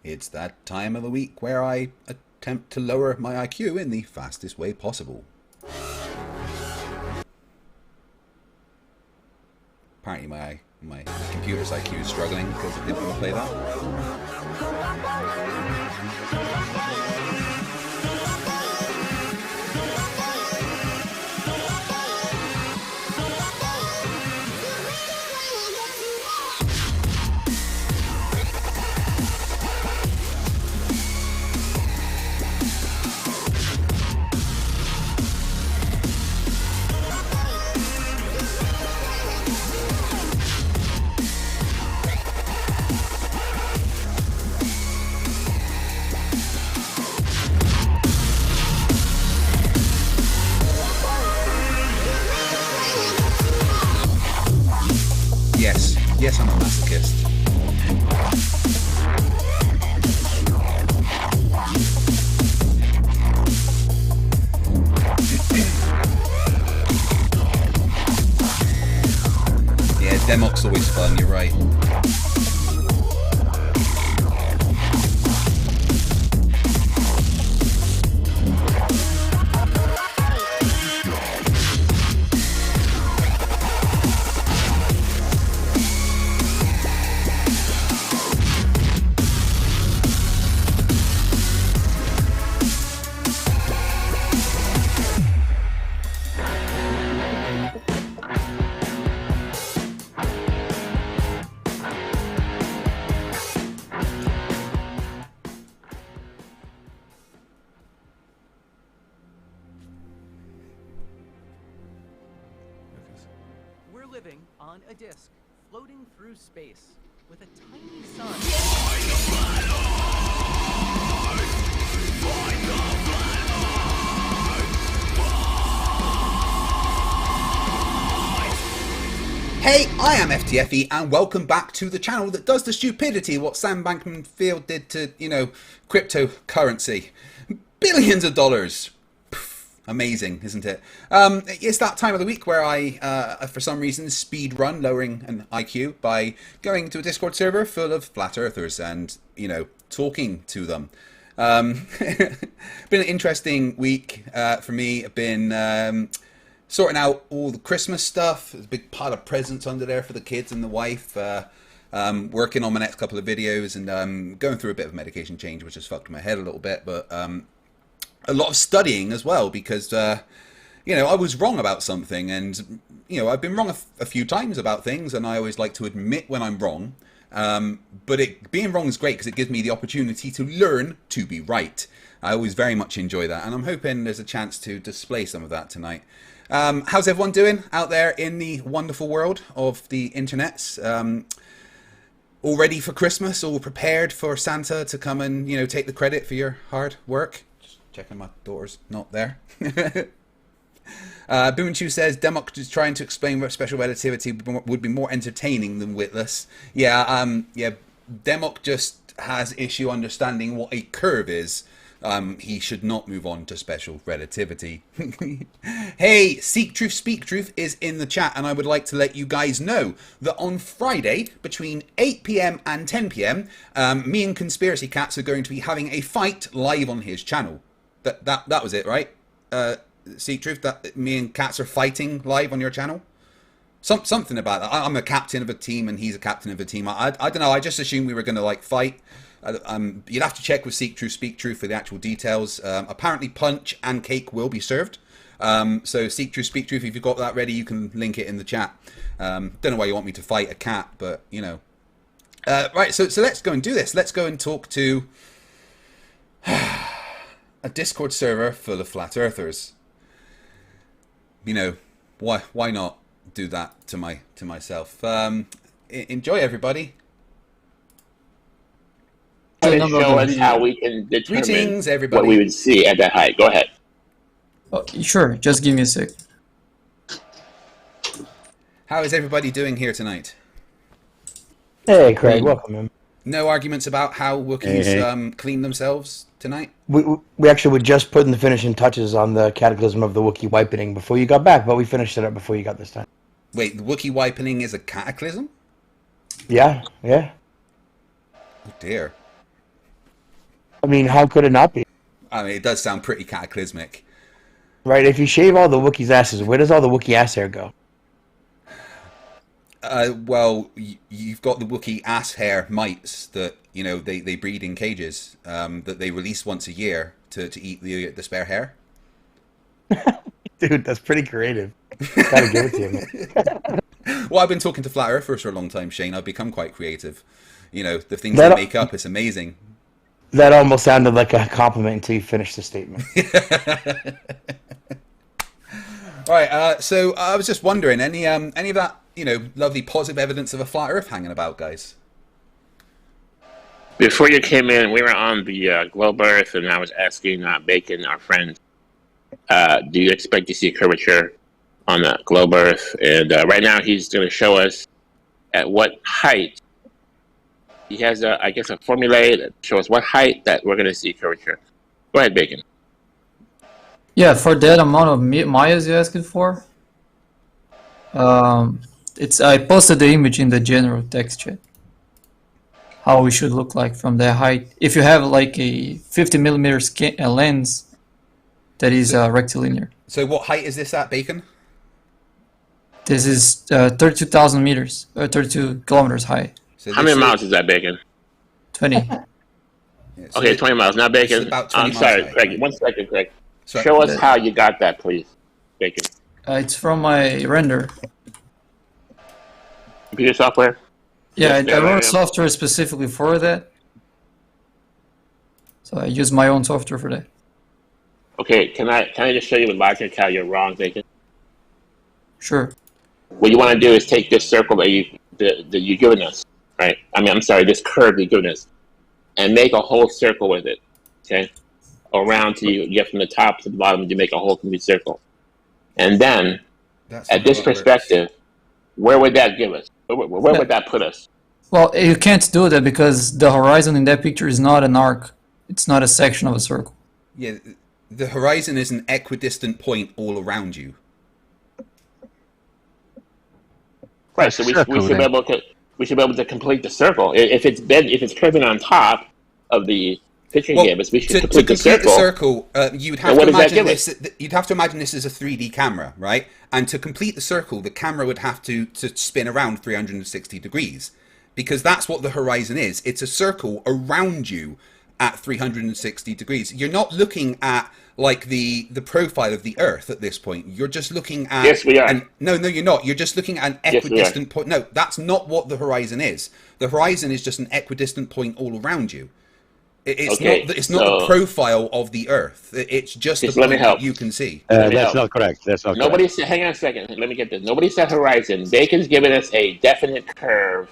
It's that time of the week where I attempt to lower my IQ in the fastest way possible. Apparently my computer's IQ is struggling because it didn't want to play that. Yes, I'm a masochist. Yeah, Democ's always fun, you're right. Space with a tiny sun. Hey, I am FTFE and welcome back to the channel that does the stupidity what Sam Bankman-Fried did to, cryptocurrency. Billions of dollars. Amazing, isn't it? It's that time of the week where I, for some reason, speed run lowering an IQ by going to a Discord server full of flat earthers and, talking to them. Been an interesting week for me. I've been sorting out all the Christmas stuff. There's a big pile of presents under there for the kids and the wife. Working on my next couple of videos and going through a bit of medication change, which has fucked my head a little bit, but a lot of studying as well, because I was wrong about something, and I've been wrong a few times about things, and I always like to admit when I'm wrong. But being wrong is great because it gives me the opportunity to learn to be right. I always very much enjoy that, and I'm hoping there's a chance to display some of that tonight. How's everyone doing out there in the wonderful world of the internets? All ready for Christmas? All prepared for Santa to come and take the credit for your hard work? Checking my daughter's not there. Boomenchu says Democ is trying to explain what special relativity would be more entertaining than witless. Yeah, Democ just has issue understanding what a curve is. He should not move on to special relativity. Hey, Seek Truth, Speak Truth is in the chat, and I would like to let you guys know that on Friday between 8 PM and 10 PM, me and Conspiracy Cats are going to be having a fight live on his channel. That was it, right? Seek Truth, that me and Cats are fighting live on your channel? Something about that. I'm a captain of a team and he's a captain of a team. I don't know, I just assumed we were going to fight. You'd have to check with Seek Truth, Speak Truth for the actual details. Apparently punch and cake will be served. So Seek Truth, Speak Truth, if you've got that ready, you can link it in the chat. Don't know why you want me to fight a cat, but right, so let's go and do this. Let's go and talk to a Discord server full of flat earthers. Why not do that to myself? Enjoy, everybody. Show us how we can determine Greetings, everybody. what we would see at that height. Go ahead. Sure, just give me a sec. How is everybody doing here tonight? Hey, Craig, welcome in. No arguments about how Wookiees clean themselves tonight? We actually were just putting the finishing touches on the cataclysm of the Wookiee wipening before you got back, but we finished it up before you got this time. Wait, the Wookiee wipening is a cataclysm? Yeah. Oh dear. I mean, how could it not be? I mean, it does sound pretty cataclysmic. Right, if you shave all the Wookiees' asses, where does all the Wookiee ass hair go? Well, you've got the Wookiee ass hair mites that, you know, they breed in cages that they release once a year to eat the spare hair. Dude, that's pretty creative. Gotta give it to you, man. Well, I've been talking to flat earthers for a long time, Shane. I've become quite creative. You know, the things they make up, it's amazing. That almost sounded like a compliment until you finished the statement. All right, so I was just wondering, any of that, you know, lovely positive evidence of a flat Earth hanging about, guys? Before you came in, we were on the globe Earth, and I was asking Bacon, our friend, do you expect to see curvature on the globe Earth? And right now, he's going to show us at what height. He has, I guess, a formulae that shows what height that we're going to see curvature. Go ahead, Bacon. Yeah, for that amount of miles you're asking for, I posted the image in the general text chat. How we should look like from that height. If you have like a 50 millimeter lens that is rectilinear. So what height is this at, Bacon? This is 32,000 meters, or 32 kilometers high. So how many miles is that, Bacon? 20. Yeah, so Okay, 20 miles. Now, Bacon, about 20 I'm miles sorry, away. Craig. 1 second, Craig. Sorry. Show us how you got that, please, Bacon. It's from my render. Computer software? Yeah, Yes, I wrote I am. software specifically for that. So I use my own software for that. Okay, can I just show you with logic how you're wrong, Bacon? Sure. What you want to do is take this circle that you've given us, right? I mean, I'm sorry, this curve you've given us, and make a whole circle with it, okay? Around till you get from the top to the bottom, you make a whole complete circle. And then, That's at not this how it works. perspective, where would that give us? Where would that put us? Well, you can't do that because the horizon in that picture is not an arc. It's not a section of a circle. Yeah, the horizon is an equidistant point all around you. Right, so we should be able to complete the circle. If it's curving on top of the picture you gave us, we should complete the circle. You would have what to does that imagine give this. You'd have to imagine this as a 3D camera, right? And to complete the circle, the camera would have to spin around 360 degrees, because that's what the horizon is. It's a circle around you at 360 degrees. You're not looking at like the profile of the Earth at this point. You're just looking at. Yes, we are. No, you're not. You're just looking at an Yes, we are. equidistant point. No, that's not what the horizon is. The horizon is just an equidistant point all around you. It's not the profile of the Earth. It's just the point that you can see. That's not correct. That's not Nobody correct. said. Hang on a second. Let me get this. Nobody said horizon. Bacon's given us a definite curve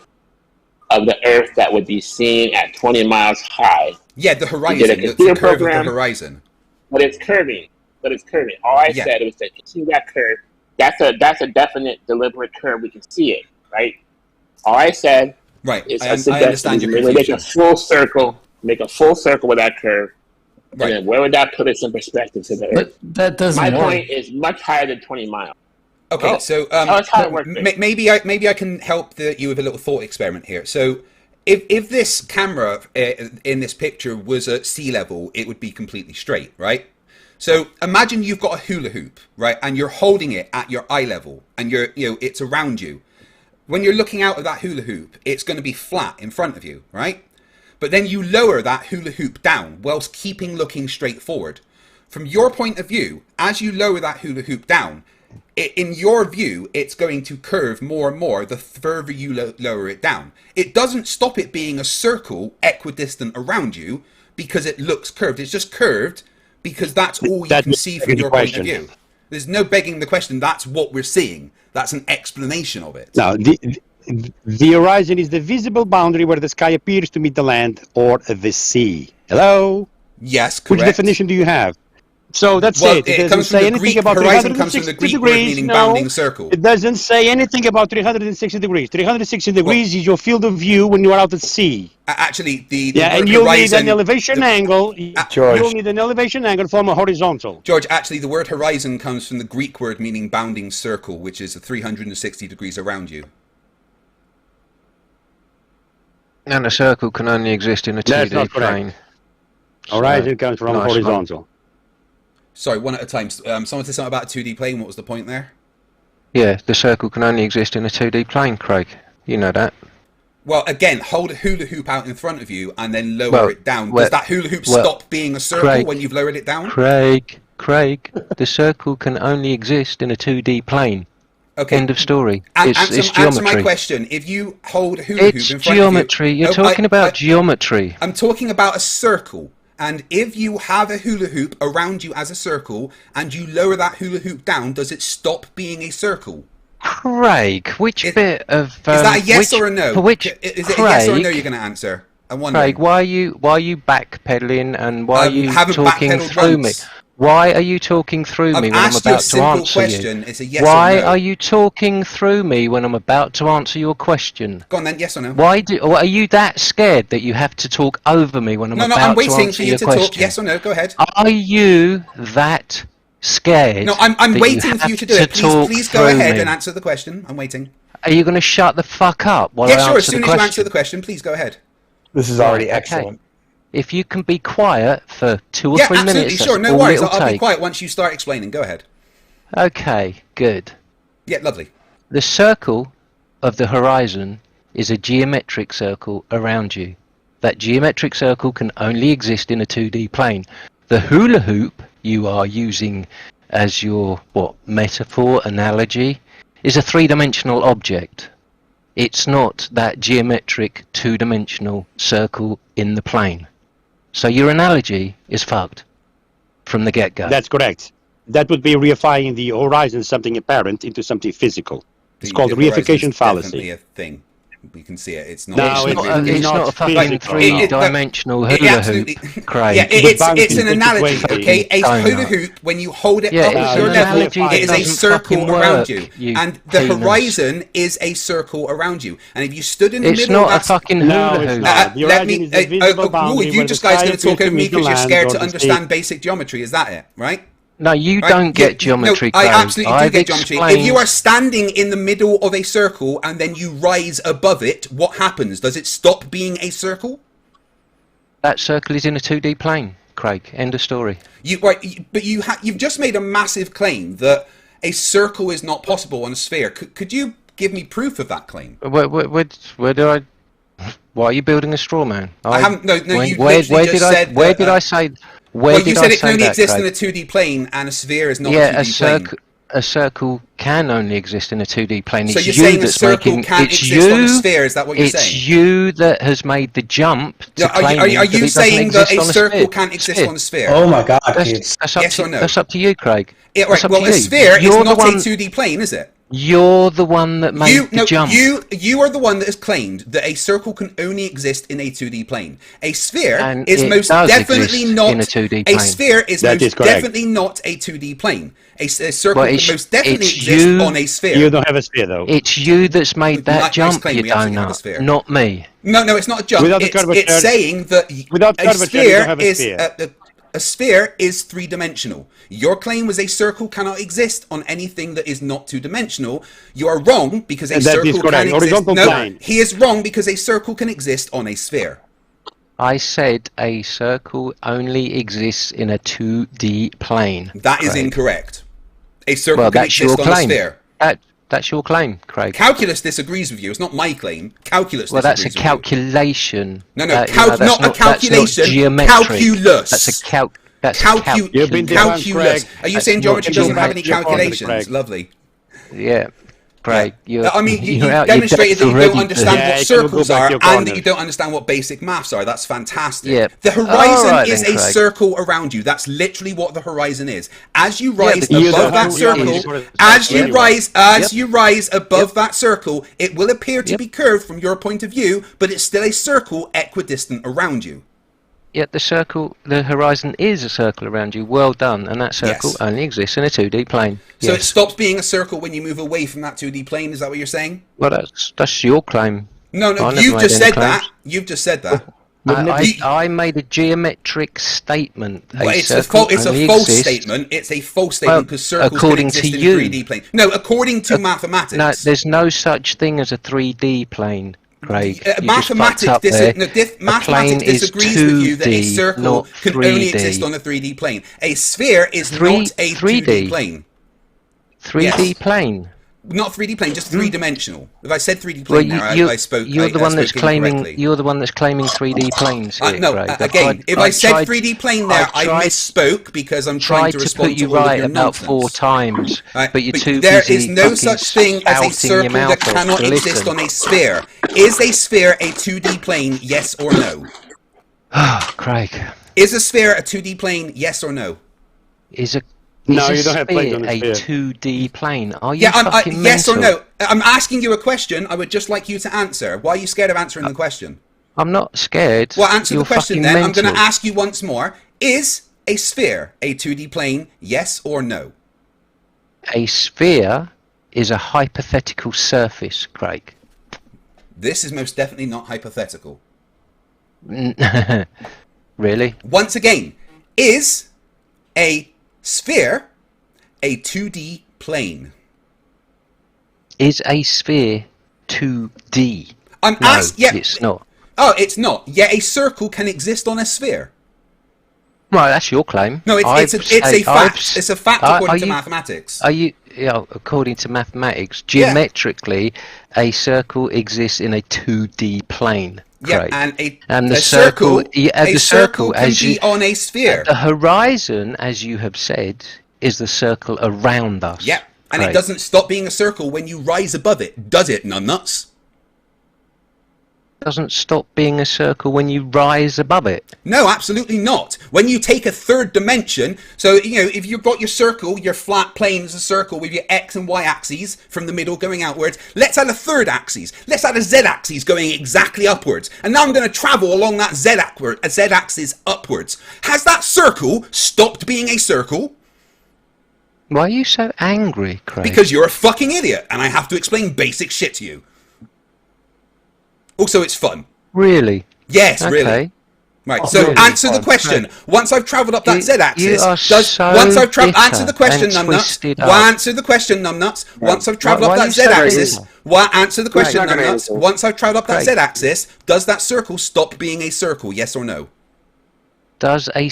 of the Earth that would be seen at 20 miles high. Yeah, the horizon. The curve of the horizon. But it's curving. All I said was that you see that curve. That's a definite, deliberate curve. We can see it, right? All I said. Right. Is I understand your confusion. Make a full circle. Make a full circle with that curve. Right. And then where would that put us in perspective to the Earth? But that doesn't My work. point is much higher than 20 miles. Okay, so that's how it works. maybe I can help you with a little thought experiment here. So if this camera in this picture was at sea level, it would be completely straight, right? So imagine you've got a hula hoop, right, and you're holding it at your eye level, and it's around you. When you're looking out of that hula hoop, it's going to be flat in front of you, right? But then you lower that hula hoop down whilst keeping looking straight forward. From your point of view, as you lower that hula hoop down, in your view, it's going to curve more and more the further you lower it down. It doesn't stop it being a circle equidistant around you because it looks curved. It's just curved because that's all you can see from your point of view. There's no begging the question. That's what we're seeing. That's an explanation of it. Now, the horizon is the visible boundary where the sky appears to meet the land or the sea. Hello? Yes, correct. Which definition do you have? So that's well, it. It comes doesn't from say the anything Greek, about horizon comes from the 360 Greek word degrees. meaning No, bounding circle. it doesn't say anything about 360 degrees. 360 degrees is your field of view when you are out at sea. Actually, the yeah, word and you'll horizon, need an elevation angle. George. You'll need an elevation angle from a horizontal. George, actually, the word horizon comes from the Greek word meaning bounding circle, which is 360 degrees around you. And a circle can only exist in a That's 2D not correct. plane. Horizon comes from nice one. horizontal. Sorry, one at a time. Someone said something about a 2D plane. What was the point there? Yeah, the circle can only exist in a 2D plane, Craig. You know that. Well, again, hold a hula hoop out in front of you and then lower it down. Does that hula hoop stop being a circle when you've lowered it down? Craig, the circle can only exist in a 2D plane. Okay. End of story. Answer geometry. my question. If you hold a hula hoop in front of you... geometry. You're talking about geometry. I'm talking about a circle. And if you have a hula hoop around you as a circle and you lower that hula hoop down, does it stop being a circle? Craig, which bit of... is that a yes or a no? Which, is it a yes or a no you're going to answer? I'm wondering. Craig, why are you backpedaling and why are you talking through me? Once. Why are you talking through me when I'm about to answer question. you? It's a yes Why or no. are you talking through me when I'm about to answer your question? Go on then, yes or no? Are you that scared that you have to talk over me when I'm about to answer your question? No, I'm waiting for you to talk. Yes or no, go ahead. Are you that scared? No, I'm waiting for you to do it. Please go ahead and answer the question. I'm waiting. Are you going to shut the fuck up while I answer the question? As soon as you answer the question, please go ahead. This is already excellent. If you can be quiet for 2 or 3 minutes, absolutely, sure. No worries. I'll be quiet once you start explaining. Go ahead. Okay, good. Yeah, lovely. The circle of the horizon is a geometric circle around you. That geometric circle can only exist in a 2D plane. The hula hoop you are using as your, metaphor, analogy, is a 3-dimensional object. It's not that geometric 2-dimensional circle in the plane. So your analogy is fucked from the get-go. That's correct. That would be reifying the horizon, something apparent, into something physical. It's called reification fallacy. Definitely a thing. We can see it. It's not. No, it's not a fucking 3-dimensional hula hoop, Craig. Yeah, it's an analogy. Okay, a hula hoop. When you hold it up at your level, it is a circle around you, and the horizon is a circle around you. And if you stood in the middle, it's not a fucking hula hoop. Let me. You just guys going to talk over me because you're scared to understand basic geometry. Is that it? Right? No, you don't get geometry, Craig. I absolutely do get geometry. If you are standing in the middle of a circle and then you rise above it, what happens? Does it stop being a circle? That circle is in a 2D plane, Craig. End of story. But you've just made a massive claim that a circle is not possible on a sphere. Could you give me proof of that claim? Where do I... Why are you building a straw man? I haven't... No, you literally just said... Where did I say... Well, you said it can only exist in a 2D plane, and a sphere is not a 2D plane. A circle can only exist in a 2D plane. So you're saying a circle can't exist on a sphere? Is that what you're saying? It's you that has made the jump to claim Are you saying that a circle can't exist on a sphere? Oh my God! Yes or no? That's up to you, Craig. Yeah, right. Well, a sphere is not a 2D plane, is it? You're the one that made the jump. You are the one that has claimed that a circle can only exist in a 2D plane. A sphere is most definitely not in a 2D plane. A sphere is most definitely not a 2D plane. A circle can most definitely exist on a sphere. You don't have a sphere, though. It's you that's made that jump, you donut, not me. No, it's not a jump. It's saying that a sphere is 3-dimensional. Your claim was a circle cannot exist on anything that is not 2-dimensional. You are wrong because a circle can exist. No, he is wrong because a circle can exist on a sphere. I said a circle only exists in a 2D plane. That is incorrect. A circle can exist on a sphere. That's your claim, Craig. Calculus disagrees with you. It's not my claim. Calculus disagrees with you. Well, that's a calculation. No, not a calculation. Calculus. That's a calculus. Are you saying geometry doesn't have any calculations? Lovely. Yeah. Craig, you demonstrated that you don't understand what circles are and that you don't understand what basic maths are. That's fantastic. Yeah. The horizon is a circle around you. That's literally what the horizon is. As you rise above that circle, as you rise above that circle, it will appear to be curved from your point of view, but it's still a circle equidistant around you. Yet the horizon is a circle around you. Well done. And that circle only exists in a 2D plane. So it stops being a circle when you move away from that 2D plane. Is that what you're saying? Well, that's your claim. No, you've just said that. You've just said that. I made a geometric statement. It's a false statement. It's a false statement because circles can exist in a 3D plane. No, according to mathematics. No, there's no such thing as a 3D plane. Craig. You just fucked Mathematics, up there. mathematics disagrees with you that a 2D, circle not can only 3D. exist on a 3D plane. A sphere is not a 2D plane. 3D Yes. plane. Not 3D plane, just three-dimensional. If I said 3D Well, plane there, I spoke. You're the I one that's spoke claiming. incorrectly. You're the one that's claiming 3D planes. Here, No, Craig. again, if I said tried- 3D plane there, I misspoke because I'm trying tried to to respond put you to all of right your about nonsense. 4 times, Right, but you're too there busy is no fucking such thing as a spouting your circle mouth that off cannot to exist listen. on a sphere. Is a sphere a 2D plane, yes or no? Craig, Is a sphere a 2D plane, yes or no? is a No, is you a don't have planes on a a sphere. 2D plane? Are you Yeah, fucking yes or mental? no? I'm asking you a question. I would just like you to answer. Why are you scared of answering the question? I'm not scared. Well, answer You're the question fucking then. mental. I'm going to ask you once more. Is a sphere a 2D plane, yes or no? A sphere is a hypothetical surface, Craig. This is most definitely not hypothetical. Really? Once again, is a sphere a 2D plane? Is a sphere 2D? I'm No, asking. Yeah. it's not. Oh, it's not. Yet a circle can exist on a sphere. Right, that's your claim. No, it's a fact. It's a fact according to mathematics. Are you? Yeah, according to mathematics, geometrically, a circle exists in a 2D plane. Yeah, Craig. and the a circle circle can be on a sphere. The horizon, as you have said, is the circle around us. Yeah, and it Craig. doesn't stop being a circle when you rise above it, does it, numbnuts? Doesn't stop being a circle when you rise above it. No, absolutely not. When you take a third dimension, so, if you've got your circle, your flat plane is a circle with your X and Y axes from the middle going outwards, let's add a third axis. Let's add a Z axis going exactly upwards. And now I'm going to travel along that Z axis upwards. Has that circle stopped being a circle? Why are you so angry, Craig? Because you're a fucking idiot, and I have to explain basic shit to you. Also, it's fun. Really? Yes, Okay. really. Right, so really? answer the question. Once I've travelled up that You Z-axis, are so once I've travelled, bitter answer the question, and numbnuts. twisted Well, up. answer the question, numbnuts. Once I've travelled Why up are that you so Z-axis, bitter? well, answer the question, Craig. numbnuts. Once I've travelled up that Craig. Z-axis, does that circle stop being a circle? Yes or no? Does a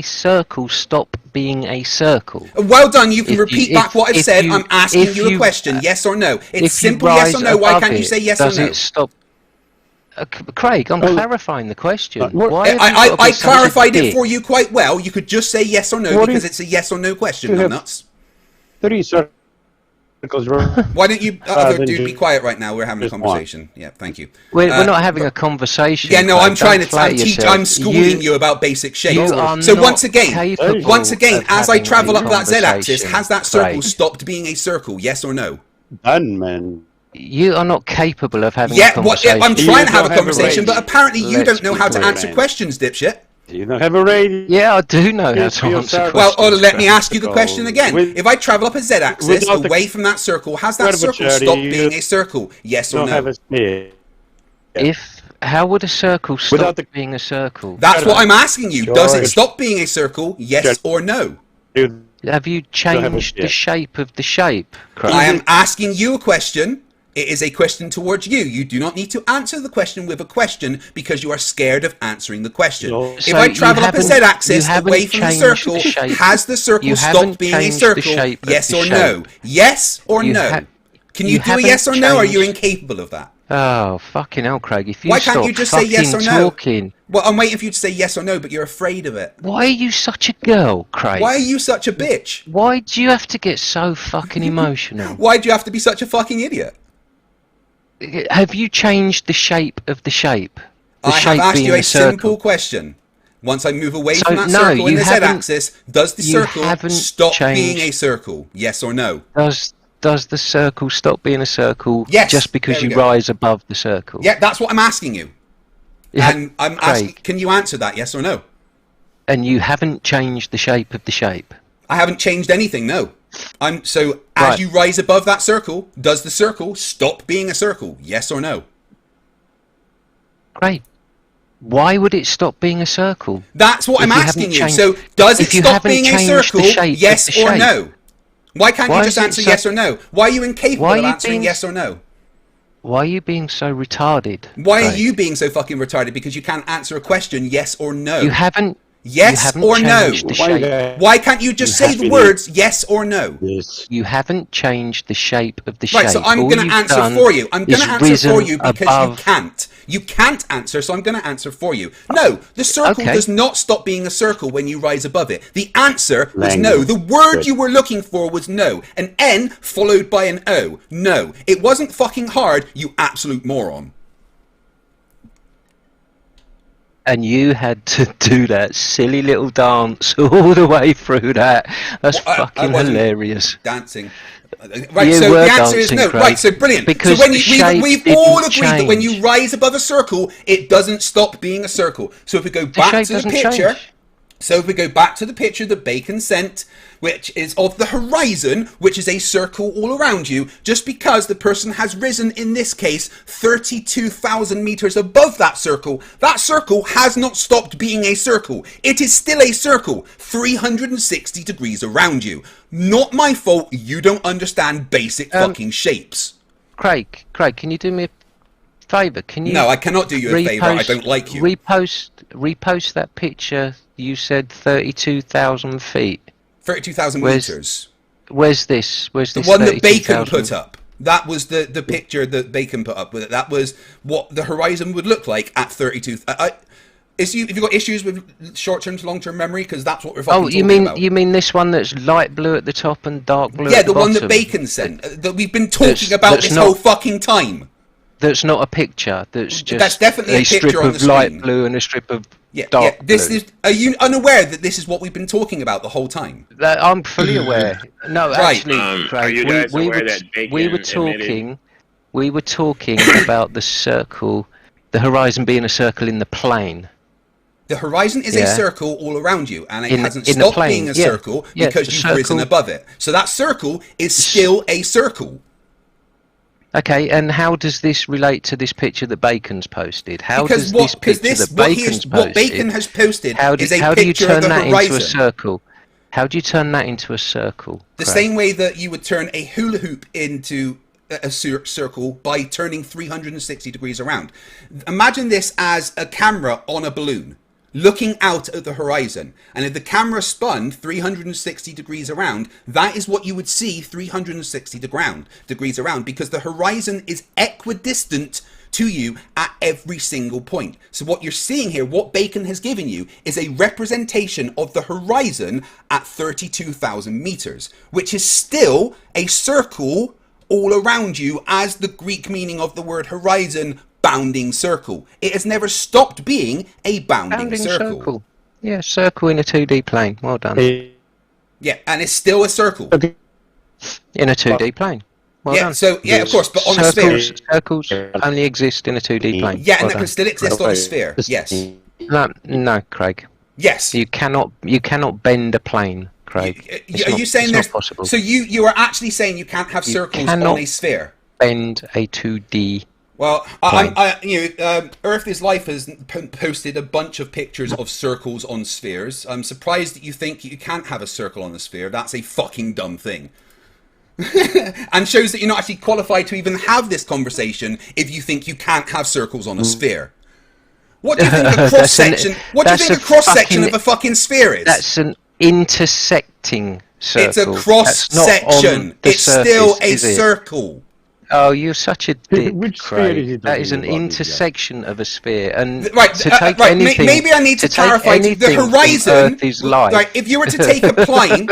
circle stop being a circle? Well done. You can If you- repeat if- back what I've if said. you- I'm asking if you a you- question. Yes or no? It's If you simple. Yes or rise no. Why above can't you it, say yes or does no? it stop? Craig, I'm clarifying the question. what- Why have you got to be I such a clarified it dick? for you quite well. You could just say yes or no What because if it's a yes or no question, you have- numbnuts. 3 circles. Why don't you, other then dude, ju- be quiet right now? We're having a just one. conversation. Yeah, thank you. We're not having a conversation. Yeah, no, Craig. I'm trying Don't to. I'm flatter yourself. I'm schooling you about basic shapes. You are So not once again, capable of as I having travel a up that Z-axis, conversation, has that circle Craig. stopped being a circle? Yes or no? Done, man. You are not capable of having a Yeah, conversation. I'm You trying to have a don't have a conversation, but range. apparently you Let's don't know be how to clear, answer man. questions, dipshit. You don't have a radius. Yeah, I do know how Yes, to you're answer sorry. Well, questions. let me ask you the question again. With- If I travel up a Z-axis without the- away from that circle, has that circle curvature, stopped you being a circle? Yes or don't have no? a sphere. How would a circle stop Without the- being a circle? That's what I'm asking you. Does it George. stop being a circle? Yes George. or no? You Have you have a changed the sphere. shape of the shape, Craig? I am asking you a question. It is a question towards you. You do not need to answer the question with a question because you are scared of answering the question. No. If So I you travel up a haven't- Z-axis you haven't away from the changed circle, the shape. has the circle You stopped haven't being a changed the circle? shape of Yes the or shape. no? Yes or You no? ha- Can you you do a haven't yes or no? Or are you changed- incapable of that? Oh, fucking hell, Craig. If you Why can't stop you just say yes or fucking no? talking. Well, I'm waiting for you to say yes or no, but you're afraid of it. Why are you such a girl, Craig? Why are you such a bitch? Why do you have to get so fucking emotional? Why do you have to be such a fucking idiot? Have you changed the shape of the shape? The I have shape asked being you a the circle. simple question. Once I move away So, from that no, circle in you the haven't- Z-axis, does the you circle haven't stop changed- being a circle? Yes or no? Does the circle stop being a circle Yes, just because there we you go. rise above the circle? Yeah, that's what I'm asking you. Yeah, And I'm Craig, asking, can you answer that, yes or no? and you haven't changed the shape of the shape. I haven't changed anything, no. So as Right. you rise above that circle, does the circle stop being a circle? Yes or no? Great. Why would it stop being a circle? That's what If I'm you asking haven't you. changed- So does it if you stop haven't being a changed the circle? shape of Yes the or shape. no? Why can't Why you just is it answer so- yes or no? Why are you incapable Why are of you answering being- yes or no? Why are you being so retarded? Why are Craig? you being so fucking retarded? Because you can't answer a question, yes or no. You haven't. Yes you haven't or no? changed the shape. Why can't you just say the words yes or no? Yes. You haven't changed the shape of the Right, shape. so I'm All going to you've answer done for you. I'm going is to answer for risen you because above. you can't. You can't answer, so I'm going to answer for you. No, the circle Okay. does not stop being a circle when you rise above it. The answer was no. Language. The word Good. you were looking for was no. An N followed by an O. No. It wasn't fucking hard, you absolute moron. And you had to do that silly little dance all the way through that. That's Well, I fucking wasn't hilarious. Dancing. Right, You so were the answer is dancing, no. Craig, Right, so brilliant. because so when the you, shape we've didn't all agreed that when you change. rise above a circle, it doesn't stop being a circle. So if we go back shape to the doesn't picture, change. so if we go back to the picture that Bacon sent, which is of the horizon, which is a circle all around you, just because the person has risen, in this case, 32,000 meters above that circle has not stopped being a circle. It is still a circle, 360 degrees around you. Not my fault you don't understand basic fucking shapes. Craig, can you do me a favour? Can you? No, I cannot do you a favour. I don't like you. Repost that picture. You said 32,000 feet. 32,000 Where's- meters. Where's this? Where's The this? one that Bacon 32,000? put up. That was the picture that Bacon put up with it. That was what the horizon would look like at 32. Have you got issues with short-term to long-term memory? Because that's what we're fucking Oh, you talking about. mean this one that's light blue at the top and dark blue? Yeah, at the one that bottom? Bacon sent. That we've been talking That's- about that's this not- whole fucking time. That's not a picture. That's just That's definitely a strip picture on of the light screen. blue and a strip of Yeah, dark This blue. is. Are you unaware that this is what we've been talking about the whole time? I'm fully aware. No, Right. actually, Are Craig, you guys we aware were that Bacon we were admitted- talking about the circle, the horizon being a circle in the plane. The horizon is a Yeah. circle all around you, and it In- hasn't in the stopped plane, being a yeah. circle Yeah, because the you've risen circle- above it. So that circle is still a circle. Okay, and how does this relate to this picture that Bacon's posted? How Because does this picture that Bacon's what posted? Bacon has posted How do is a you picture turn of the that horizon. into a circle? How do you turn that into a circle? The Craig? same way that you would turn a hula hoop into a circle by turning 360 degrees around. Imagine this as a camera on a balloon looking out at the horizon, and if the camera spun 360 degrees around, that is what you would see 360 degrees around, because the horizon is equidistant to you at every single point. So what you're seeing here, what Bacon has given you, is a representation of the horizon at 32,000 meters, which is still a circle all around you, as the Greek meaning of the word horizon, bounding circle. It has never stopped being a bounding circle. Yeah, circle in a 2D plane. Well done. Yeah, and it's still a circle. Okay. In a 2D plane. Well Yeah, done. so, yeah, of course, but on a sphere. Circles only exist in a 2D plane. Yeah, and Well that can done. still exist on a sphere. Yes. No, Craig. Yes. You cannot bend a plane, Craig. Are you saying it's there's... not possible? So you are actually saying you can't have circles on cannot a sphere? bend a 2D. Well, Earth is Life has posted a bunch of pictures of circles on spheres. I'm surprised that you think you can't have a circle on a sphere. That's a fucking dumb thing. And shows that you're not actually qualified to even have this conversation if you think you can't have circles on a sphere. What do you think a cross section? What do you think a cross section of a fucking sphere is? That's an intersecting circle. It's a cross That's not section. on the It's still a surface, is it? circle. Oh, you're such a dick, Which Craig. sphere is he That is an talking about, intersection of a sphere, and Right, to take right. anything, Maybe I need to take clarify. The anything from horizon. Earth is light. Right, if you were to take a plane,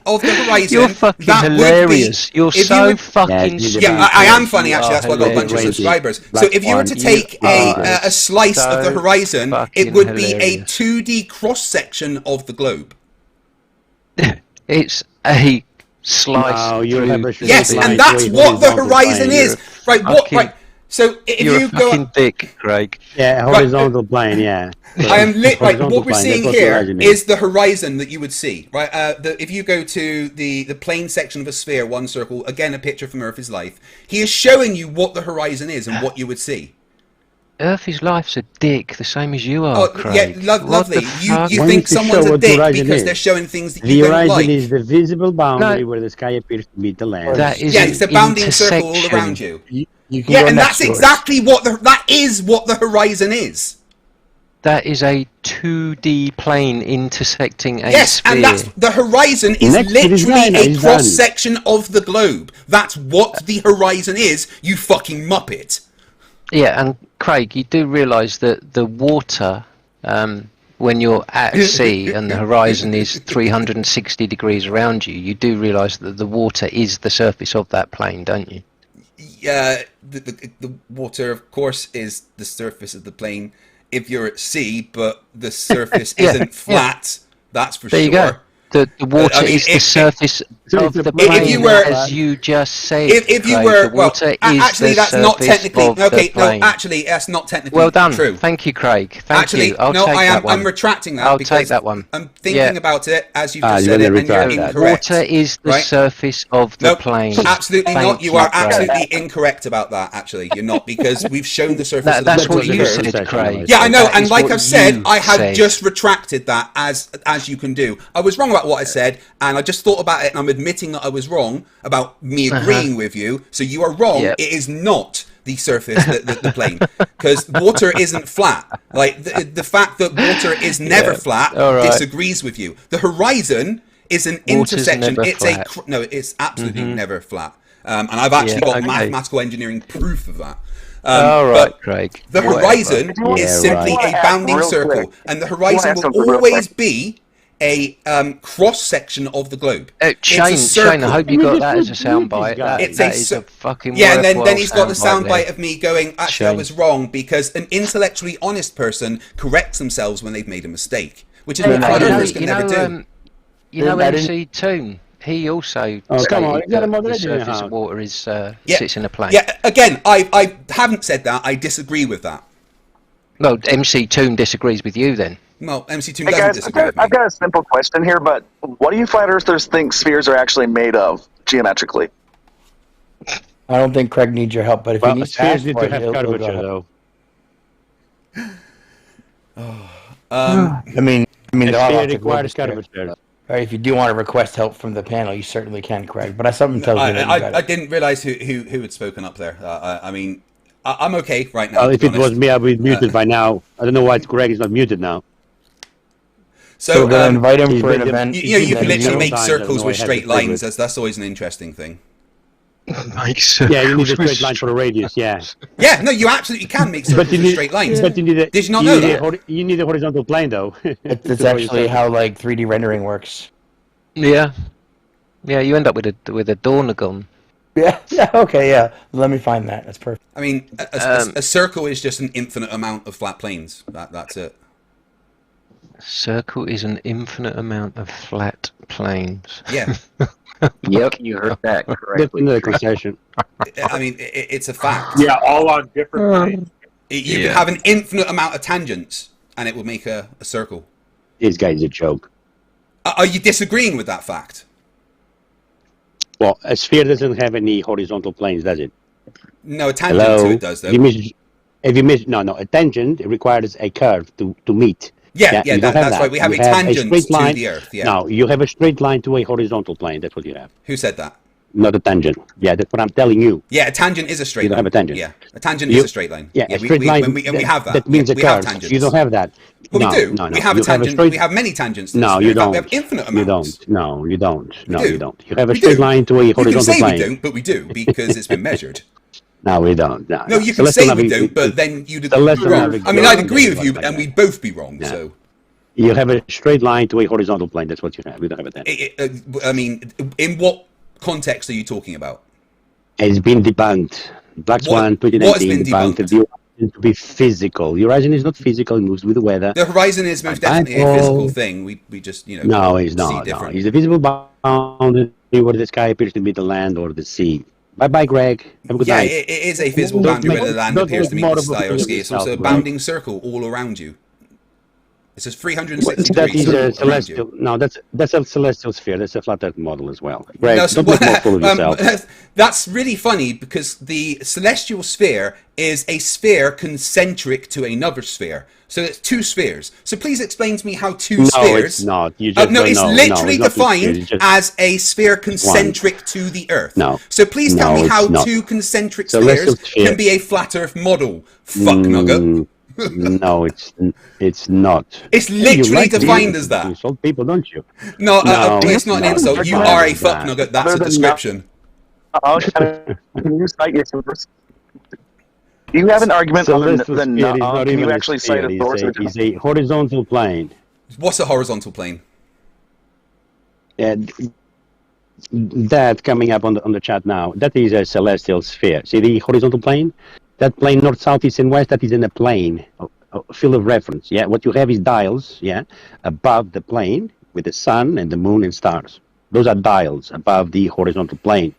of the horizon, You're fucking that hilarious. would be. You're if so you were, fucking Yeah, stupid. yeah, I am funny You actually. That's why I got a bunch of hilarious. subscribers. Black So if you were to one. take You are a slice of the so horizon, it fucking would be a hilarious. 2D cross section of the globe. It's a slice. No, you through have a the shit Yes, line. and that's Wait, what the horizontal horizon plane. is. Right. What? fucking- Right. So if You're you a go. fucking dick, Craig. Yeah, horizontal plane, yeah. I am lit. Right, Horizontal what we're plane, seeing that's what here horizon is the horizon that you would see. Right, if you go to the plane section of a sphere, one circle, again a picture from Earth is Life. He is showing you what the horizon is and what you would see. Earth is Life's a dick, the same as you are, Oh, Craig. yeah, What lovely. the fuck? You Why think don't you someone's show a what the dick horizon because is? they're showing things that The you don't horizon like. is the visible boundary No. where the sky appears to meet the land. That is Yeah, an it's a bounding circle all intersection. around you. You can Yeah, go and next that's to us. exactly that is what the horizon is. That is a 2D plane intersecting a Yes, sphere. and that's the horizon is Next to this literally guy, a he's cross done. section of the globe. That's what the horizon is, you fucking muppet. Yeah, and Craig, you do realise that the water, when you're at sea and the horizon is 360 degrees around you, you do realise that the water is the surface of that plane, don't you? The water, of course, is the surface of the plane if you're at sea, but the surface Yeah, isn't flat. That's for There sure. you go. The water I mean, is the surface of the if plane, you were- as you just said. If you Craig. were, the water well, is actually, the that's not surface technically of the okay. No, plane. actually, that's not technically Well done. true. Thank you, Craig. Thank Actually, you. I'll no, take I am. that one. I'm retracting that. I'll because take that one. I'm thinking Yeah. about it as you've Ah, just you're said it, gonna and you're retract that. incorrect. Water is the right? surface of the Nope, plane. absolutely Thank not. You are Craig. absolutely incorrect about that. Actually, you're not, because we've shown the surface of the That's plane what to you the said, Earth. Craig. Yeah, I know, That and is like what I've said, you I have said. just retracted that as you can do. I was wrong about what I said, and I just thought about it, and I'm admitting that I was wrong about me agreeing with you. So you are wrong. Yep. It is not the surface, the plane, because water isn't flat. Like the fact that water is never flat All right. disagrees with you. The horizon is an Water's intersection. never It's flat. no, it's absolutely never flat. And I've actually got okay. mathematical engineering proof of that. All right, but Craig. the Whatever. horizon Yeah, is simply right. a bounding Real circle, quick. and the horizon ask will something real always quick? be a cross section of the globe. Shane, it's a Shane, I hope you got that as a soundbite. That, It's that a is cir- a fucking Yeah, and then worthwhile he's got the soundbite soundbite there. of me going, actually, I Shane. was wrong, because an intellectually honest person corrects themselves when they've made a mistake, which is Hey, what no, Clyde you know- Rivers can never do. You know I didn't- MC Toon? He also Oh, come on, stated you got a that the moderator in your surface of house. water is Yeah. sits in a plane. Yeah, again, I haven't said that. I disagree with that. Well, MC Toon disagrees with you then. Well, MC2 Hey doesn't guys, disagree with me. I've got a simple question here, but what do you flat earthers think spheres are actually made of geometrically? I don't think Craig needs your help, but if he Well, needs to spheres ask need for to it, have he'll go curvature, ahead. though. I mean, A there are sphere lots of requires globes there. curvature. Right, if you do want to request help from the panel, you certainly can, Craig. But something tells me that you got I it. didn't realize who had spoken up there. I mean, I'm okay right now. Well, to if be it was honest. me, I would be muted by now. I don't know why Greg is not muted now. So we're going to invite him he's for an been- event. you He's can been literally there make several circles times, I with don't know straight why I had lines. the That's always an interesting thing. Yeah, you need a straight line for a radius, yeah. Yeah, no, you absolutely can make circles But you with need, straight lines. but you need a, Did you not you know need that? a you need a horizontal plane, though. It's actually how like 3D rendering works. Yeah. Yeah, you end up with a Dornagon. Yeah. Yeah. Okay. Yeah. Let me find that. That's perfect. I mean, a circle is just an infinite amount of flat planes. That's it. Circle is an infinite amount of flat planes. Yeah. Yep, you heard that That's correctly. another concession. I mean, it's a fact. Yeah, all on different planes. You can have an infinite amount of tangents, and it will make a circle. This guy's a joke. Are you disagreeing with that fact? Well, a sphere doesn't have any horizontal planes, does it? No, a tangent Hello? to it does, though. No, a tangent requires a curve to meet. Yeah, you don't have that's that. right. We have You a tangent straight to line. the Earth. Yeah. No, you have a straight line to a horizontal plane. That's what you have. Who said that? Not a tangent. Yeah, that's what I'm telling you. Yeah, a tangent is a straight You don't line. have a tangent. Yeah, a tangent is a straight line. Yeah, a we, straight we, line. and we have that. That means Yeah, a we have curve. tangents. You don't have that. Well, no, we do. No, no. We have a You tangent. straight- We have many tangents. To the No, sphere. you In fact, don't. We have infinite You amounts. don't. No, you don't. No, do. you don't. You have a We straight do. line to a You can horizontal say plane. we don't, but we do because it's been measured. No, we don't. No, No, you So can let's say not we be- don't, but then you'd so let's be not wrong. be I mean, I'd going agree with you, like and that. we'd both be wrong. Yeah. So, You have a straight line to a horizontal plane. That's what you have. We don't have a tangent. I mean, in what context are you talking about? It's been debunked. Black Swan What has 2019 been debunked that the horizon to be physical. The horizon is not physical; it moves with the weather. The horizon is most definitely a physical thing. We just, No, it's see not. No, different. it's the visible boundary where the sky appears to meet the land or the sea. Bye, bye, Greg. Have a good Yeah, night. it is a visible Don't boundary make- where the land don't appears to make meet more the of a sky or fool of sea. It's also a yourself, Greg. bounding circle all around you. It says 360 That degrees is a around you. celestial. No, that's a celestial sphere. That's a flat Earth model as well. Greg, No, so- don't make more fool of yourself. That's really funny because the celestial sphere is a sphere concentric to another sphere. So it's two spheres. So please explain to me how two spheres. No, it's not. You just no, it's no, literally no, it's not two defined spheres, it's just as a sphere concentric to the Earth. No. So please tell No, me how it's not. two concentric Celestial spheres sphere. can be a flat Earth model. Fuck nugget. No, it's not. It's You literally like to defined as that. insult people, don't you? No, No, it's not an no, insult. it's You not are a that. fuck nugget. That's a Other than description. Can you cite your source? Do you have an argument Celestial other than sphere is not can even you a actually cite sphere. a source? It's a horizontal plane. What's a horizontal plane? And that coming up on the chat now, that is a celestial sphere. See the horizontal plane? That plane north, south, east, and west, that is in a plane, a field of reference. Yeah, what you have is dials, yeah, above the plane with the sun and the moon and stars. Those are dials above the horizontal plane.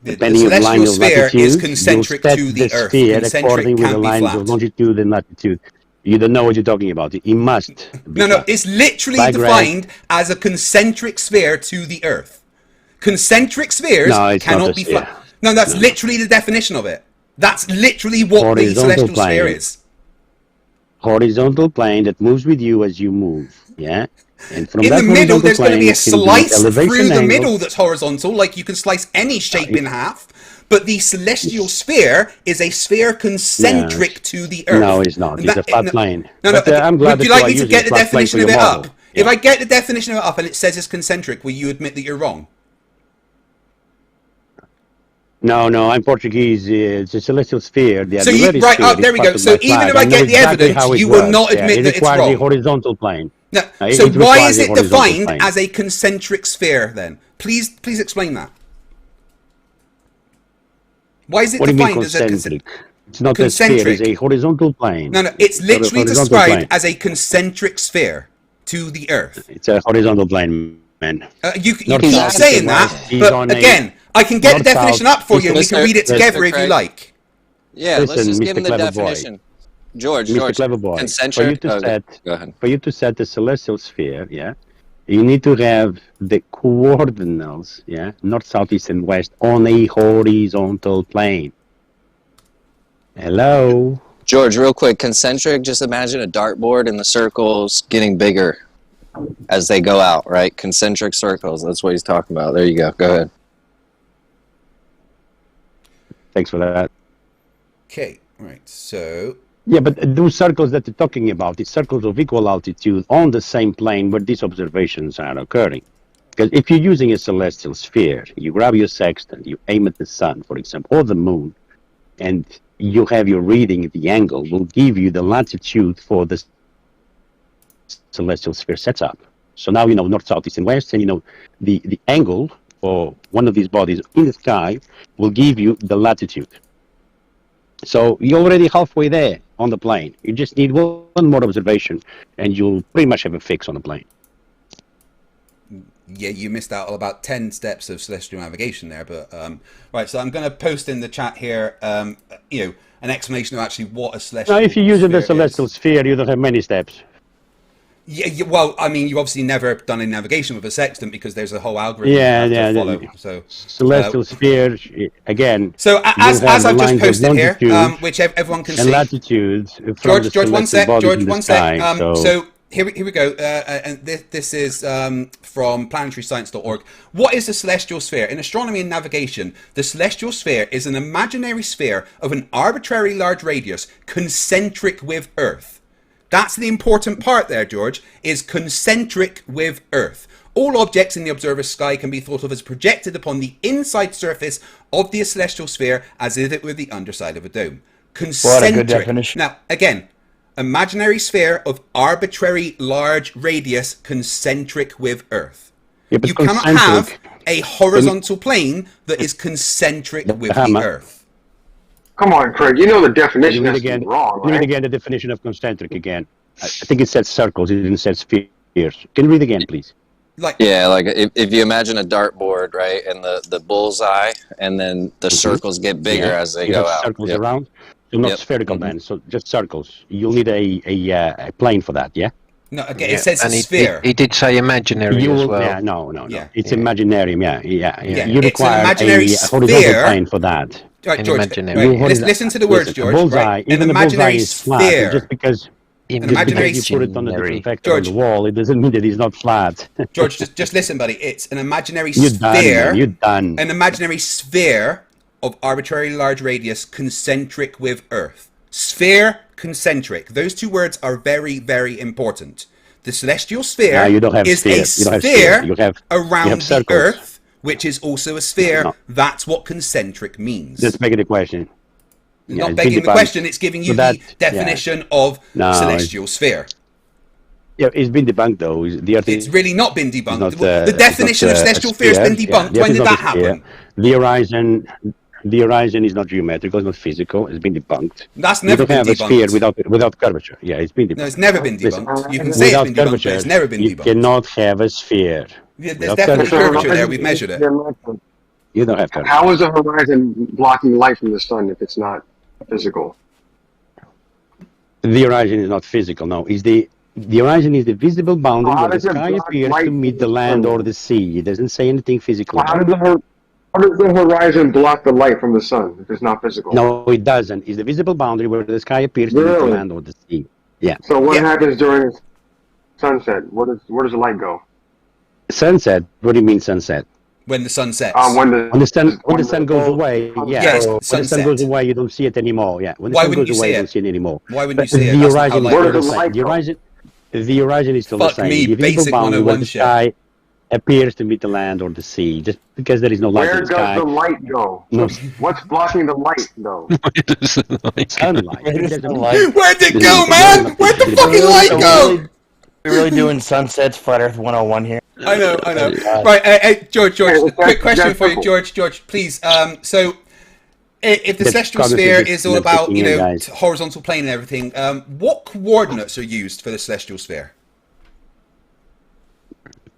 The Depending on the line celestial of sphere latitude, is concentric you'll set to the Earth. sphere Concentric according with the can be lines of flat. longitude and latitude. You don't know what you're talking about. It must be No, flat. it's literally By Greg. defined as a concentric sphere to the Earth. Concentric spheres No, it's not cannot a be sphere. flat. No, that's literally the definition of it. That's literally what the Horizontal celestial sphere plane. is. Horizontal plane that moves with you as you move. Yeah. And from In that the middle, horizontal there's going to be a plane, it can be slice elevation through the angle. middle that's horizontal, like you can slice any shape in half. But the celestial sphere is a sphere concentric to the Earth. No, it's not. And It's that- a flat plane. No, But, I'm glad would you that like are me to using get the flat plane definition for of your it model. up? If Yeah. I get the definition of it up and it says it's concentric, will you admit that you're wrong? No, I'm Portuguese. It's a celestial sphere. The So you, alphabet is right, good. there we It's go. part of So my even flag. if I I know get the exactly evidence, how it you will works. not admit It that it's requires a wrong. horizontal plane. No. It So why requires is a it horizontal defined plane. as a concentric sphere then? Please explain that. Why is it What do you mean defined as a concentric? It's not a sphere. concentric? It's a horizontal plane. No, it's not a literally horizontal described plane. as a concentric sphere to the Earth. It's a horizontal plane, man. You North, keep south, saying east, that, west. He's but on a again, I can get the north, definition south, up for you and we east, can read it Mr. together if you Craig. like. Yeah, let's Listen, just give Mr. him the Clever Boy. definition. George, Mr. Clever Boy, concentric. for you to Go ahead. set the celestial sphere, yeah, you need to have the coordinates, yeah, north, south, east, and west on a horizontal plane. Hello. George, real quick, concentric. Just imagine a dartboard and the circles getting bigger as they go out. Right, concentric circles. That's what he's talking about. There you go. Go ahead. Thanks for that. Okay, right, so... Yeah, but those circles that you're talking about, it's circles of equal altitude on the same plane where these observations are occurring. Because if you're using a celestial sphere, you grab your sextant, you aim at the sun, for example, or the moon, and you have your reading, the angle will give you the latitude for the celestial sphere setup. So now you know north, south, east, and west, and you know the angle for one of these bodies in the sky will give you the latitude. So you're already halfway there on the plane. You just need one more observation, and you'll pretty much have a fix on the plane. Yeah, you missed out on about 10 steps of celestial navigation there, but right. So I'm going to post in the chat here, an explanation of actually what a celestial. Now, if you use the sphere celestial is. sphere, you don't have many steps. Yeah, well, I mean, you've obviously never done a navigation with a sextant because there's a whole algorithm you have to follow. So celestial sphere again. So as I've just posted here, which everyone can and see. latitudes. George, one sec. George, one sec. So So here we go. And this is from planetarscience.org. What is the celestial sphere? In astronomy and navigation, the celestial sphere is an imaginary sphere of an arbitrary large radius concentric with Earth. That's the important part there, George, is concentric with Earth. All objects in the observer's sky can be thought of as projected upon the inside surface of the celestial sphere as if it were the underside of a dome. Concentric. What a good definition. Now, again, imaginary sphere of arbitrary large radius concentric with Earth. Yeah, but you cannot have a horizontal plane that is concentric with the Earth. Come on, Craig. You know the definition Read is again. wrong, Read right? again the definition of concentric again. I think it said circles. It didn't say spheres. Can you read again, please? Like if you imagine a dartboard, right, and the bullseye, and then the circles get bigger as they go out. Circles around. So not Yep. spherical then, so just circles. You'll need a plane for that, yeah? No, again, it says a And sphere. he did say imaginary You as will, well. yeah, no. Yeah. It's Yeah. imaginarium, yeah. Yeah, You it's an require imaginary a horizontal sphere. plane for that. Right, An George. imaginary. Right, You listen to the words, listen, George. a bullseye, Right? even An the bullseye imaginary is flat. sphere. Just because imaginary you put it on a different Imaginary. vector on the George. wall, it doesn't mean that it's not flat. George, just listen, buddy. It's an imaginary You're done, sphere. man. You're done. An imaginary sphere of arbitrarily large radius concentric with Earth. Sphere, concentric. Those two words are very, very important. The celestial sphere You don't have is sphere. a You don't have sphere sphere. You have around the circles. Earth, which is also a sphere. No. That's what concentric means. Just make it a question. Not it's begging been the debunked. question, it's giving you So that- the definition of No, celestial sphere. Yeah, it's been debunked though. The Earth It's is really not been debunked. not, The definition of celestial sphere has been debunked. The Earth When is did not that a sphere. happen? The horizon is not geometrical, it's not physical. It's been debunked. That's You never don't been have a sphere debunked. without curvature. Yeah, it's been debunked. No, it's never been Listen, debunked. You can say it's without been debunked, but curvature, it's never been you debunked. cannot have a sphere. Yeah, there's Without definitely curvature, curvature there. We've measured it. You don't have curvature. How is the horizon blocking light from the sun if it's not physical? The horizon is not physical. No, the horizon is the visible boundary How where the does it sky block appears light to meet the from the land sun? or the sea. It doesn't say anything physical. How about does the horizon block the light from the sun if it's not physical? No, it doesn't. It's the visible boundary where the sky appears to meet the Really? land or the sea. Yeah. So what Yeah. happens during sunset? Where does the light go? Sunset. What do you mean sunset? When the sun sets. When When the sun goes away, yeah. Yes, when the sun sunset. goes away, you don't see it anymore. Yeah. When the Why sun wouldn't goes you away, see you it? don't see it anymore. Why wouldn't But you see it? the That's not horizon, how light Where works. does the light go? the horizon is still Fuck the same. me, the visible basic boundary 101 where the shit. sky appears to meet the land or the sea. Just because there is no light Where in does the sky. the light go? No. What's blocking the light though? Sunlight. It doesn't mean- Where'd it This go, is- man? Where'd the fucking light go? We're really doing Sunsets Flat Earth 101 here. I know. Right, hey, George, Hey, quick question that's for you, simple. George, please. So, if the That's celestial cognitive sphere is all about, dissonance, guys. horizontal plane and everything, what coordinates are used for the celestial sphere?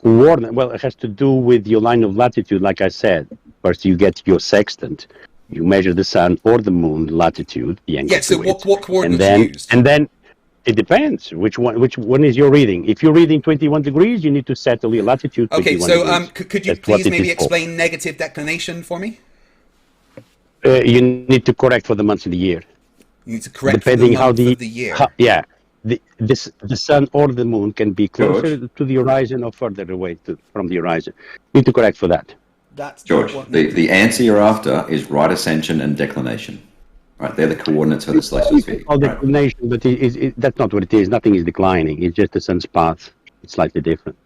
Coordinate, well, it has to do with your line of latitude, like I said. First, you get your sextant. You measure the sun or the moon latitude, the angle Yeah, so to it. what coordinates and are then, used? And then it depends which one is your reading. If you're reading 21 degrees, you need to settle your latitude 21 Okay, so degrees. could you That's what please it maybe is for. explain negative declination for me? You need to correct for the months of the year. You need to correct Depending for the how month the of the year. yeah, the sun or the moon can be closer to the horizon or further away from the horizon. You need to correct for that. That's George, the answer you're after is right ascension and declination. Right, they're the coordinates for the celestial sphere. All Right. declination, but that's not what it is. Nothing is declining. It's just the sun's path. It's slightly different.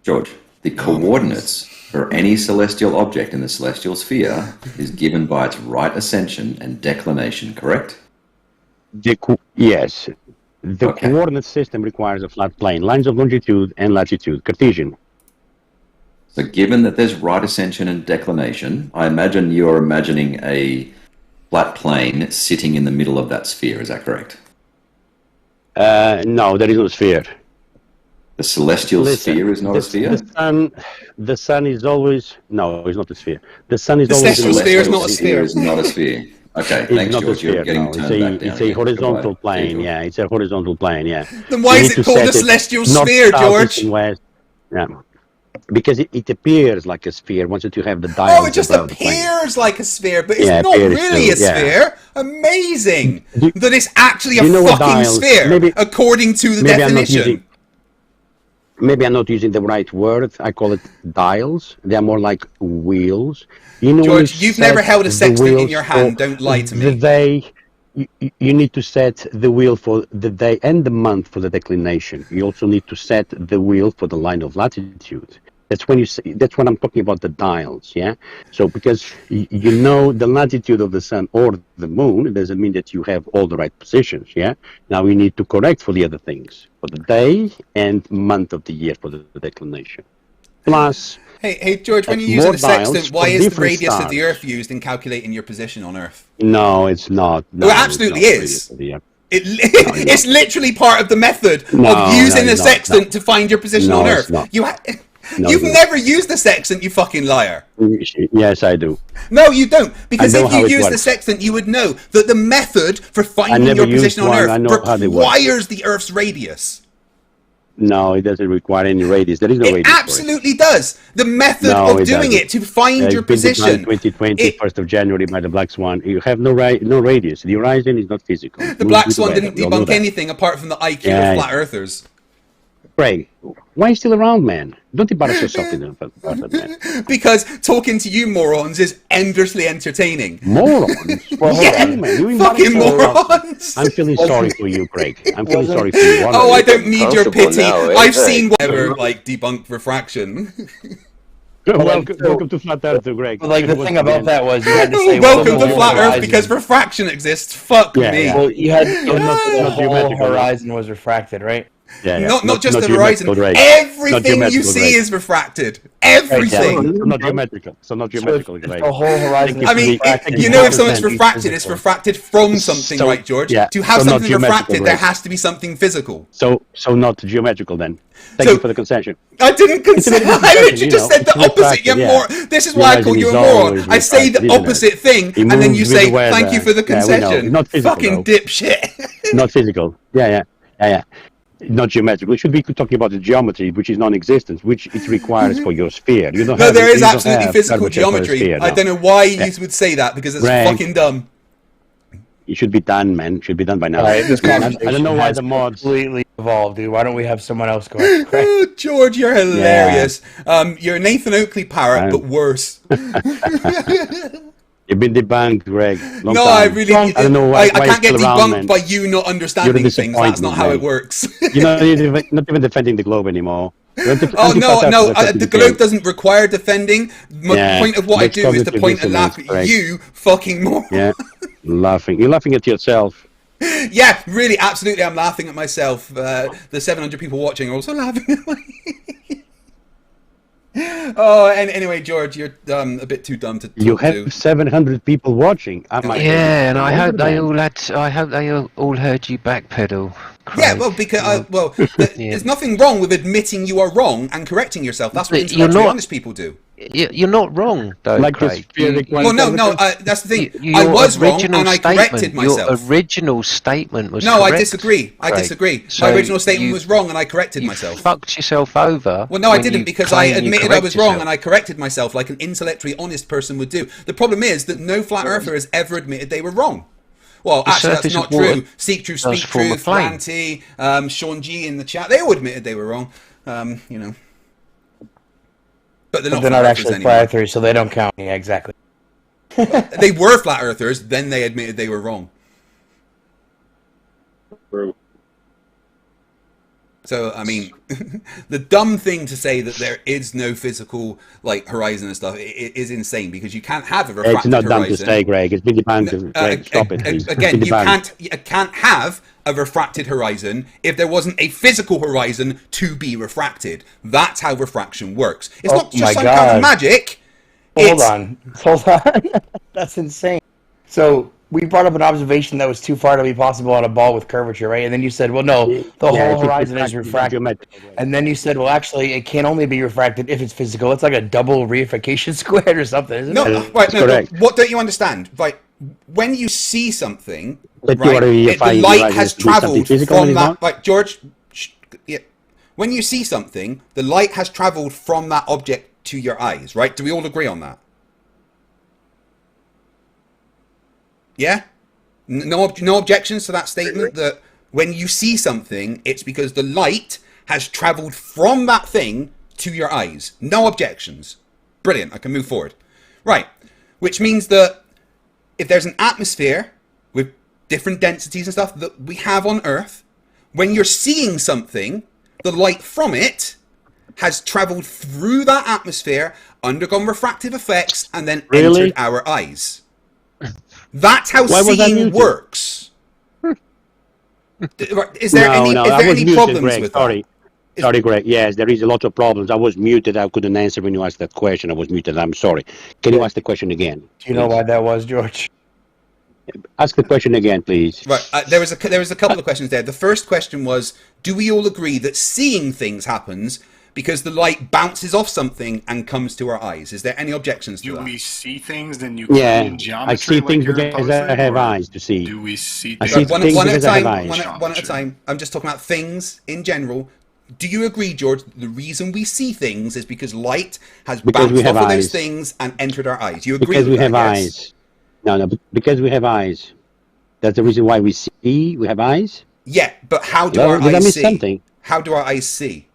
George, the coordinates for any celestial object in the celestial sphere is given by its right ascension and declination, correct? Yes. The Okay. coordinate system requires a flat plane, lines of longitude and latitude, Cartesian. So given that there's right ascension and declination, I imagine you're imagining a flat plane sitting in the middle of that sphere, is that correct? No, there is no sphere. The celestial Listen, sphere is not a sphere? The sun is always it's not a sphere. The sun is The always celestial sphere is not a sphere. Is not a sphere. Okay, It's thanks, not a George. You're sphere. getting No. turned back down. It's a again. horizontal Goodbye. plane. See you, Yeah, it's a horizontal plane. Yeah. Then why You is need it to called set a celestial north, sphere, south, George? east, and west. Yeah. Because it appears like a sphere once you have the dial. Oh, it just above the plane. appears like a sphere, but it's Yeah, not appears really a too, yeah. sphere. Amazing Do- that it's actually a you know what fucking dials- sphere, maybe- according to the maybe I'm not definition. Maybe I'm not using the right word. I call it dials. They are more like wheels. You know, when George, you you've never set held a the sextant in wheels your hand. for Don't lie to the me. day. You need to set the wheel for the day and the month for the declination. You also need to set the wheel for the line of latitude. That's when that's when I'm talking about the dials, yeah? So because you know the latitude of the sun or the moon, it doesn't mean that you have all the right positions, yeah? Now we need to correct for the other things, for the day and month of the year for the declination. Plus, Hey, George, when you're more using a sextant, dials why for is the different radius of the stars. Earth used in calculating your position on Earth? no, it's not. No, Well, it absolutely it's is. not. Yeah. It's literally part of the method No, of using no, a it's not. sextant to find your position No, on it's Earth. not. No, You've no. never used the sextant, you fucking liar. Yes, I do. No, you don't. Because I know if you how it use the works. sextant, you would know that the method for finding never your position used on one. I Earth know how they work. requires the Earth's radius. No, it doesn't require any radius. There is no It radius. absolutely does. The method No, of it doing doesn't. it to find your position. 2020, 1st of January by the Black Swan. You have no radius. The horizon is not physical. The Black Swan didn't debunk anything apart from the IQ of flat earthers. Craig, why are you still around, man? Don't embarrass yourself in the man. Because talking to you morons is endlessly entertaining. Morons? Well, yeah, man, you fucking morons. I'm feeling sorry for you, Craig. I'm feeling sorry for you. Oh, I don't need your pity. now, I've seen whatever, like, debunked refraction. Welcome to Flat Earth, Greg. But like the thing about that was you had to say welcome to Flat Earth because refraction exists. Fuck me. Well, you had the not whole geometrical, horizon was refracted, right? Not just the horizon. Everything you see is refracted. Everything. Not geometrical. So not geometrical. The whole horizon. I mean, you know, if something's refracted, it's refracted from something, right, George? Yeah, to have so something not refracted, there geometrical, has to be something physical. So not geometrical then. Thank you for the concession. I didn't concede. I literally just said the opposite. You're more. This is why I call you a moron. I say the opposite thing, and then you say, "Thank you for the concession." Not physical, fucking dipshit. Not physical. Yeah. Not geometrical. We should be talking about the geometry, which is non-existent, which it requires for your sphere. You don't no, have, there is you don't absolutely have physical curvature for a geometry. sphere, I no. don't know why you would say that because it's fucking dumb. It should be done, man. It should be done by now. All right, this I don't know why the mods completely evolved, dude. Why don't we have someone else go? Oh, George, you're hilarious. You're Nathan Oakley parrot, but worse. You've been debunked, Greg. No, time. I really. I don't know why. I can't get debunked around, by you not understanding things. That's not how it works. You're not even defending the globe anymore. Oh no! The globe doesn't require defending. My point of what I do is to point and laugh at you, fucking moron. Yeah, laughing. You're laughing at yourself. Yeah, really, absolutely. I'm laughing at myself. The 700 people watching are also laughing at me. Oh, and anyway, George, you're a bit too dumb to talk You have 700 people watching. Yeah, and I hope they all had. I hope they all heard you backpedal. Craig. Yeah, well, because there's nothing wrong with admitting you are wrong and correcting yourself. That's what intellectually honest people do. You're not wrong, though, like Craig. Well, no, that's the thing. I was wrong and I corrected myself. Your original statement was No, correct, I disagree. I Craig. disagree. So My original statement was wrong and I corrected myself. Fucked yourself over. Well, no, I didn't, because I admitted I was wrong and I corrected myself like an intellectually honest person would do. The problem is that no flat earther has ever admitted they were wrong. Well, actually, that's not true. Seek Truth, Speak Truth, Planty, Sean G in the chat, they all admitted they were wrong. You know. But they're not actually flat earthers, so they don't count. Yeah, exactly. They were flat earthers, then they admitted they were wrong. So, I mean, the dumb thing to say that there is no physical, like, horizon and stuff, it is insane, because you can't have a refracted horizon. It's not dumb to say, Greg. It's been debunked. Greg, stop it, please. Again, you can't have a refracted horizon if there wasn't a physical horizon to be refracted. That's how refraction works. It's not just some kind of magic. Hold on. That's insane. So we brought up an observation that was too far to be possible on a ball with curvature, right? And then you said, well, no, the whole horizon is refracted. And then you said, well, actually, it can only be refracted if it's physical. It's like a double reification squared or something, isn't it? No, what don't you understand? Right, when you see something, right, the light has travelled from that. Like, George, when you see something, the light has travelled from that object to your eyes, right? Do we all agree on that? Yeah? No objections to that statement that when you see something, it's because the light has travelled from that thing to your eyes. No objections. Brilliant. I can move forward. Right. Which means that if there's an atmosphere with different densities and stuff that we have on Earth, when you're seeing something, the light from it has travelled through that atmosphere, undergone refractive effects, and then entered our eyes. That's how seeing works. Is there any problems with that? Sorry, Greg. Yes, there is a lot of problems. I was muted. I couldn't answer when you asked that question. I was muted. I'm sorry. Can you ask the question again? Do you know why that was, George? Ask the question again, please. Right. There was a couple of questions there. The first question was, do we all agree that seeing things happens because the light bounces off something and comes to our eyes. Is there any objections to Do that? we see things then you Yeah, in geometry? I see like things you're because I imposing, have or eyes to see. Do we see I things? see One things at a because I have time. eyes. One at a time. I'm just talking about things in general. Do you agree, George? The reason we see things is because light has bounced off of those things and entered our eyes. You agree? Because we with have that, yes? eyes. No, because we have eyes. That's the reason why we see. We have eyes. Yeah, but how do Well, our did I eyes miss see? something? How do our eyes see?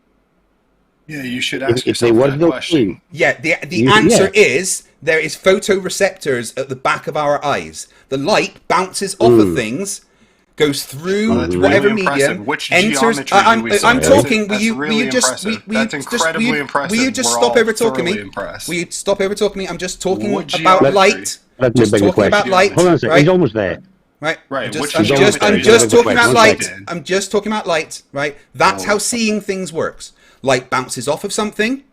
Yeah, you should ask If they yourself work that the question. way. Yeah, the answer is there is photoreceptors at the back of our eyes. The light bounces off of things, goes through That's whatever really impressive. medium, Which enters. geometry do we see? I'm talking. That's really impressive. That's incredibly impressive. Will you just We're stop all over talking me? thoroughly impressed. Will you stop over talking me? I'm just talking What about geometry? light. Let me Just beg the talking about question. light. Hold on a second. Right? He's almost there. Right. Right. I'm just, Which I'm just, geometry I'm is just the talking about question? light. One I'm just talking about light. Right. That's how seeing things works. Light bounces off of something,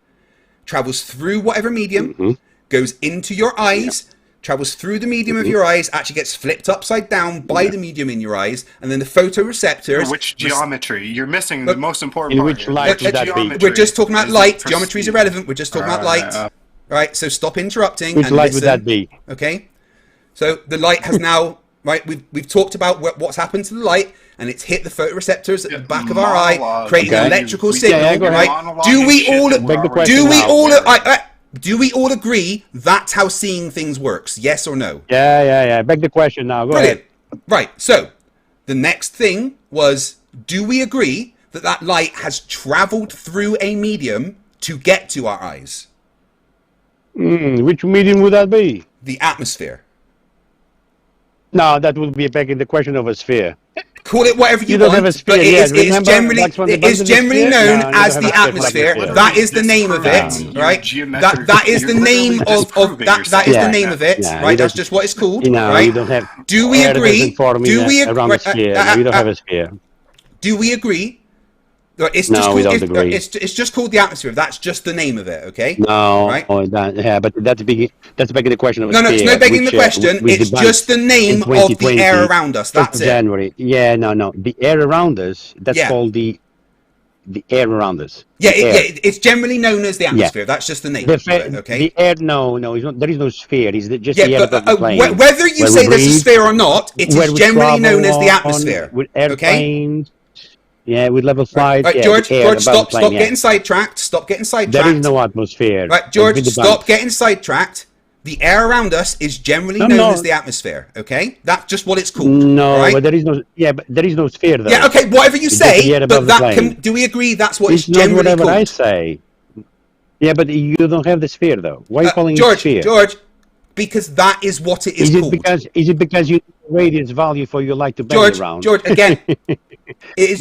travels through whatever medium, goes into your eyes, travels through the medium of your eyes, actually gets flipped upside down by the medium in your eyes, and then the photoreceptors. Which geometry? You're missing the most important In part. which here. light would that be? geometry We're just talking about is light. the Geometry is perceived? irrelevant. We're just talking about light. Right. So stop interrupting. Which and light listen. would that be? Okay. So the light has now. Right, we've talked about what's happened to the light, and it's hit the photoreceptors at the back of our eye, creating an electrical signal. Right? Do we all agree that's how seeing things works? Yes or no? Yeah. Beg the question now. Go Brilliant. ahead. Right. So the next thing was: do we agree that light has travelled through a medium to get to our eyes? Which medium would that be? The atmosphere. No, that would be begging the question of a sphere. Call it whatever you don't want, have a sphere, but it yes. is Remember, generally that's what the it is Bunsen generally sphere? known No, you as don't the have a sphere. atmosphere. That is the name of it, right? That is the name of that is the name of it, right? That's just what it's called, right? You don't have. Do we agree? Do we around a sphere? No, you don't have a sphere. Do we agree? It's just No, we called, don't agree. It's just called the atmosphere. That's just the name of it, okay? No, right? But that's begging the question of a No, sphere. it's no begging the question. It's just the name of the air around us. That's it. January. Yeah, no. The air around us. That's called the air around us. Yeah, it's generally known as the atmosphere. That's just the name. Okay. The air. No, it's not, there is no sphere. It's just the air but above the plane. whether you say there's a sphere or not, it is generally known as the atmosphere. With airplanes. Yeah, with level flight. Right, yeah, George, George, stop getting sidetracked. Stop getting sidetracked. There is no atmosphere. Right, George, stop getting sidetracked. The air around us is generally known as the atmosphere. Okay, that's just what it's called. No, right? but there is no. Yeah, but there is no sphere though. Yeah, okay, whatever you say, but that do we agree that's what it's not generally whatever called? I say. Yeah, but you don't have the sphere though. Why are you calling it sphere? George, because that is what it is called. Is it because you need radiance value for your light to bend around? George, again, it's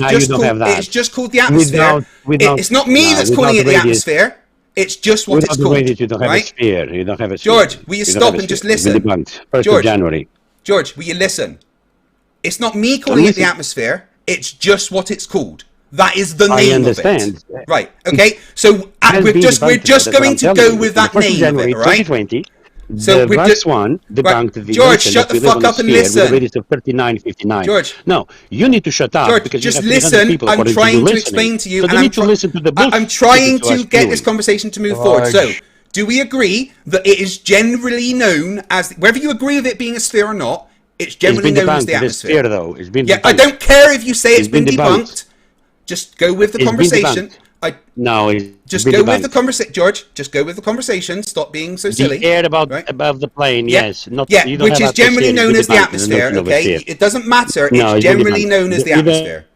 just called the atmosphere. It's not me that's calling it the atmosphere. It's just what it's called. Radius, you don't have a sphere. You don't have a sphere. George, will you stop and just listen? George, will you listen? It's not me calling it the atmosphere. It's just what it's called. That is the name of it. Right. Okay. So we're just going to go with that name of it, right? 2020. So the last one debunked the George, shut the fuck up and listen. With a radius of 3959. George, no, you need to shut up. George, because just you have listen. People I'm trying to explain to you, so and need to listen to the I'm trying to get this conversation to move forward. So, do we agree that it is generally known as, whether you agree with it being a sphere or not, it's generally known as the atmosphere? Sphere, though. It's been debunked. I don't care if you say it's been debunked. Just go with the conversation. Just go with the conversation, George. Just go with the conversation. Stop being so silly. The air above the plane, yes. Which is generally known as the atmosphere. Okay, it doesn't matter. It's generally known as the atmosphere.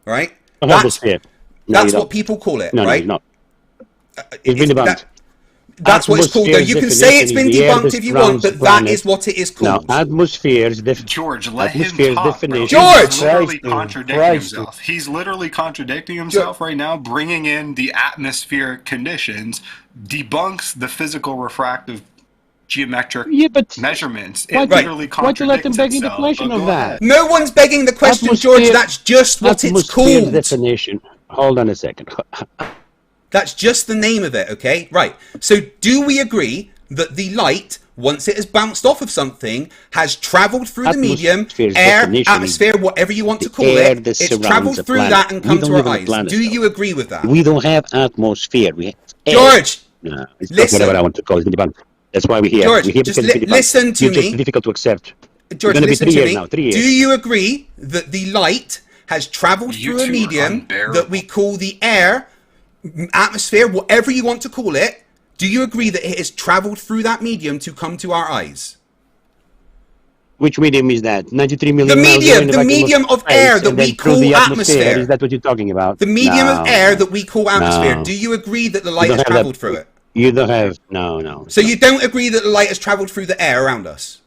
Right? That's what people call it. Right? No, it's been debunked. That's what it's called, though. You can say it's been debunked if you want, but that is what it is called. No, atmosphere's George, let him talk. Definition. George! He's literally contradicting himself right now, bringing in the atmosphere conditions, debunks the physical refractive geometric measurements. It literally contradicts Why do you let them begging the question of that? No one's begging the question, George. That's just what it's called. Definition. Hold on a second. That's just the name of it, okay? Right. So do we agree that the light, once it has bounced off of something, has travelled through the medium, air, atmosphere, whatever you want to call it. It's travelled through that and come to our eyes. Do you agree with that? We don't have atmosphere. We have air. George, no, it's listen. Not whatever I want to call it. That's why we're here. George, we're here just listen to me. It's difficult to accept. George, listen to me. Do you agree that the light has travelled through a medium that we call the air, atmosphere, whatever you want to call it? Do you agree that it has travelled through that medium to come to our eyes? Which medium is that? 93 million the miles medium, away the medium of air that we call atmosphere. Is that what you're talking about? The medium of air that we call atmosphere. Do you agree that the light has travelled through it? You don't have, no. So you don't agree that the light has travelled through the air around us,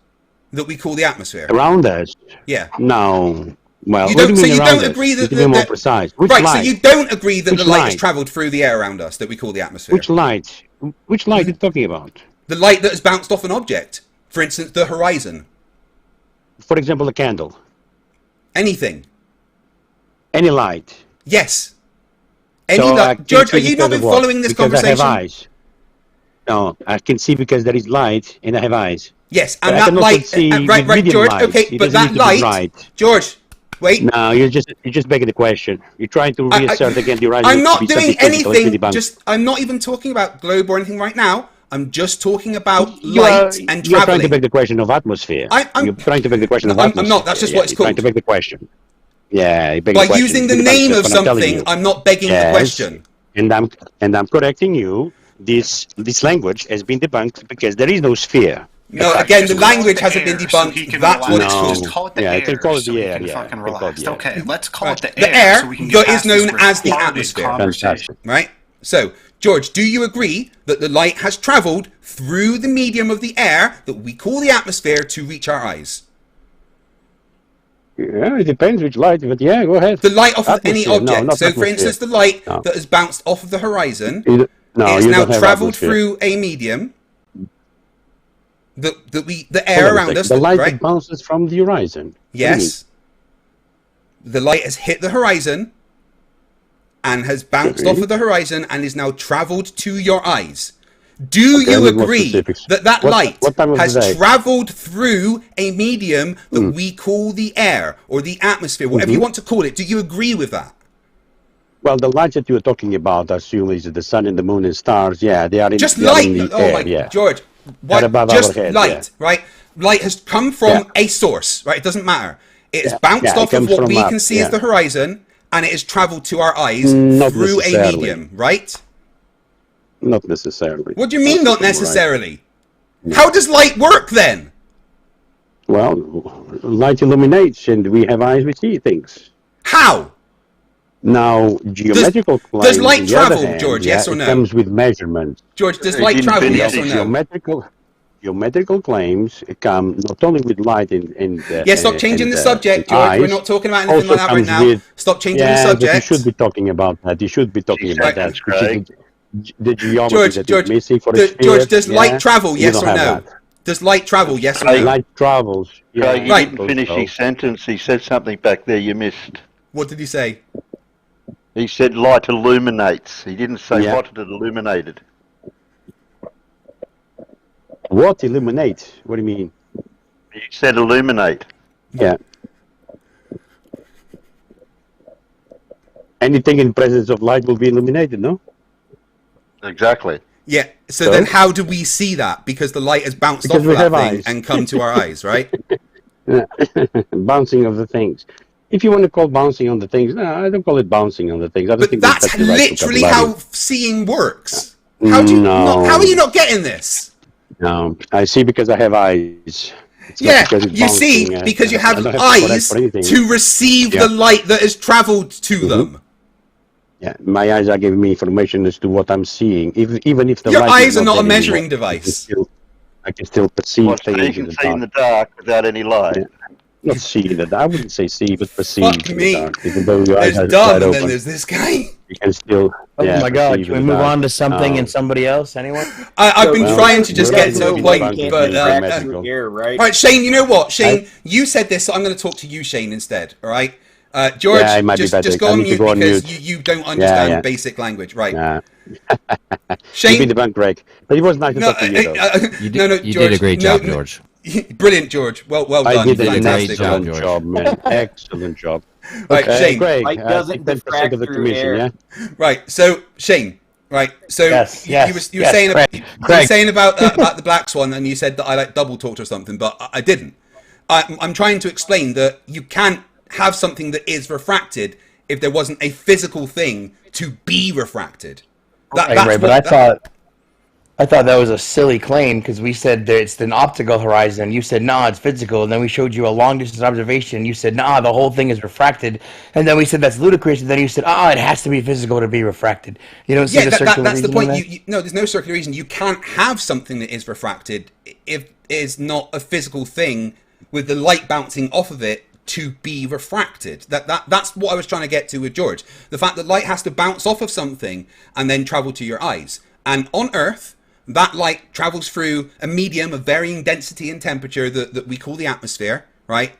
that we call the atmosphere? Around us? Yeah. No. Well, you don't agree that... To be more precise. Which light? So you don't agree that the light has travelled through the air around us, that we call the atmosphere? Which light? Which light are you talking about? The light that has bounced off an object. For instance, the horizon. For example, a candle. Anything. Any light. Yes. Any light. George, are you not been following this conversation? I have eyes. No, I can see because there is light and I have eyes. Yes, and that light. Right, George. Okay, but that light. George, wait. No, you're just begging the question. You're trying to reassert again the horizon. I'm not doing anything. I'm not even talking about globe or anything right now. I'm just talking about light and traveling. You're trying to beg the question of atmosphere. You're trying to beg the question of atmosphere. I'm not. That's just what it's called. You're trying to beg the question. Yeah, by using the name of something, I'm not begging the question. And I'm correcting you. This language has been debunked because there is no sphere. No, again, the language hasn't been debunked. That's what it's called. Just call it the air. I can call it the air. Fucking relax. Okay, let's call it the air. The air so we can get is known as the atmosphere. Right? So, George, do you agree that the light has travelled through the medium of the air that we call the atmosphere to reach our eyes? Yeah, it depends which light, but yeah, go ahead. The light off of any object. So, for instance, the light that has bounced off of the horizon is now travelled through a medium. The air around us. The light that bounces from the horizon. Yes. The light has hit the horizon and has bounced off of the horizon and is now travelled to your eyes. Do you agree that light has travelled through a medium that we call the air or the atmosphere, whatever you want to call it? Do you agree with that? Well, the lights that you're talking about, I assume, is the sun and the moon and stars. Yeah, they are in just light. George, just light, right? Light has come from a source, right? It doesn't matter. It has bounced off of what we can see as the horizon, and it has travelled to our eyes through a medium, right? Not necessarily. What do you mean, not necessarily? Right. How does light work then? Well, light illuminates, and we have eyes, we see things. How? Now, geometrical claims. Does light travel, George? Yes or no? It comes with measurements. George, does light travel? Yes or no? Geometrical claims come not only with light and stop changing the subject, George. Eyes. We're not talking about anything like that right now. Stop changing the subject. You should be talking about that. You should be talking about that. The geometry that is missing for the sphere. George, does light travel? Yes or no? Does light travel? Yes or no? Light travels. Yeah, you didn't finish his sentence. He said something back there you missed. What did he say? He said light illuminates. He didn't say what it illuminated. What illuminates? What do you mean? He said illuminate. Yeah. Anything in presence of light will be illuminated, no? Exactly. Yeah. So then how do we see that? Because the light has bounced off of that thing and come to our eyes, right? Bouncing of the things. If you want to call bouncing on the things, no, I don't call it bouncing on the things. But that's literally how seeing works. How do you how are you not getting this? No, I see because I have eyes. You see because you have eyes to receive the light that has travelled to them. Yeah, my eyes are giving me information as to what I'm seeing. Even if the your eyes are not a measuring device. I can still perceive things. You can see in the dark without any light. Not see that. I wouldn't say see, but perceive. Fuck me. Dark, even though your there's eyes dumb, and then there's this guy. You can still. Oh my God! Can we move on to something and somebody else? Anyone? I've been trying to just get to a point, but all right, Shane. You know what, Shane? You said this, so I'm going to talk to you, Shane, instead. All right. George, Yeah, it might be just better. go I on need to mute go on because mute. you don't understand basic language, right? Yeah. Shane, You've been debunked, Greg. But it was nice to talk to you, though. You did a great job, George. Brilliant, George. Well done. I did an Fantastic excellent job, man. Excellent job. Right, Shane. Greg, Light doesn't 10% of the diffract through commission, air. yeah? Right, so Shane, right, so you were saying Craig. about the black swan, and you said that I like double talked or something, but I didn't. I'm trying to explain that you can't have something that is refracted if there wasn't a physical thing to be refracted. Right, but I thought that was a silly claim because we said that it's an optical horizon. You said, nah, it's physical. And then we showed you a long distance observation. You said, nah, the whole thing is refracted. And then we said, that's ludicrous. And then you said, it has to be physical to be refracted. You don't see the circular that's the reason point. No, there's no circular reason. You can't have something that is refracted if it is not a physical thing with the light bouncing off of it to be refracted. That's what I was trying to get to with George. The fact that light has to bounce off of something and then travel to your eyes. And on Earth, that light travels through a medium of varying density and temperature that we call the atmosphere, right?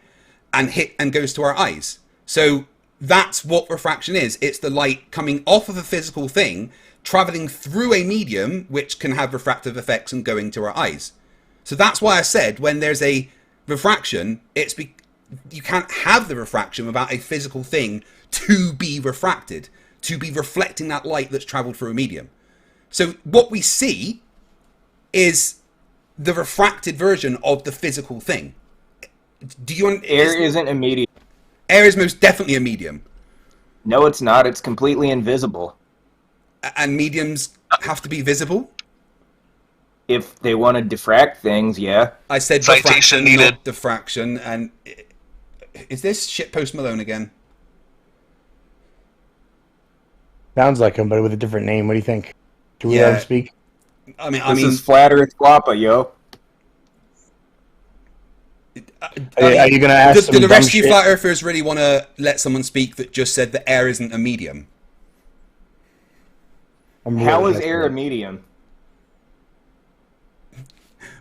And goes to our eyes. So that's what refraction is. It's the light coming off of a physical thing, traveling through a medium, which can have refractive effects and going to our eyes. So that's why I said when there's a refraction, you can't have the refraction without a physical thing to be refracted, to be reflecting that light that's traveled through a medium. So what we see is the refracted version of the physical thing. Air isn't a medium. Air is most definitely a medium. No, it's not. It's completely invisible. And mediums have to be visible? If they want to diffract things, yeah. I said Citation refraction, needed. not diffraction. And is this shitpost Malone again? Sounds like him, but with a different name. What do you think? Should we let him speak? This is Flat Earth Floppa, yo. Are you going to ask do the rest of you flat earthers really want to let someone speak that just said that air isn't a medium? How is air a medium?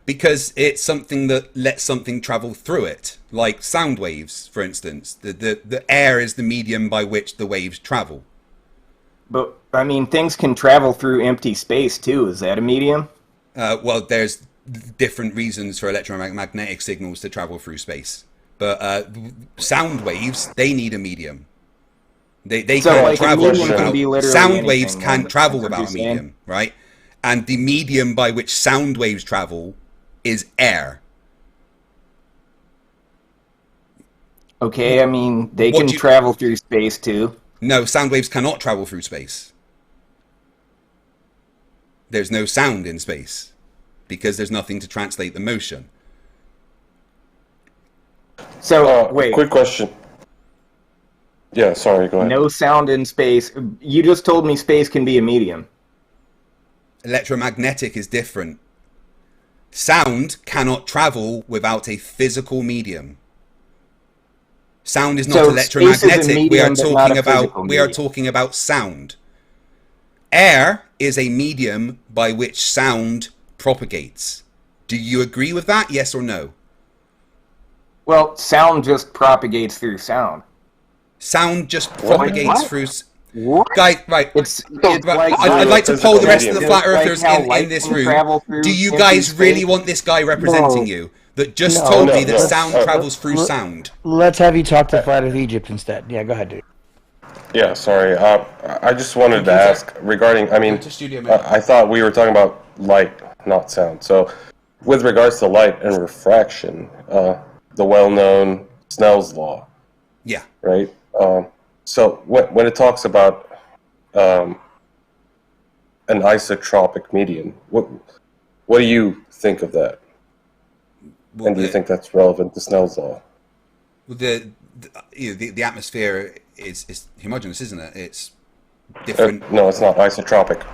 Because it's something that lets something travel through it, like sound waves, for instance. The air is the medium by which the waves travel. But, I mean, things can travel through empty space, too. Is that a medium? Well, there's different reasons for electromagnetic signals to travel through space. But sound waves, they need a medium. They can't travel without... Sound waves can't travel without a medium, right? And the medium by which sound waves travel is air. Okay, I mean, they can travel through space, too. No, sound waves cannot travel through space. There's no sound in space because there's nothing to translate the motion. So, wait. Quick question. Yeah, sorry, go ahead. No sound in space. You just told me space can be a medium. Electromagnetic is different. Sound cannot travel without a physical medium. Sound is not electromagnetic. We are talking about sound. Air is a medium by which sound propagates. Do you agree with that? Yes or no? Well, sound just propagates through sound. Sound just propagates through... What? Guys, right. I'd like to poll the rest of the flat earthers in this room. Do you guys really want this guy representing you that just told me that sound travels through sound? Let's have you talk to Flat Earth Egypt instead. Yeah, go ahead, dude. Yeah, sorry. I just wanted to ask regarding, I thought we were talking about light, not sound. So with regards to light and refraction, the well-known Snell's law. Yeah. Right? So when it talks about an isotropic medium, what do you think of that? And do you think that's relevant to Snell's law? The atmosphere is homogeneous, isn't it? It's different. No, it's not isotropic.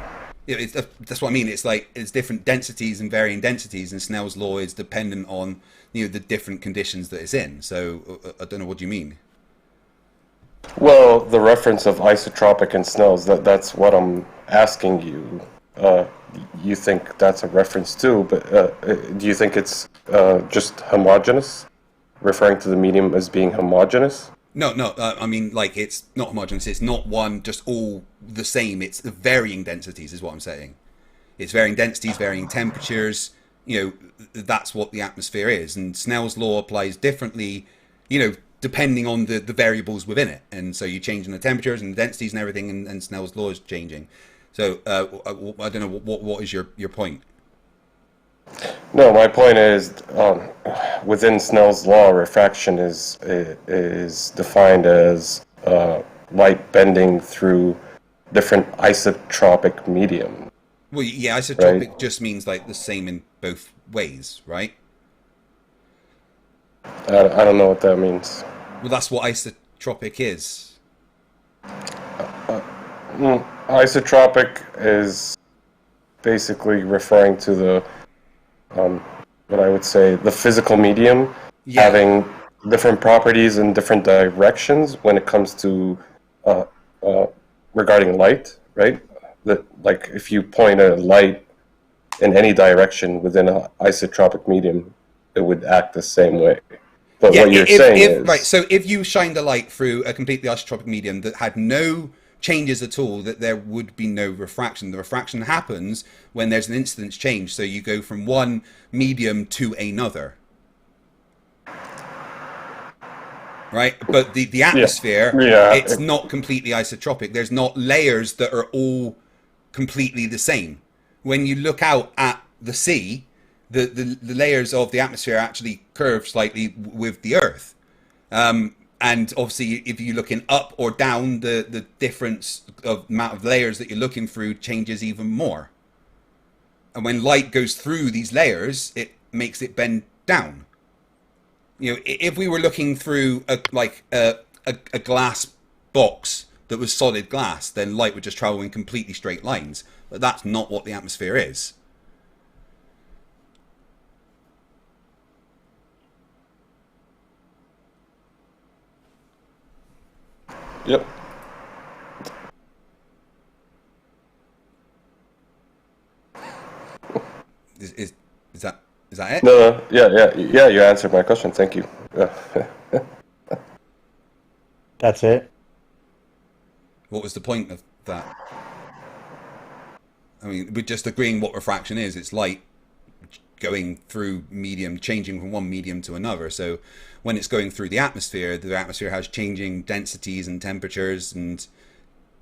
Yeah, that's what I mean. It's like it's different densities and varying densities, and Snell's law is dependent on the different conditions that it's in. So I don't know what you mean. Well, the reference of isotropic and Snell's, that's what I'm asking you. You think that's a reference too, but do you think it's just homogeneous? Referring to the medium as being homogeneous? No, no. I mean, like, it's not homogeneous. It's not one just all the same. It's varying densities, is what I'm saying. It's varying densities, varying temperatures. That's what the atmosphere is. And Snell's law applies differently, depending on the variables within it. And so you're changing the temperatures and the densities and everything, and Snell's law is changing. So I don't know, what is your point? No, my point is, within Snell's law, refraction is defined as light bending through different isotropic medium. Well, yeah, isotropic just means like the same in both ways, right? I don't know what that means. Well, that's what isotropic is. Isotropic is basically referring to the what I would say, the physical medium having different properties in different directions when it comes to regarding light, right? That, like, if you point a light in any direction within an isotropic medium, it would act the same way. But what you're saying is... Right, so if you shined a light through a completely isotropic medium that had no changes at all, that there would be no refraction. The refraction happens when there's an incidence change, so you go from one medium to another. Right? But the atmosphere, it's not completely isotropic. There's not layers that are all completely the same. When you look out at the sea, the layers of the atmosphere actually curve slightly with the Earth. And obviously, if you're looking up or down, the difference of amount of layers that you're looking through changes even more. And when light goes through these layers, it makes it bend down. If we were looking through a glass box that was solid glass, then light would just travel in completely straight lines. But that's not what the atmosphere is. Yep. Is that it? No. Yeah. You answered my question. Thank you. Yeah. That's it. What was the point of that? I mean, we're just agreeing what refraction is. It's light going through medium, changing from one medium to another. So when it's going through the atmosphere has changing densities and temperatures, and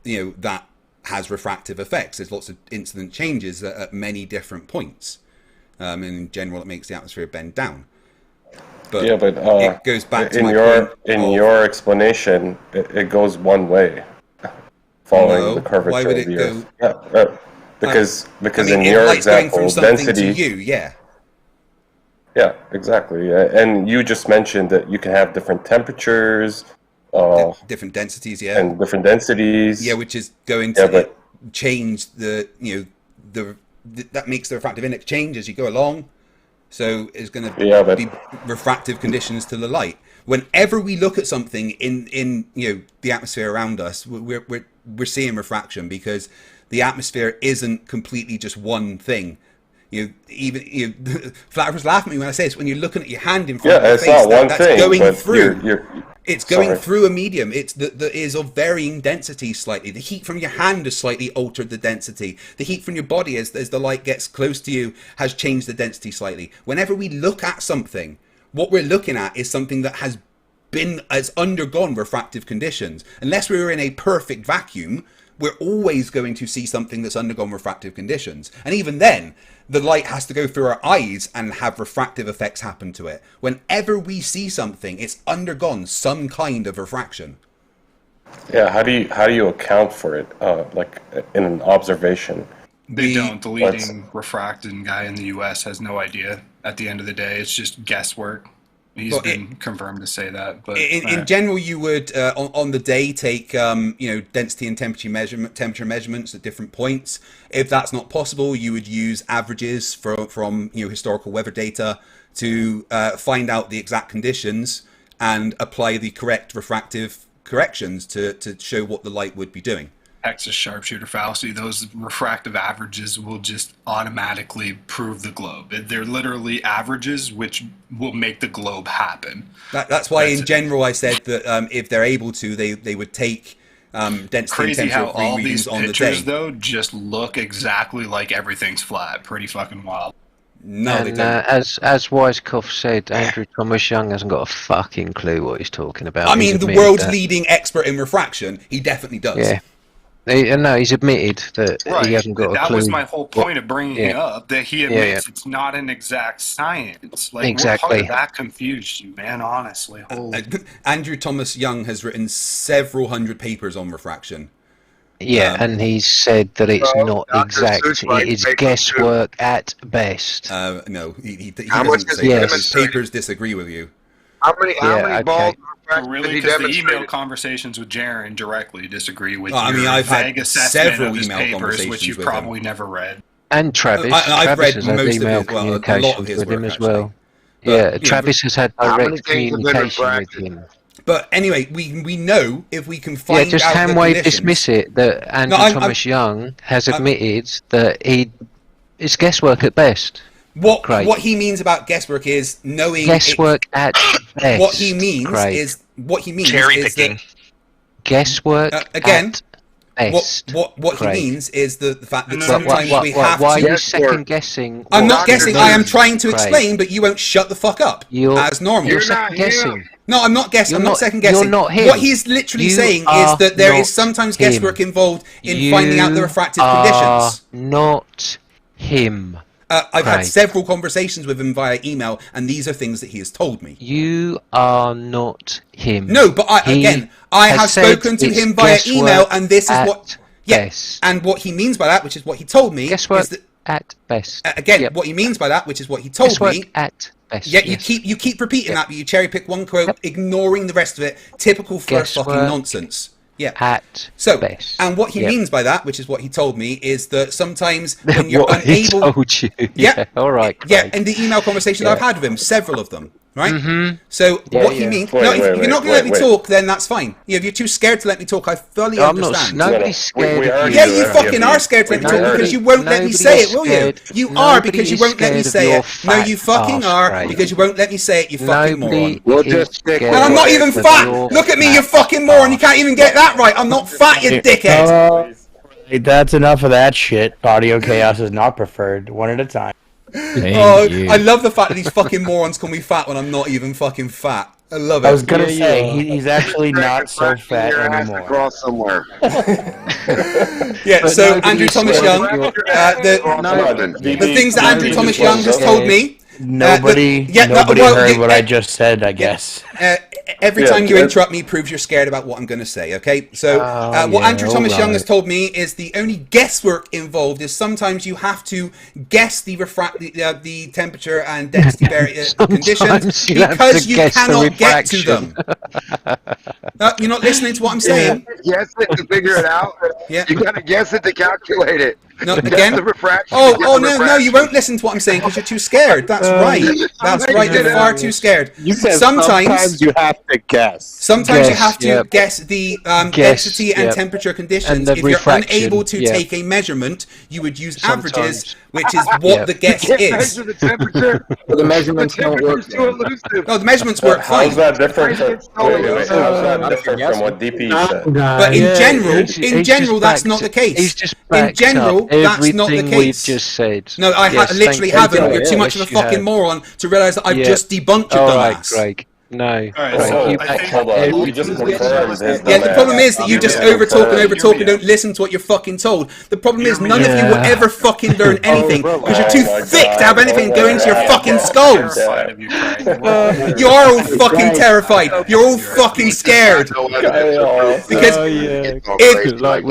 that has refractive effects. There's lots of incident changes at many different points. And in general, it makes the atmosphere bend down. But it goes back to your explanation. It goes one way, following the curvature of the Earth. Yeah, because in your example, density. To you, yeah. Yeah, exactly. And you just mentioned that you can have different temperatures, different densities, yeah, and different densities. Yeah, which is going to change that makes the refractive index change as you go along. So it's going to be refractive conditions to the light. Whenever we look at something in the atmosphere around us, we're seeing refraction, because the atmosphere isn't completely just one thing. Flerfs laugh at me when I say this. When you're looking at your hand in front of your face, that's going through. It's going through a medium. It's that is of varying density slightly. The heat from your hand has slightly altered the density. The heat from your body, as the light gets close to you, has changed the density slightly. Whenever we look at something, what we're looking at is something that has undergone refractive conditions. Unless we were in a perfect vacuum, we're always going to see something that's undergone refractive conditions. And even then, the light has to go through our eyes and have refractive effects happen to it. Whenever we see something, it's undergone some kind of refraction. Yeah, how do you account for it, like in an observation? They don't. The leading refracting guy in the U.S. has no idea. At the end of the day, it's just guesswork. He's been confirmed to say that. But in general, you would on the day take density and temperature measurements at different points. If that's not possible, you would use averages from historical weather data to find out the exact conditions and apply the correct refractive corrections to show what the light would be doing. Texas sharpshooter fallacy. Those refractive averages will just automatically prove the globe. They're literally averages which will make the globe happen. That's why in general I said that if they're able to, they would take density Crazy and how temperature all readings these on the day. pictures, though, just look exactly like everything's flat. Pretty fucking wild. No, and as Weiskopf said, Andrew Thomas Young hasn't got a fucking clue what he's talking about. I mean, the world's leading expert in refraction. He definitely does. Yeah. No, he's admitted that he hasn't got a clue. That was my whole point of bringing it up, that he admits it's not an exact science. Like, exactly. What part of that confused you, man? Honestly. Andrew Thomas Young has written several hundred papers on refraction. Yeah, and he said that it's not exact. It is guesswork at best. No, he doesn't say that. His papers disagree with you. How many balls? Really, because the email conversations with Jaron directly disagree with I mean, I've vague had assessment several of his email papers, conversations which you've with probably never read. And Travis. I've Travis read has had most of email his, well, a lot communications of his with him work, as well. But, yeah, Travis has had direct communication with him. But anyway, we know if we can find just out the hand-wave conditions. dismiss it that Andrew Thomas Young has admitted that it's guesswork at best. What he means about guesswork is knowing guesswork at best. What he means is cherry picking. Guesswork again. At best. What he means is the fact that sometimes we have to. Why are you second guessing? I'm not guessing. I am trying to explain, but you won't shut the fuck up. As normal. You're second guessing. No, I'm not guessing. I'm not second guessing. You're not him. What he's literally saying is that there is sometimes guesswork involved in finding out the refractive conditions. Not him. I've had several conversations with him via email, and these are things that he has told me. You are not him. No, but I have spoken to him via email, and this is what. Yes, and what he means by that, which is what he told me, guesswork is that, at best. Again, what he means by that, which is what he told guesswork me. At best. Yeah, you keep repeating that, but you cherry pick one quote, ignoring the rest of it. Typical Flerfs fucking nonsense. Yeah. At best. And what he means by that, which is what he told me, is that sometimes when you're what unable. He told you. Yeah. All right. Yeah, in the email conversations I've had with him, several of them. Right? Mm-hmm. So what he means... No, if you're not going to let me talk, then that's fine. If you're too scared to let me talk, I fully understand. Nobody's scared of you. Yeah, you fucking are scared to let me talk because you won't let me say it, will you? You are because you won't let me say it. No, you fucking are because you won't let me say it, you fucking moron. And I'm not even fat! Look at me, you fucking moron! You can't even get that right! I'm not fat, you dickhead! That's enough of that shit. Audio chaos is not preferred. One at a time. I love the fact that these fucking morons call me fat when I'm not even fucking fat. I love it. I was gonna say he's actually not so fat anymore. Cross somewhere. Yeah. So Andrew Thomas Young, the things that Andrew Thomas Young has told me. Nobody heard what I just said, I guess. Every time you interrupt me proves you're scared about what I'm going to say, okay? So what Andrew Thomas Young has told me is the only guesswork involved is sometimes you have to guess the the temperature and density conditions because you cannot get to them. You're not listening to what I'm saying. Guess it to figure it out. Yeah. You got to guess it to calculate it. No, again? The refraction. No, you won't listen to what I'm saying because you're too scared. That's right. That's right. You're far too scared. You said sometimes you have to guess. Sometimes you have to guess the density and temperature conditions. And if you're unable to take a measurement, you would use averages, which is what the guess is. Measure the temperature. Well, the measurements don't work. No, the measurements work fine. How's that different from what DP said? But in general, that's not the case. He's just in general, that's not the case. We've just said. No, I literally haven't. You're too much of a fucking moron to realise that I've just debunked your dumbass. Greg. No. Hold on. We just confirmed his the problem is that you just overtalk and don't listen to what you're fucking told. The problem is none of you will ever fucking learn anything because you're too thick to have anything go into your fucking skulls. You are all fucking terrified. You're all fucking scared. Because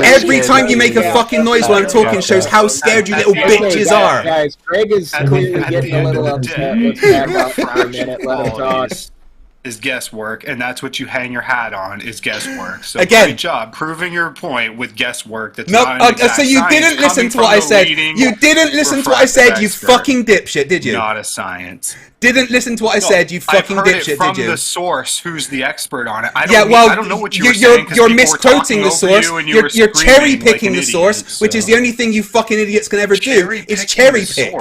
every time you make a fucking noise while I'm talking shows how scared you little bitches are. Guys, Greg is clearly getting a little upset. Let's back up for a minute. Let him talk. is guesswork, and that's what you hang your hat on is guesswork. So Again, great job proving your point with guesswork. That's no, not an exact so you science didn't listen coming to what from I the said. leading You didn't listen to what I said, you refractive fucking dipshit, did you? Not a science. Didn't listen to what I said, you fucking I've heard dipshit, it from did you? the source who's the expert on it. I I don't know what you were saying. You're misquoting the source. You're cherry picking the source, which is the only thing you fucking idiots can ever do. Is cherry pick.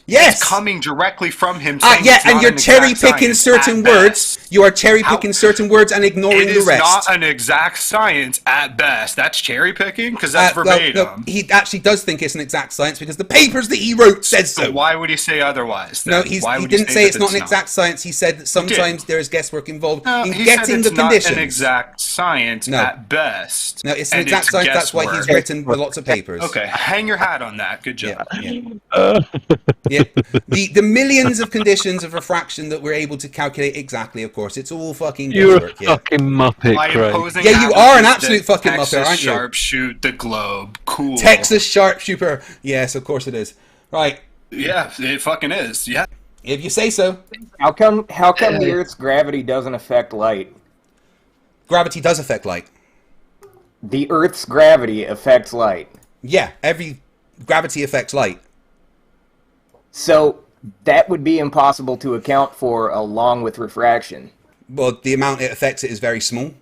Yes, it's coming directly from him. And you're cherry picking certain words. You are cherry picking certain words and ignoring the rest. It is not an exact science at best. That's cherry picking because that's verbatim. No, he actually does think it's an exact science because the papers that he wrote says so. Why would he say otherwise? No, he didn't say it's not an exact science. He said that sometimes there is guesswork involved in getting the conditions. Not an exact science at best. No, it's an exact science. That's why he's written lots of papers. Okay, hang your hat on that. Good job. Yeah. The millions of conditions of refraction that we're able to calculate exactly, of course, it's all fucking guesswork. You're a fucking muppet, Craig. Yeah, you are an absolute fucking muppet, aren't you? Sharpshoot the globe. Cool. Texas sharpshooter. Yes, of course it is. Right. Yeah, it fucking is. Yeah. If you say so. How come the Earth's gravity doesn't affect light? Gravity does affect light. The Earth's gravity affects light. Yeah, every gravity affects light. So that would be impossible to account for along with refraction. Well, the amount it affects it is very small.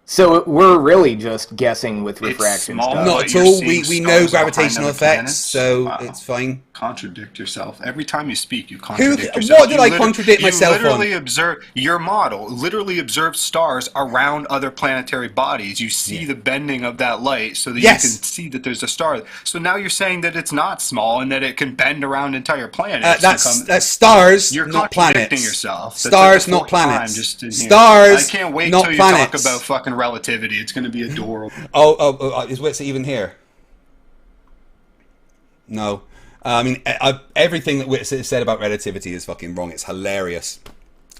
So we're really just guessing with refraction stuff. Not at all. We know gravitational effects, so it's fine. Contradict yourself. Every time you speak, you contradict yourself. What did I contradict myself on? You literally observe, your model literally observes stars around other planetary bodies. You see the bending of that light so that you can see that there's a star. So now you're saying that it's not small and that it can bend around entire planets. That's stars, you're not contradicting planets. yourself. Stars, not planets. Stars, I can't wait not till you planets. talk about fucking relativity. It's going to be adorable. Is Witz even here? No. I mean, everything that Witz has said about relativity is fucking wrong. It's hilarious.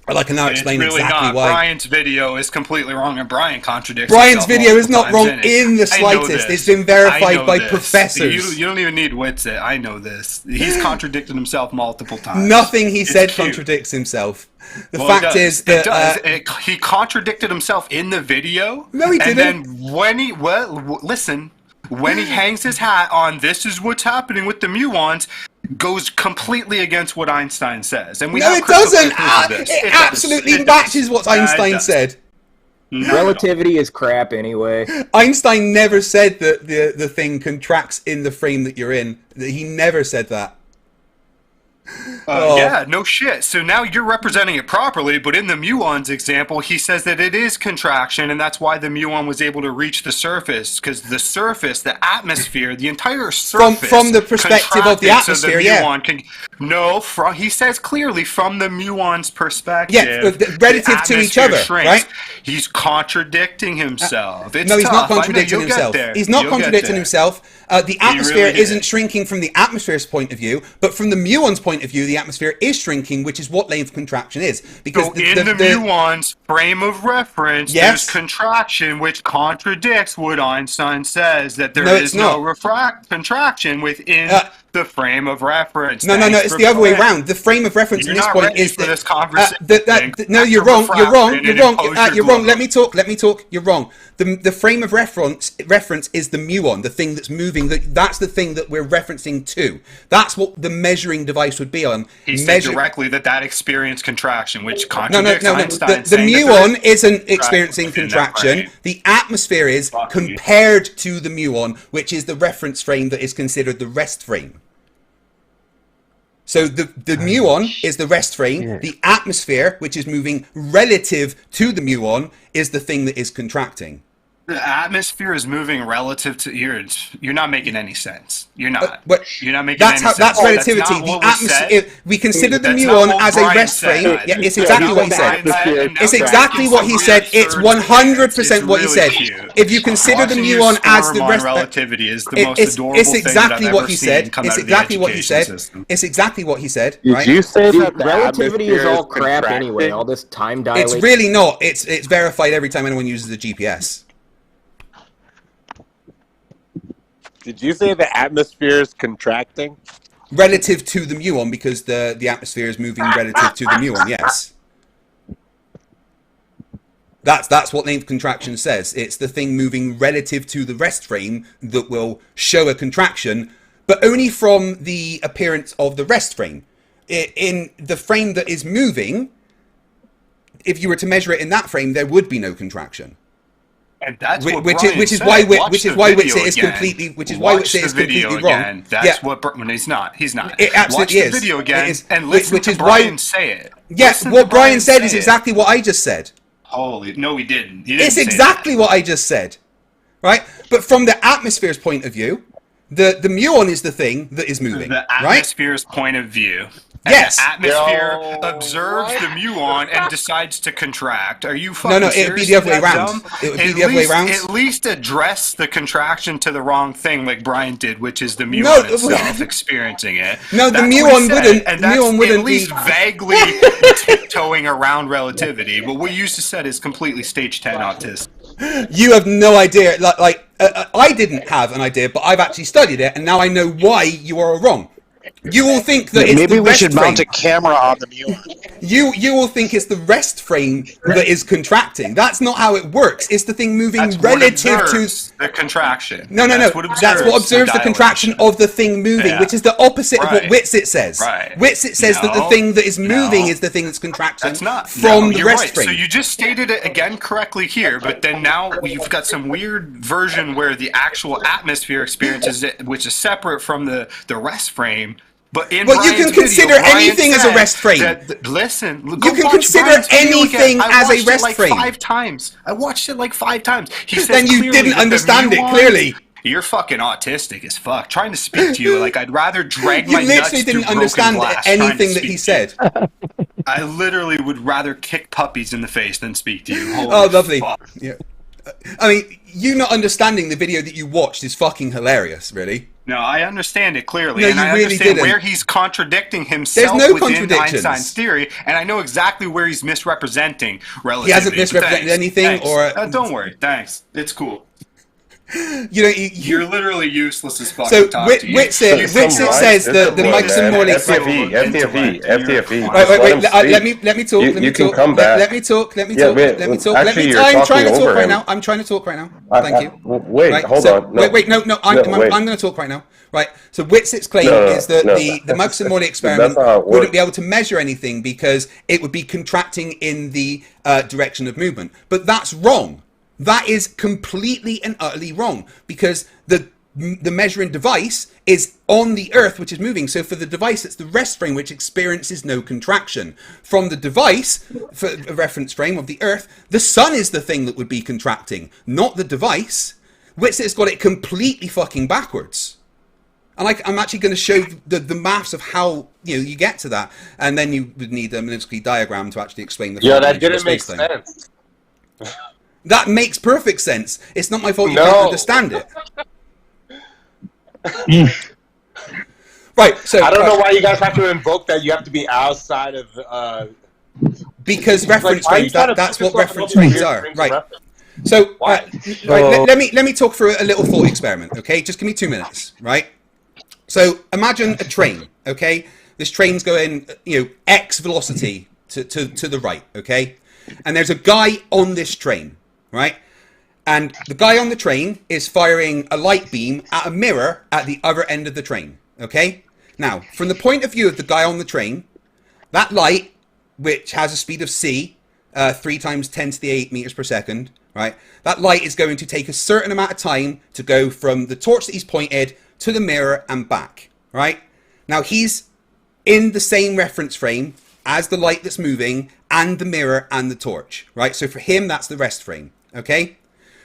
I can now explain it's really exactly not. why. Brian's video is completely wrong, and Brian contradicts Brian's himself video is not multiple wrong times in the slightest. It's been verified by professors. You don't even need Witz. I know this. He's contradicted himself multiple times. Nothing he said contradicts himself. The fact is that he contradicted himself in the video. No, he didn't. And then when he listen, when he hangs his hat on "this is what's happening with the muons," goes completely against what Einstein says. And it doesn't. It absolutely matches what Einstein said. Relativity is crap anyway. Einstein never said that the thing contracts in the frame that you're in. He never said that. Yeah, no shit. So now you're representing it properly, but in the muons example, he says that it is contraction, and that's why the muon was able to reach the surface, because the surface, the atmosphere, the entire surface... From the perspective of the atmosphere, he says clearly from the muon's perspective... Yeah, relative to each other, right? He's contradicting himself. No, he's not contradicting himself. He's not contradicting himself. The atmosphere isn't shrinking from the atmosphere's point of view, but from the muon's point of view, the atmosphere is shrinking, which is what length contraction is. Because the muon's frame of reference, there's contraction, which contradicts what Einstein says, that there is no contraction within the frame of reference. No, it's the other way around. The frame of reference in this point is that... No, you're wrong. You're wrong. Let me talk. You're wrong. The frame of reference is the muon, the thing that's moving. That's the thing that we're referencing to. That's what the measuring device would be on. He said directly that experienced contraction, which contradicts Einstein. The muon isn't experiencing contraction. The atmosphere is compared to the muon, which is the reference frame that is considered the rest frame. So the muon is the rest frame. The atmosphere, which is moving relative to the muon, is the thing that is contracting. The atmosphere is moving relative to you're not making any sense. You're not. You're not making any sense. That's relativity. The atmosphere. We consider the muon as a rest frame. Yeah, it's exactly what he said. It's exactly what he said. It's 100% what he said. If you consider the muon as the rest, relativity is the most adorable it's exactly what he said. It's exactly what he said. It's exactly what he said. Right? Did you say that relativity is all crap anyway? All this time dilation. It's really not. It's verified every time anyone uses a GPS. Did you say the atmosphere is contracting? Relative to the muon, because the atmosphere is moving relative to the muon, yes. That's what the contraction says. It's the thing moving relative to the rest frame that will show a contraction, but only from the appearance of the rest frame. In the frame that is moving, if you were to measure it in that frame, there would be no contraction. And that's what which Brian is said. why Watch the Witsit video is again. completely wrong. That's what when he's not. He's not. It absolutely Watch is. the video again Is. and listen which to is Brian why, say it. Yes, what Brian said is exactly what I just said. Holy no, he didn't. It's exactly what I just said, right? But from the atmosphere's point of view, the muon is the thing that is moving. The right? atmosphere's point of view. And yes. The atmosphere observes the muon and decides to contract. Are you fucking No, it would be the other way around. It would be the other way around. At least address the contraction to the wrong thing, like Brian did, which is the muon itself experiencing it. No, the muon wouldn't. And the muon wouldn't at least vaguely tiptoeing around relativity. But what you used to said is completely stage 10 autistic. You have no idea. I didn't have an idea, but I've actually studied it, and now I know why you are wrong. You will think that it's maybe the we rest should frame. mount a camera on the muon. You will think it's the rest frame that is contracting. That's not how it works. It's the thing moving relative to the contraction. No. That's what observes the contraction of the thing moving, which is the opposite of what Wookiee says. Right. Wookiee says that the thing that is moving is the thing that's contracting. That's not from the rest frame. So you just stated it again correctly here, but then now you've got some weird version where the actual atmosphere experiences it, which is separate from the rest frame. But in well, you can consider anything as a rest frame. Listen, you can consider anything as a rest frame. 5 times. I watched it like 5 times. He says then you didn't understand it clearly. You're fucking autistic as fuck. Trying to speak to you like I'd rather drag my nuts through broken glass. You literally didn't understand anything that he said. I literally would rather kick puppies in the face than speak to you. Holy lovely. Fuck. Yeah. I mean, you not understanding the video that you watched is fucking hilarious, really. No, I understand it clearly, no, and I really understand didn't. Where he's contradicting himself within Einstein's theory, and I know exactly where he's misrepresenting relativity. He hasn't misrepresented anything, or don't worry, thanks, it's cool. You're literally useless as fuck. So Wookiee says the Michelson-Morley FTFE. Right, let me talk. You can come back. Let me talk. I'm trying to talk right now. I'm trying to talk right now. Thank you. Wait, hold on. Wait, no. I'm going to talk right now. Right. So Wooki's claim is that the Michelson-Morley experiment wouldn't be able to measure anything because it would be contracting in the direction of movement. But that's wrong. That is completely and utterly wrong because the measuring device is on the Earth, which is moving. So for the device, it's the rest frame, which experiences no contraction. From the device, for a reference frame of the Earth, the sun is the thing that would be contracting, not the device. Wookiee got it completely fucking backwards. And I'm actually going to show the maths of how you get to that, and then you would need a Minkowski diagram to actually explain the. Yeah, that didn't make sense. That makes perfect sense. It's not my fault you can't understand it. Right, so I don't know why you guys have to invoke that. You have to be outside of. Because reference frames. That's what reference frames are. Right. So let me talk through a little thought experiment. Okay, just give me 2 minutes. Right. So imagine a train. Okay, this train's going x velocity to the right. Okay, and there's a guy on this train. Right? And the guy on the train is firing a light beam at a mirror at the other end of the train. Okay? Now, from the point of view of the guy on the train, that light, which has a speed of c, 3 times 10 to the 8 meters per second, right? That light is going to take a certain amount of time to go from the torch that he's pointed to the mirror and back, right? Now, he's in the same reference frame as the light that's moving and the mirror and the torch, right? So for him, that's the rest frame. Okay,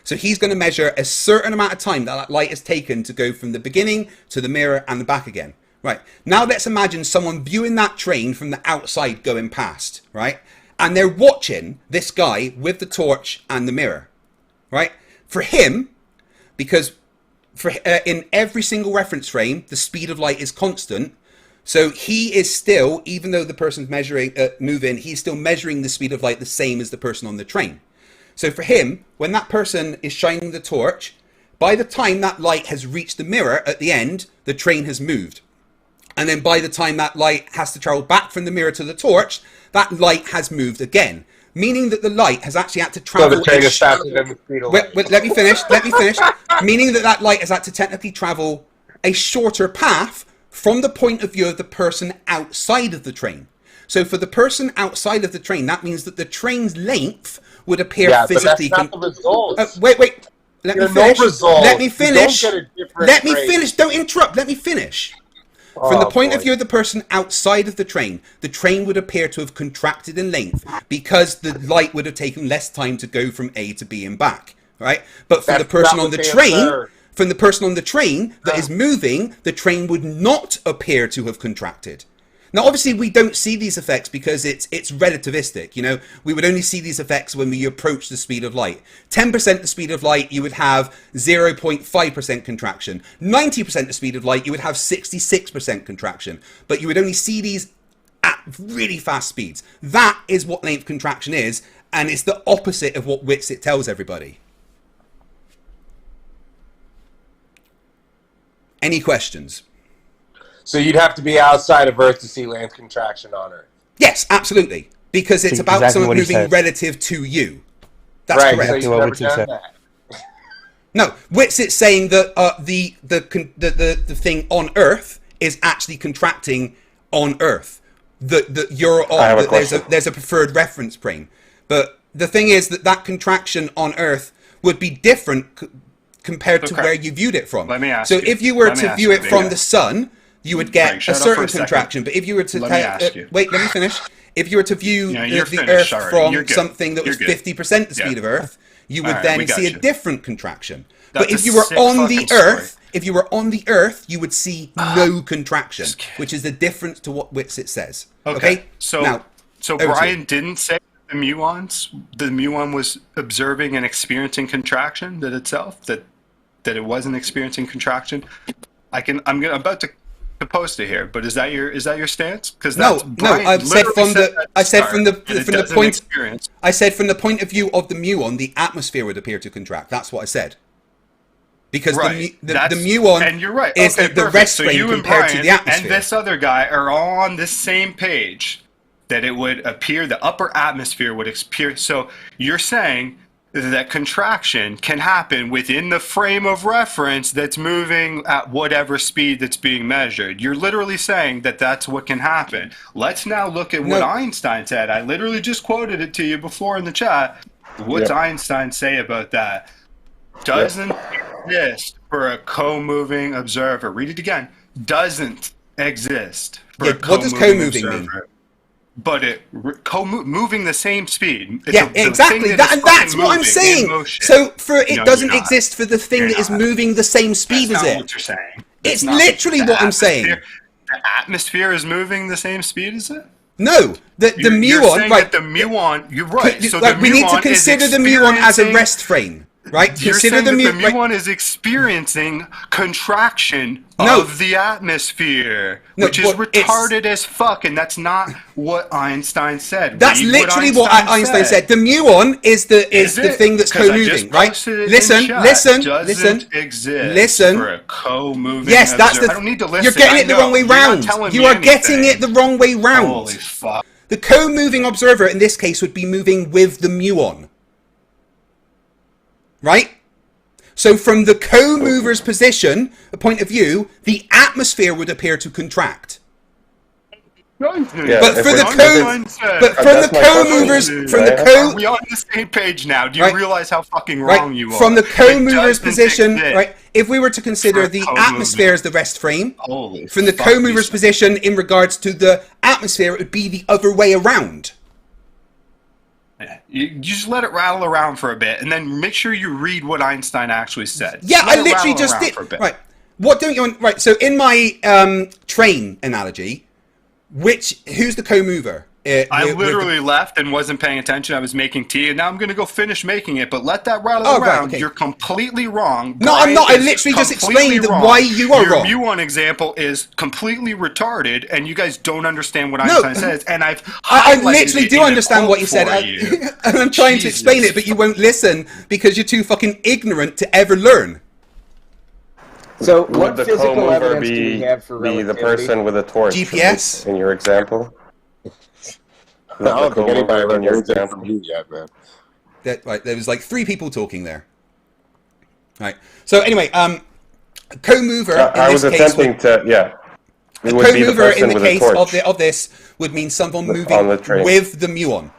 so he's going to measure a certain amount of time that light has taken to go from the beginning to the mirror and the back again. Right, now let's imagine someone viewing that train from the outside going past, right? And they're watching this guy with the torch and the mirror, right? For him, because in every single reference frame, the speed of light is constant. So he is still, even though the person's moving, he's still measuring the speed of light the same as the person on the train. So for him, when that person is shining the torch, by the time that light has reached the mirror at the end, the train has moved. And then by the time that light has to travel back from the mirror to the torch, that light has moved again. Meaning that the light has actually had to travel... So the train is faster than the speed of light. Wait, let me finish. Meaning that light has had to technically travel a shorter path from the point of view of the person outside of the train. So for the person outside of the train, that means that the train's length would appear physically... But that's not the result. Wait. Let me finish. Let me finish. Let me finish. Don't interrupt. Let me finish. From the point of view of the person outside of the train would appear to have contracted in length because the light would have taken less time to go from A to B and back, right? But for the person on the train, that is moving, the train would not appear to have contracted. Now, obviously, we don't see these effects because it's relativistic. You know, we would only see these effects when we approach the speed of light. 10% the speed of light, you would have 0.5% contraction. 90% the speed of light, you would have 66% contraction. But you would only see these at really fast speeds. That is what length contraction is, and it's the opposite of what Witsit tells everybody. Any questions? So you'd have to be outside of Earth to see length contraction on Earth. Yes, absolutely. Because it's about something moving relative to you. That's correct. So you've never done that. No, Witsit's saying that the thing on Earth is actually contracting on Earth. That you're on. There's a preferred reference frame. But the thing is that contraction on Earth would be different compared to where you viewed it from. Let me ask you. So if you were to view it from the sun, you would get a certain contraction. But if you were to wait, let me finish. If you were to view the Earth from something that was 50% the speed of Earth, you would then see a different contraction. But if you were on the Earth, you would see no contraction, which is the difference to what Witsit says. Okay? So Brian didn't say the muon was observing and experiencing contraction itself, that it wasn't experiencing contraction. I'm about to post it here, but is that your stance? Because no, I said from the point of view of the muon, the atmosphere would appear to contract. That's what I said. Because the muon and you're right. is the rest frame compared to the atmosphere. And this other guy are all on this same page that it would appear the upper atmosphere would appear. So you're saying that contraction can happen within the frame of reference that's moving at whatever speed that's being measured. You're literally saying that that's what can happen. Let's now look at what Einstein said. I literally just quoted it to you before in the chat. What's Einstein say about that? Doesn't exist for a co-moving observer. Read it again. Doesn't exist for a co-moving observer. Mean? But moving the same speed. Exactly. That's what I'm saying. So it doesn't exist for the thing that is moving the same speed as it. That's not what you're saying. It's literally what I'm saying. The atmosphere is moving the same speed as it? No. The muon, right? The muon, you're right. So we need to consider the muon as a rest frame. Right? Consider the muon is experiencing contraction of the atmosphere, which is retarded as fuck, and that's not what Einstein said. That's literally what Einstein said. The muon is the thing that's co-moving, right? Listen. For a co-moving yes, that's observer. I don't need to listen. You're getting it the wrong way round. You are getting it the wrong way round. Holy fuck. The co-moving observer in this case would be moving with the muon. Right? So from the co-mover's position, a point of view, the atmosphere would appear to contract. But from the co-movers, are we on the same page now? Do you realize how fucking wrong you are? From the co-mover's position, right? If we were to consider the atmosphere as the rest frame, from the co-mover's position in regards to the atmosphere, it would be the other way around. You just let it rattle around for a bit, and then make sure you read what Einstein actually said. Yeah, I literally just did. Right. What don't you want? Right. So in my train analogy, who's the co-mover? I literally left and wasn't paying attention. I was making tea, and now I'm going to go finish making it. But let that rattle around. Right, okay. You're completely wrong. No, I'm not. I literally just explained why you are wrong. Your muon example is completely retarded, and you guys don't understand what Einstein says. And I literally do understand what you said, and I'm trying to explain it, but you won't listen because you're too fucking ignorant to ever learn. So, Would what the physical co-mover evidence do we have for be the relativity? person with a torch? GPS? In your example? I don't think anybody learned anything from you yet, man. Right, there was like 3 people talking there. Right. So anyway, co-mover I was attempting to, yeah. A co-mover in the case of this would mean someone moving with the muon.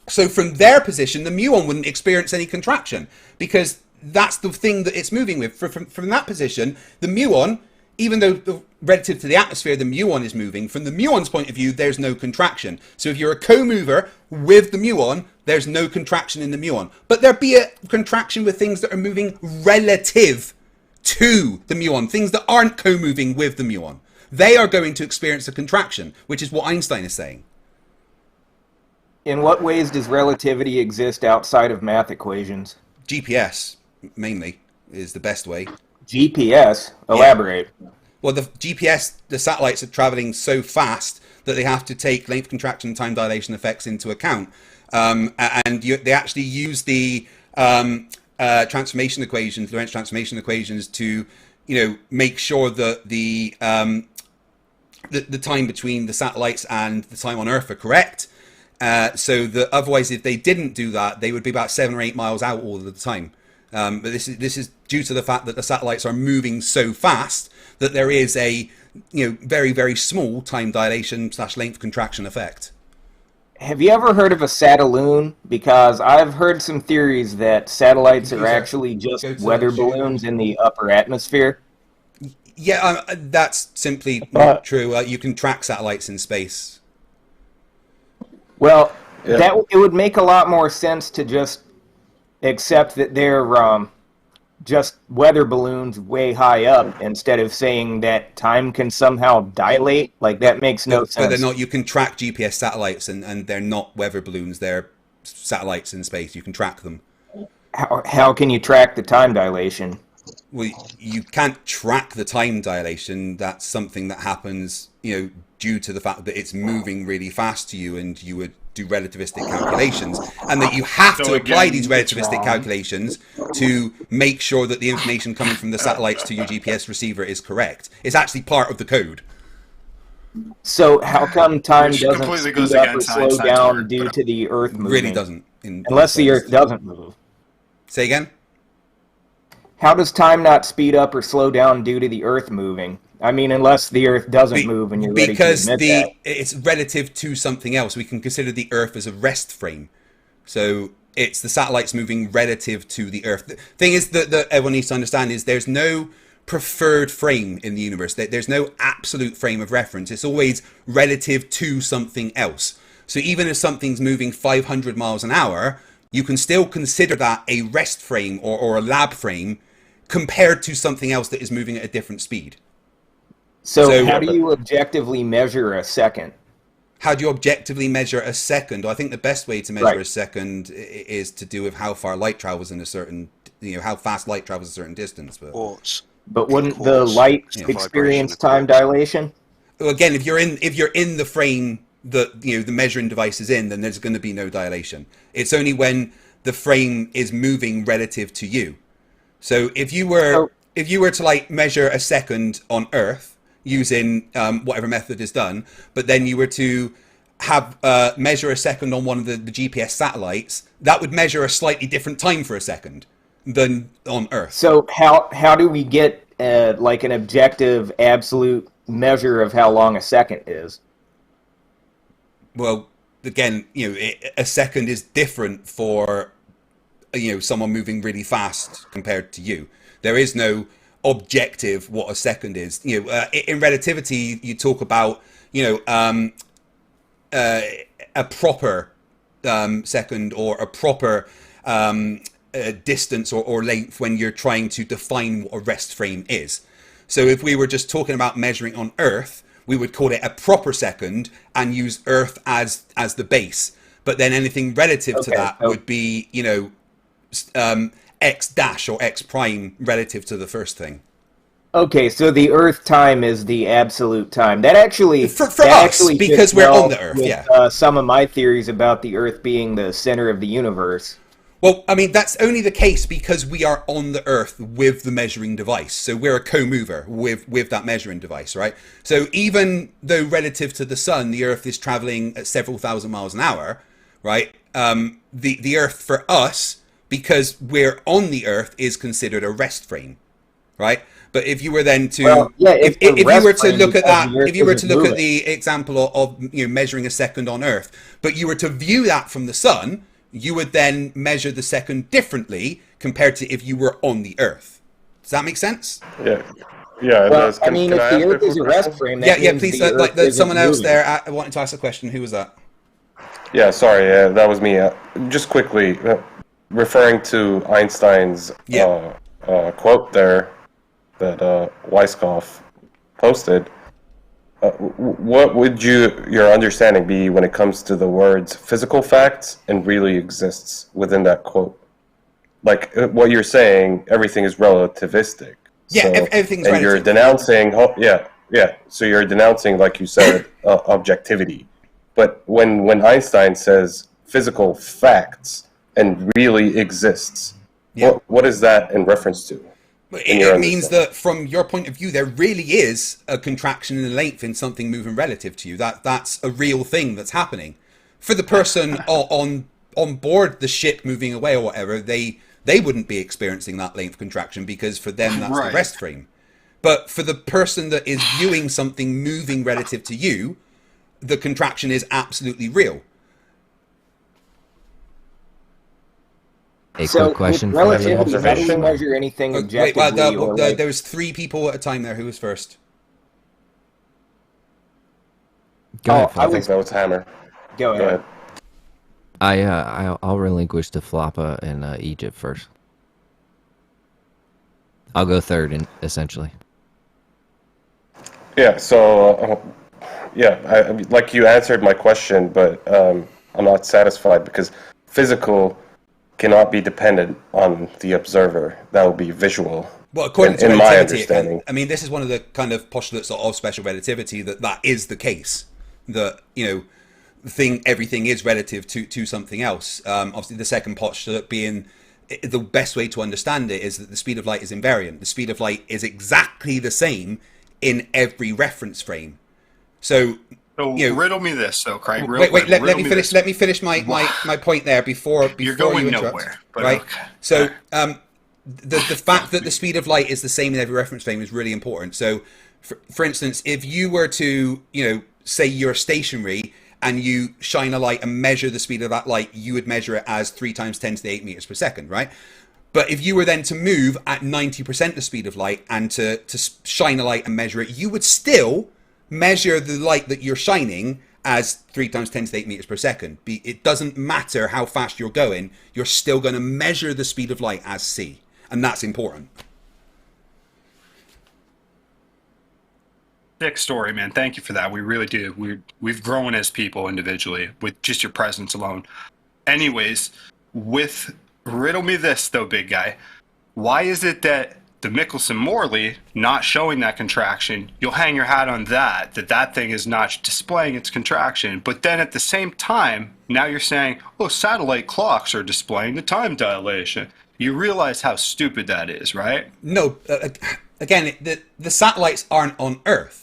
So from their position, the muon wouldn't experience any contraction because that's the thing that it's moving with. From that position, the muon, even though relative to the atmosphere, the muon is moving, from the muon's point of view, there's no contraction. So if you're a co-mover with the muon, there's no contraction in the muon. But there'd be a contraction with things that are moving relative to the muon, things that aren't co-moving with the muon. They are going to experience a contraction, which is what Einstein is saying. In what ways does relativity exist outside of math equations? GPS, mainly, is the best way. GPS? Elaborate. Yeah. Well, the GPS, the satellites are traveling so fast that they have to take length contraction and time dilation effects into account. They actually use the transformation equations, Lorentz transformation equations, to make sure that the time between the satellites and the time on Earth are correct. So that otherwise, if they didn't do that, they would be about 7 or 8 miles out all of the time. But this is due to the fact that the satellites are moving so fast that there is a very, very small time dilation / length contraction effect. Have you ever heard of a sataloon? Because I've heard some theories that satellites are actually just weather balloons in the upper atmosphere. Yeah, that's simply not true. You can track satellites in space. Well, it would make a lot more sense to just accept that they're just weather balloons way high up instead of saying that time can somehow dilate. Like, that makes no sense. But they're not. You can track GPS satellites, and they're not weather balloons. They're satellites in space. You can track them. How can you track the time dilation? Well, you can't track the time dilation. That's something that happens, due to the fact that it's moving really fast to you, and you would do relativistic calculations, and that you have to apply these relativistic calculations to make sure that the information coming from the satellites to your GPS receiver is correct. It's actually part of the code. So how come time doesn't speed up or slow down due to the Earth moving? Really doesn't. Unless the Earth doesn't move. Say again? How does time not speed up or slow down due to the Earth moving? I mean, unless the Earth doesn't move and you're ready to admit that. It's relative to something else. We can consider the Earth as a rest frame. So it's the satellites moving relative to the Earth. The thing is that everyone needs to understand is there's no preferred frame in the universe. There's no absolute frame of reference. It's always relative to something else. So even if something's moving 500 miles an hour, you can still consider that a rest frame or a lab frame compared to something else that is moving at a different speed. So how do you objectively measure a second? How do you objectively measure a second? Well, I think the best way to measure a second is to do with how far light travels in a certain, how fast light travels a certain distance. But wouldn't the light experience time dilation? Well, again, if you're in the frame that the measuring device is in, then there's going to be no dilation. It's only when the frame is moving relative to you. So if you were to measure a second on Earth using whatever method is done, but then you were to have measure a second on one of the GPS satellites, that would measure a slightly different time for a second than on Earth. So how do we get an objective absolute measure of how long a second is? Well, again, a second is different for someone moving really fast compared to you. There is no objective what a second is. In relativity, you talk about a proper second or a proper distance or length when you're trying to define what a rest frame is. So if we were just talking about measuring on Earth, we would call it a proper second and use Earth as the base. But then anything relative to that would be x dash or x prime relative to the first thing. Okay, so the Earth time is the absolute time. That actually for us, because we're on the Earth. With, some of my theories about the Earth being the center of the universe. Well, I mean, that's only the case because we are on the Earth with the measuring device. So we're a co-mover with that measuring device, right? So even though relative to the sun, the Earth is traveling at several thousand miles an hour, right? The Earth for us, because we're on the Earth, is considered a rest frame, right? But if you were then to, if you were to look at that, if you were to look at the example of measuring a second on Earth, but you were to view that from the sun, you would then measure the second differently compared to if you were on the Earth. Does that make sense? Yeah. Yeah. Well, if the Earth is a rest frame, that means please. the Earth There's someone else moving. there wanting to ask a question. Who was that? Yeah, sorry, that was me. Just quickly, referring to Einstein's quote there that Weisskopf posted, what would your understanding be when it comes to the words physical facts and really exists within that quote? Like what you're saying, everything is relativistic. Yeah, everything's and relative. you're denouncing, so you're denouncing, like you said, objectivity. But when Einstein says physical facts and really exists, what is that in reference to? It means that from your point of view, there really is a contraction in the length in something moving relative to you. That's a real thing that's happening. For the person on board the ship moving away or whatever, they wouldn't be experiencing that length contraction because for them that's the rest frame. But for the person that is viewing something moving relative to you, the contraction is absolutely real. A quick question for relativity, how do we measure anything objectively? There was 3 people at a time there. Who was first? Go ahead, I think that was Hammer. Go ahead. I'll relinquish to Floppa and Egypt first. I'll go third, essentially. Yeah. So, I mean, like you answered my question, but I'm not satisfied because physical cannot be dependent on the observer. That will be visual. Well, according to in my relativity, understanding. I mean, this is one of the kind of postulates of special relativity that is the case. That everything is relative to something else. Obviously, the second postulate being the best way to understand it is that the speed of light is invariant. The speed of light is exactly the same in every reference frame. So riddle me this, though, Craig. Wait. Let me finish. Let me finish my point there before you're going you interrupt. nowhere. But right. Okay. So the fact that the speed of light is the same in every reference frame is really important. So, for instance, if you were to say you're stationary and you shine a light and measure the speed of that light, you would measure it as 3 times 10 to the 8 meters per second, right? But if you were then to move at 90% the speed of light and to shine a light and measure it, you would still measure the light that you're shining as 3 times 10 to the 8 meters per second. It doesn't matter how fast you're going, you're still going to measure the speed of light as c. And that's important. Thick story, man. Thank you for that. We really do. We've grown as people individually with just your presence alone. Anyways, riddle me this though, big guy. Why is it that the Michelson-Morley not showing that contraction, you'll hang your hat on that thing is not displaying its contraction, but then at the same time, now you're saying, oh, satellite clocks are displaying the time dilation. You realize how stupid that is, right? No, again, the satellites aren't on Earth.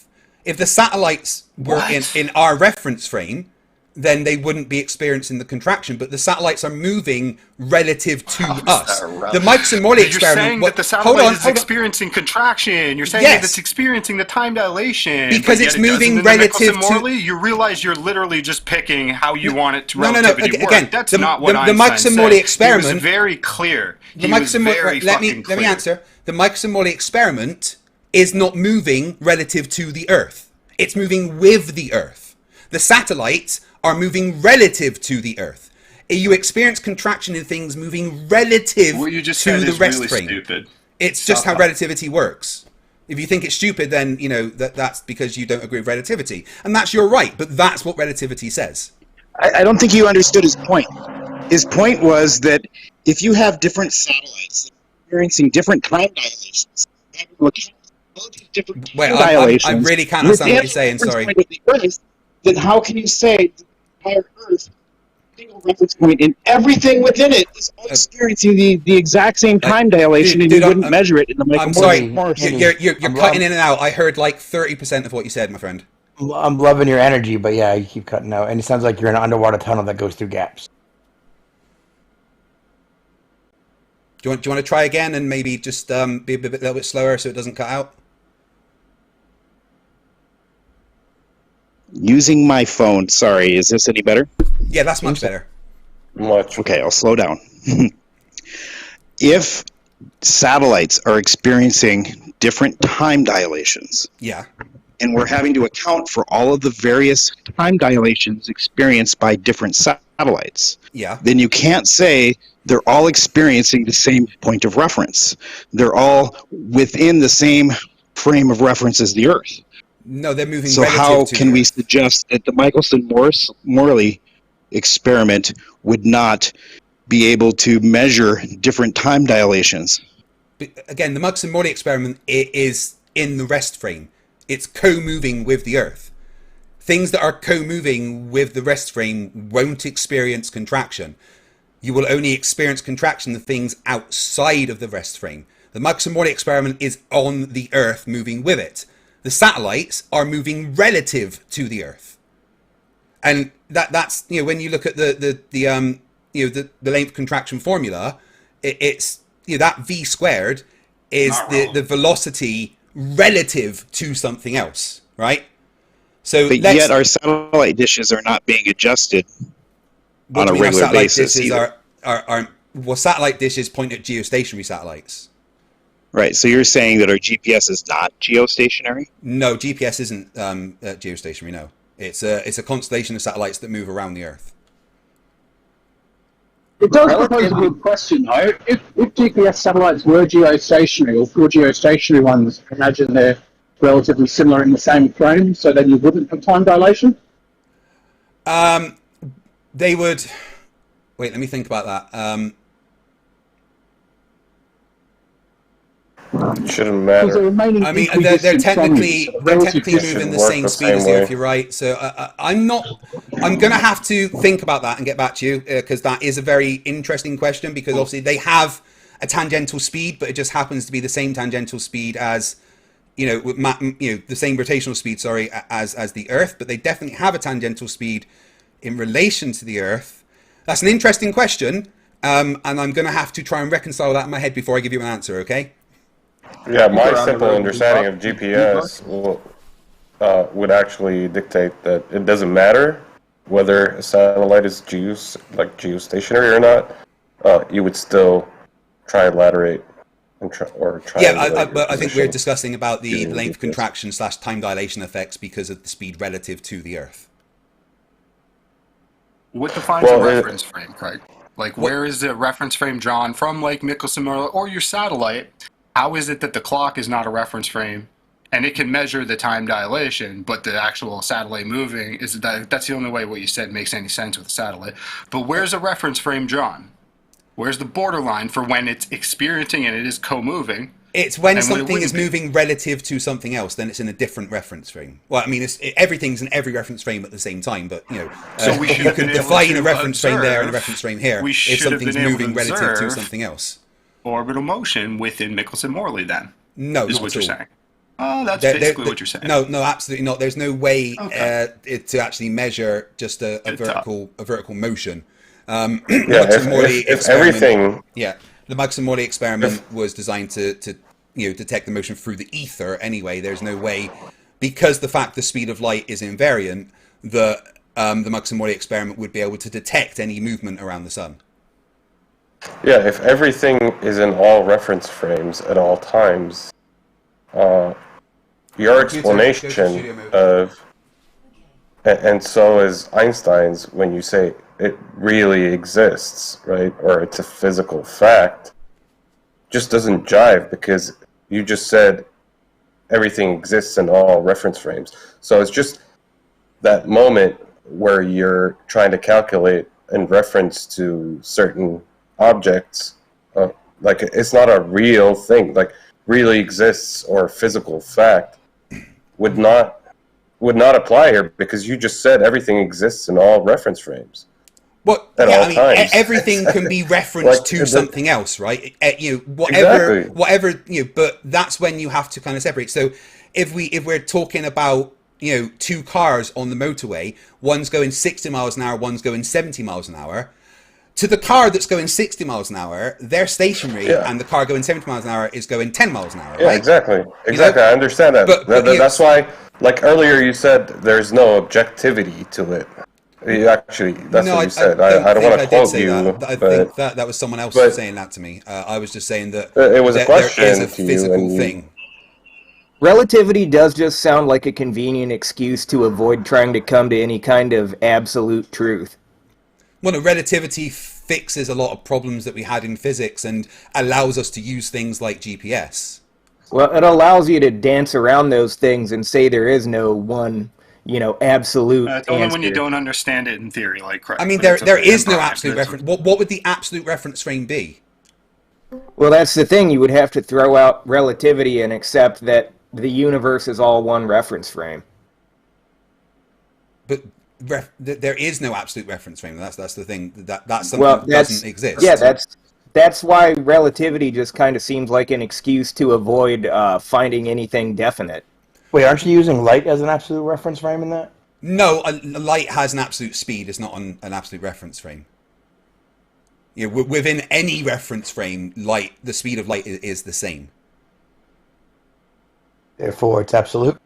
If the satellites were in our reference frame, then they wouldn't be experiencing the contraction. But the satellites are moving relative to us. The Michelson-Morley experiment. You're saying that the satellite is experiencing contraction. You're saying that it's experiencing the time dilation because it's moving relative to. You realize you're literally just picking how you want it to relativity work. Again, that's not what Einstein the Michelson-Morley experiment. He was very clear. Let me answer. The Michelson-Morley experiment is not moving relative to the Earth. It's moving with the Earth. The satellites are moving relative to the Earth. You experience contraction in things moving relative what you just to said the is rest really frame. Stupid. It's just how relativity works. If you think it's stupid, then that's because you don't agree with relativity, and that's your right. But that's what relativity says. I don't think you understood his point. His point was that if you have different satellites experiencing different time dilations, I really can't understand what you're saying. Sorry. Then how can you say the entire Earth single reference point, and everything within it is all experiencing the exact same time dilation, and you wouldn't measure it in the I'm sorry, Michelson-Morley. you're cutting in and out. I heard like 30% of what you said, my friend. I'm loving your energy, but yeah, you keep cutting out, and it sounds like you're in an underwater tunnel that goes through gaps. Do you want to try again and maybe just be a little bit slower so it doesn't cut out? Using my phone. Sorry, is this any better? Yeah, that's much better. Much. Okay, I'll slow down. If satellites are experiencing different time dilations, yeah, and we're having to account for all of the various time dilations experienced by different satellites, yeah, then you can't say they're all experiencing the same point of reference. They're all within the same frame of reference as the Earth. No, they're moving. So how can we suggest that the Michelson-Morley experiment would not be able to measure different time dilations? Again, the Michelson-Morley experiment is in the rest frame. It's co-moving with the Earth. Things that are co-moving with the rest frame won't experience contraction. You will only experience contraction the things outside of the rest frame. The Michelson-Morley experiment is on the Earth moving with it. The satellites are moving relative to the Earth, and that's when you look at the length contraction formula, it's that v squared is the velocity relative to something else, right? So, but yet our satellite dishes are not being adjusted on a regular basis. Satellite dishes point at geostationary satellites. Right, so you're saying that our GPS is not geostationary? No, GPS isn't geostationary. No, it's a constellation of satellites that move around the Earth. It does propose a good question, though. If GPS satellites were geostationary, or for geostationary ones, imagine they're relatively similar in the same frame, so then you wouldn't have time dilation? They would. Wait, let me think about that. It shouldn't matter. I mean, they're technically moving the same speed as the Earth. You're right. So I'm going to have to think about that and get back to you, because that is a very interesting question. Because obviously they have a tangential speed, but it just happens to be the same tangential speed as the same rotational speed. Sorry, as the Earth. But they definitely have a tangential speed in relation to the Earth. That's an interesting question, and I'm going to have to try and reconcile that in my head before I give you an answer. Okay. Yeah, my simple understanding of GPS would actually dictate that it doesn't matter whether a satellite is geostationary or not. You would still trilaterate and triangulate. Yeah, but I think we're discussing about the length contraction / time dilation effects because of the speed relative to the Earth. What defines a reference frame, Craig? Like, where is the reference frame drawn from, like Michelson-Morley or your satellite? How is it that the clock is not a reference frame and it can measure the time dilation, but the actual satellite moving that's the only way what you said makes any sense with a satellite. But where's a reference frame drawn? Where's the borderline for when it's experiencing and it is co-moving? It's when something is moving relative to something else, then it's in a different reference frame. Well, I mean, everything's in every reference frame at the same time, but so we you can define a reference frame there and a reference frame here if something's moving relative to something else. Orbital motion within Michelson-Morley, then. No, is not what at you're all. saying. Oh, that's basically what you're saying. No, absolutely not. There's no way to actually measure just a vertical motion. If everything. Yeah, the Michelson-Morley experiment was designed to detect the motion through the ether. Anyway, there's no way, because the fact the speed of light is invariant, the Michelson-Morley experiment would be able to detect any movement around the sun. Yeah, if everything is in all reference frames at all times, your explanation of, and so is Einstein's when you say it really exists, right, or it's a physical fact, just doesn't jive, because you just said everything exists in all reference frames. So it's just that moment where you're trying to calculate in reference to certain objects, like it's not a real thing, like really exists or physical fact would not apply here, because you just said everything exists in all reference frames. Well, at yeah, all I mean, times. everything can be referenced to something else, right? Whatever, but that's when you have to kind of separate. So if we're talking about, two cars on the motorway, one's going 60 miles an hour, one's going 70 miles an hour. To the car that's going 60 miles an hour, they're stationary, and the car going 70 miles an hour is going 10 miles an hour, right? Yeah, exactly. I understand that. That's why, like earlier you said, there's no objectivity to it. Actually, that's what you said. I don't want to quote you. I think that was someone else saying that to me. I was just saying that it was a question there is a to physical you, thing. Relativity does just sound like a convenient excuse to avoid trying to come to any kind of absolute truth. Well, no, relativity fixes a lot of problems that we had in physics and allows us to use things like GPS. Well, it allows you to dance around those things and say there is no one, absolute It's only answer. when you don't understand it in theory, like correctly. I mean, there is no absolute reference. What would the absolute reference frame be? Well, that's the thing. You would have to throw out relativity and accept that the universe is all one reference frame. But there is no absolute reference frame. That's the thing. That's something that doesn't exist. Yeah, that's why relativity just kind of seems like an excuse to avoid finding anything definite. Wait, aren't you using light as an absolute reference frame in that? No, light has an absolute speed. It's not an absolute reference frame. Within any reference frame, the speed of light is the same. Therefore, it's absolute?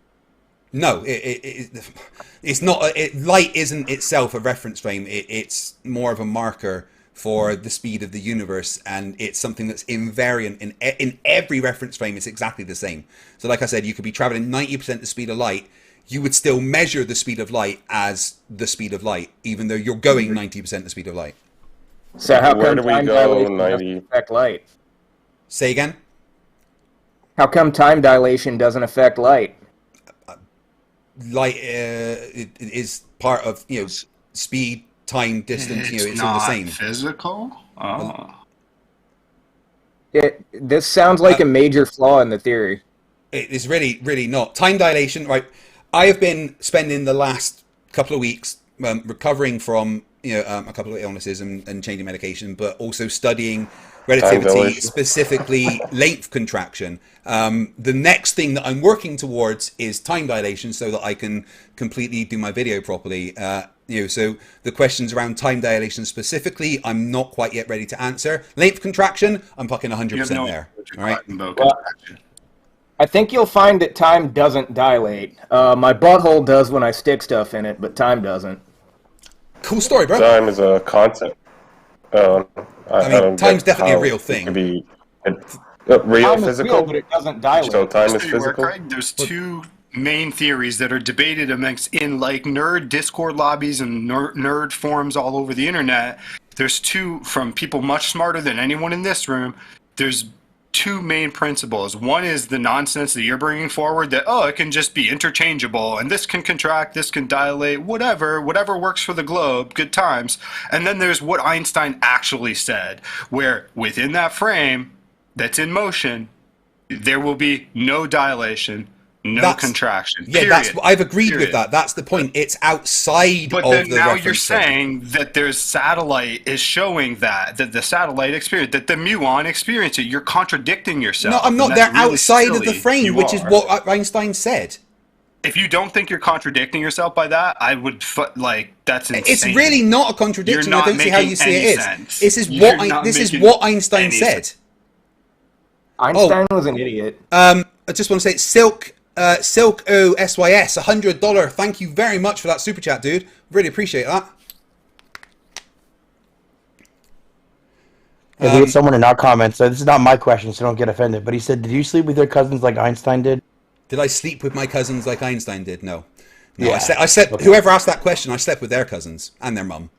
No, it's not. Light isn't itself a reference frame. It's more of a marker for the speed of the universe, and it's something that's invariant in every reference frame. It's exactly the same. So, like I said, you could be traveling 90% the speed of light. You would still measure the speed of light as the speed of light, even though you're going 90% the speed of light. So how come time dilation doesn't affect light? Say again? How come time dilation doesn't affect light? Light it is part of speed, time, distance. It's all the same. Physical. Oh. This sounds like a major flaw in the theory. It is really not. Time dilation, right? I have been spending the last couple of weeks recovering from a couple of illnesses and changing medication, but also studying relativity, specifically length contraction. The next thing that I'm working towards is time dilation, so that I can completely do my video properly. So the questions around time dilation specifically, I'm not quite yet ready to answer. Length contraction, I'm fucking 100% there. All right. Well, I think you'll find that time doesn't dilate. My butthole does when I stick stuff in it, but time doesn't. Cool story, bro. Time is a concept. I mean, time's definitely a real thing. It be real, time physical, is real, but it doesn't dilate. So time is physical. There's two main theories that are debated amongst in like nerd Discord lobbies and nerd forums all over the internet. There's two from people much smarter than anyone in this room. There's two main principles. One is the nonsense that you're bringing forward, that it can just be interchangeable and this can contract, this can dilate, whatever works for the globe, good times. And then there's what Einstein actually said, where within that frame that's in motion, there will be no dilation, no contraction. Yeah, I've agreed with that. That's the point. It's outside but of then the now reference you're frame. saying that there's satellite is showing that the satellite experience, that the muon experience it. You're contradicting yourself. No, I'm not. And They're that's really outside of silly. the frame, You which is are. what Einstein said. If you don't think you're contradicting yourself by that, I would that's insane. It's really not a contradiction. You're I don't not see how making you see any it is. sense. This is You're what not this is making what Einstein any said. sense. Einstein was an idiot. I just want to say, Silk OSYS, $100. Thank you very much for that super chat, dude. Really appreciate that. We had someone in our comments, so this is not my question, so don't get offended, but he said, did you sleep with your cousins like Einstein did? Did I sleep with my cousins like Einstein did? No. No, Yeah. I slept. Okay. Whoever asked that question, I slept with their cousins and their mum.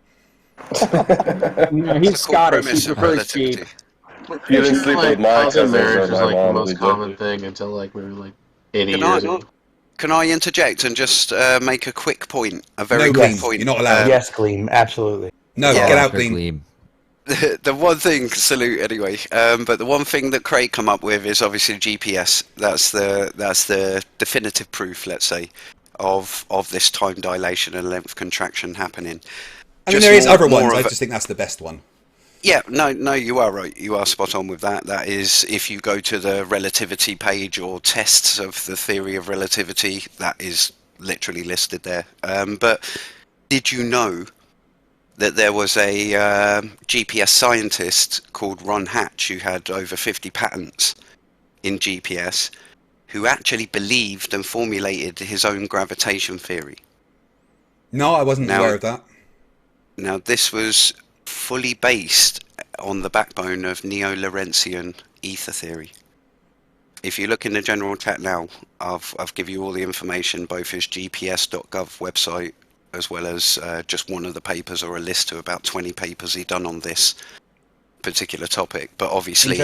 No, he's Scottish. He prefers cheap. You didn't sleep with my cousin cousins marriage or was my like the mom. most common thing until like we were like 80 Can years I, old. can I interject and just make a quick point? A very No, quick Gleam, point. you're not allowed. Yes, Gleam, absolutely. No, Yeah. get out, Gleam. The one thing, salute anyway. But the one thing that Craig come up with is obviously GPS. That's the definitive proof, let's say, of this time dilation and length contraction happening. I mean, there is other ones. I just think that's the best one. Yeah, no, you are right. You are spot on with that. That is, if you go to the relativity page or tests of the theory of relativity, that is literally listed there. But did you know that there was a GPS scientist called Ron Hatch who had over 50 patents in GPS, who actually believed and formulated his own gravitation theory? No, I wasn't aware of that. Now, this was fully based on the backbone of neo-Lorentzian ether theory. If you look in the general chat now, I've given you all the information, both his gps.gov website, as well as just one of the papers, or a list of about 20 papers he'd done on this particular topic. But obviously,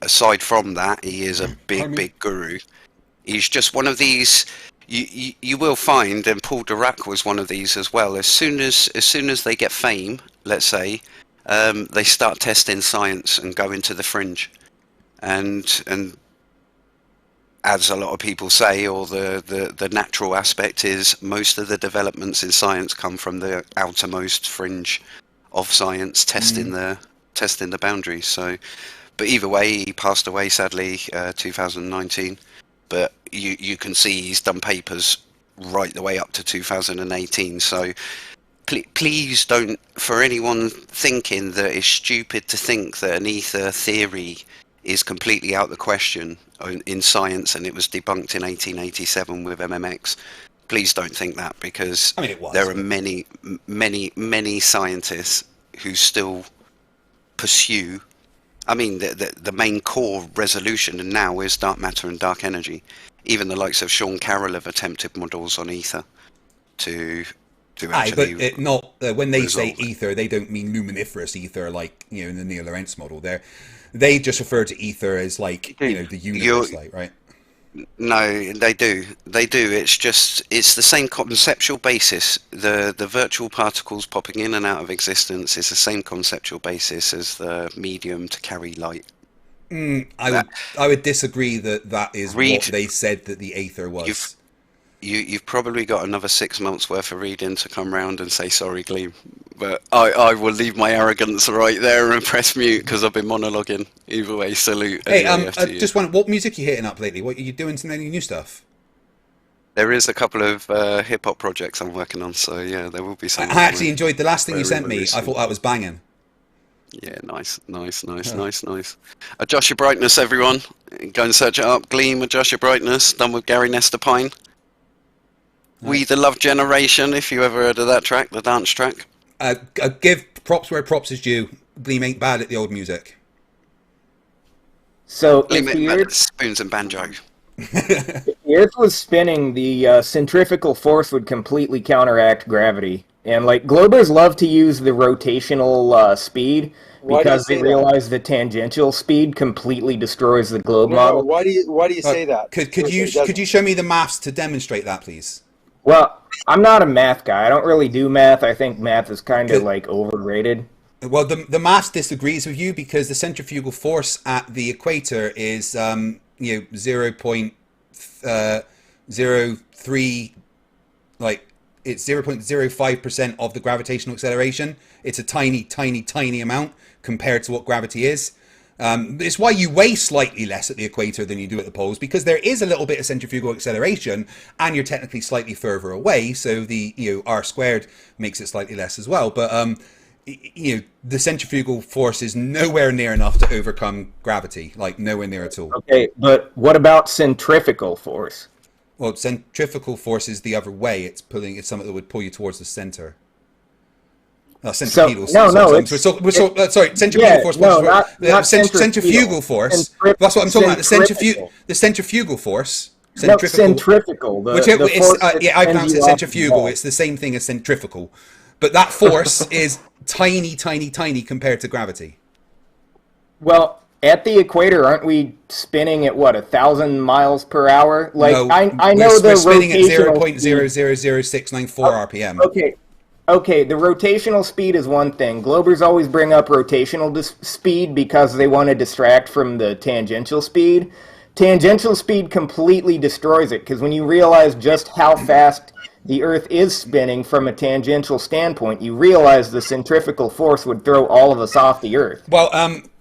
aside from that, he is a big guru. He's just one of these. You will find, and Paul Dirac was one of these as well. As soon as they get fame, let's say, they start testing science and go into the fringe, and as a lot of people say, or the natural aspect is, most of the developments in science come from the outermost fringe of science, testing the boundaries. So, but either way, he passed away sadly 2019. But you can see he's done papers right the way up to 2018. So please don't, for anyone thinking that it's stupid to think that an ether theory is completely out of the question in science and it was debunked in 1887 with MMX, please don't think that, because there are many scientists who still pursue. I mean, the main core resolution now is dark matter and dark energy. Even the likes of Sean Carroll have attempted models on ether to actually. But when they say ether, they don't mean luminiferous ether like in the Neil Lorentz model. They just refer to ether as like the universe, right? No, they do. It's the same conceptual basis. The virtual particles popping in and out of existence is the same conceptual basis as the medium to carry light. I would disagree that is what they said that the ether was. You've probably got another 6 months worth of reading to come round and say sorry, Gleam. But I will leave my arrogance right there and press mute because I've been monologuing. Either way, salute. Hey, just one. What music are you hitting up lately? What are you doing? Some any new stuff? There is a couple of hip hop projects I'm working on, so yeah, there will be some. I actually enjoyed the last thing you sent me. I thought that was banging. Yeah, nice. Adjust your brightness, everyone. Go and search it up. Gleam, adjust your brightness. Done with Gary Nestor Pine. We the Love Generation, if you ever heard of that track, the dance track. Give props where props is due. Gleam ain't bad at the old music. So spoons and banjo. If the Earth was spinning, the centrifugal force would completely counteract gravity. And like globers love to use the rotational speed because they realize the tangential speed completely destroys the globe model. Why do you say that? Could you show me the maths to demonstrate that, please? Well, I'm not a math guy. I don't really do math. I think math is kind of like overrated. Well, the maths disagrees with you because the centrifugal force at the equator is 0.03, like it's 0.05% of the gravitational acceleration. It's a tiny amount compared to what gravity is. It's why you weigh slightly less at the equator than you do at the poles, because there is a little bit of centrifugal acceleration and you're technically slightly further away, so the r squared makes it slightly less as well. But the centrifugal force is nowhere near enough to overcome gravity, like nowhere near at all. Okay, but what about centrifugal force? Well, centrifugal force is the other way. It's something that would pull you towards the center. Centripetal. Centrifugal force. Centrifugal force. That's what I'm talking about. The centrifugal force. Centrifugal. I pronounce it centrifugal. It's the same thing as centrifugal, but that force is tiny compared to gravity. Well, at the equator, aren't we spinning at 1,000 miles per hour? Like no, I know we're spinning at 0.000694 RPM. Okay, the rotational speed is one thing. Globers always bring up rotational speed because they want to distract from the tangential speed. Tangential speed completely destroys it, because when you realize just how fast the Earth is spinning from a tangential standpoint, you realize the centrifugal force would throw all of us off the Earth. Well,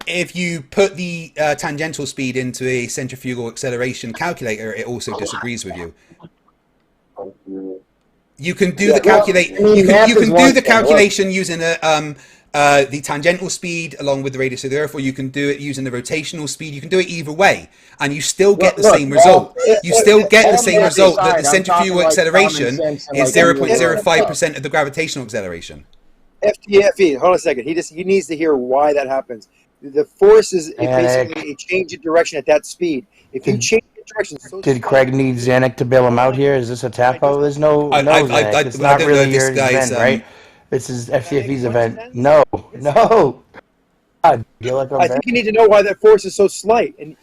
if you put the tangential speed into a centrifugal acceleration calculator, it also disagrees with you. You can do the calculation using the tangential speed along with the radius of the Earth, or you can do it using the rotational speed. You can do it either way, and you still get the same result. You still get the same result that the centrifugal acceleration is 0.05% of the gravitational acceleration. FTFE, hold on a second. He needs to hear why that happens. The force is basically a change in direction at that speed. If you change the direction, did Craig need Zanuck to bail him out here? Is this a tapo? There's no Zanuck. It's not really your event, right? This is FTFE's event. No. God, I think you need to know why that force is so slight. And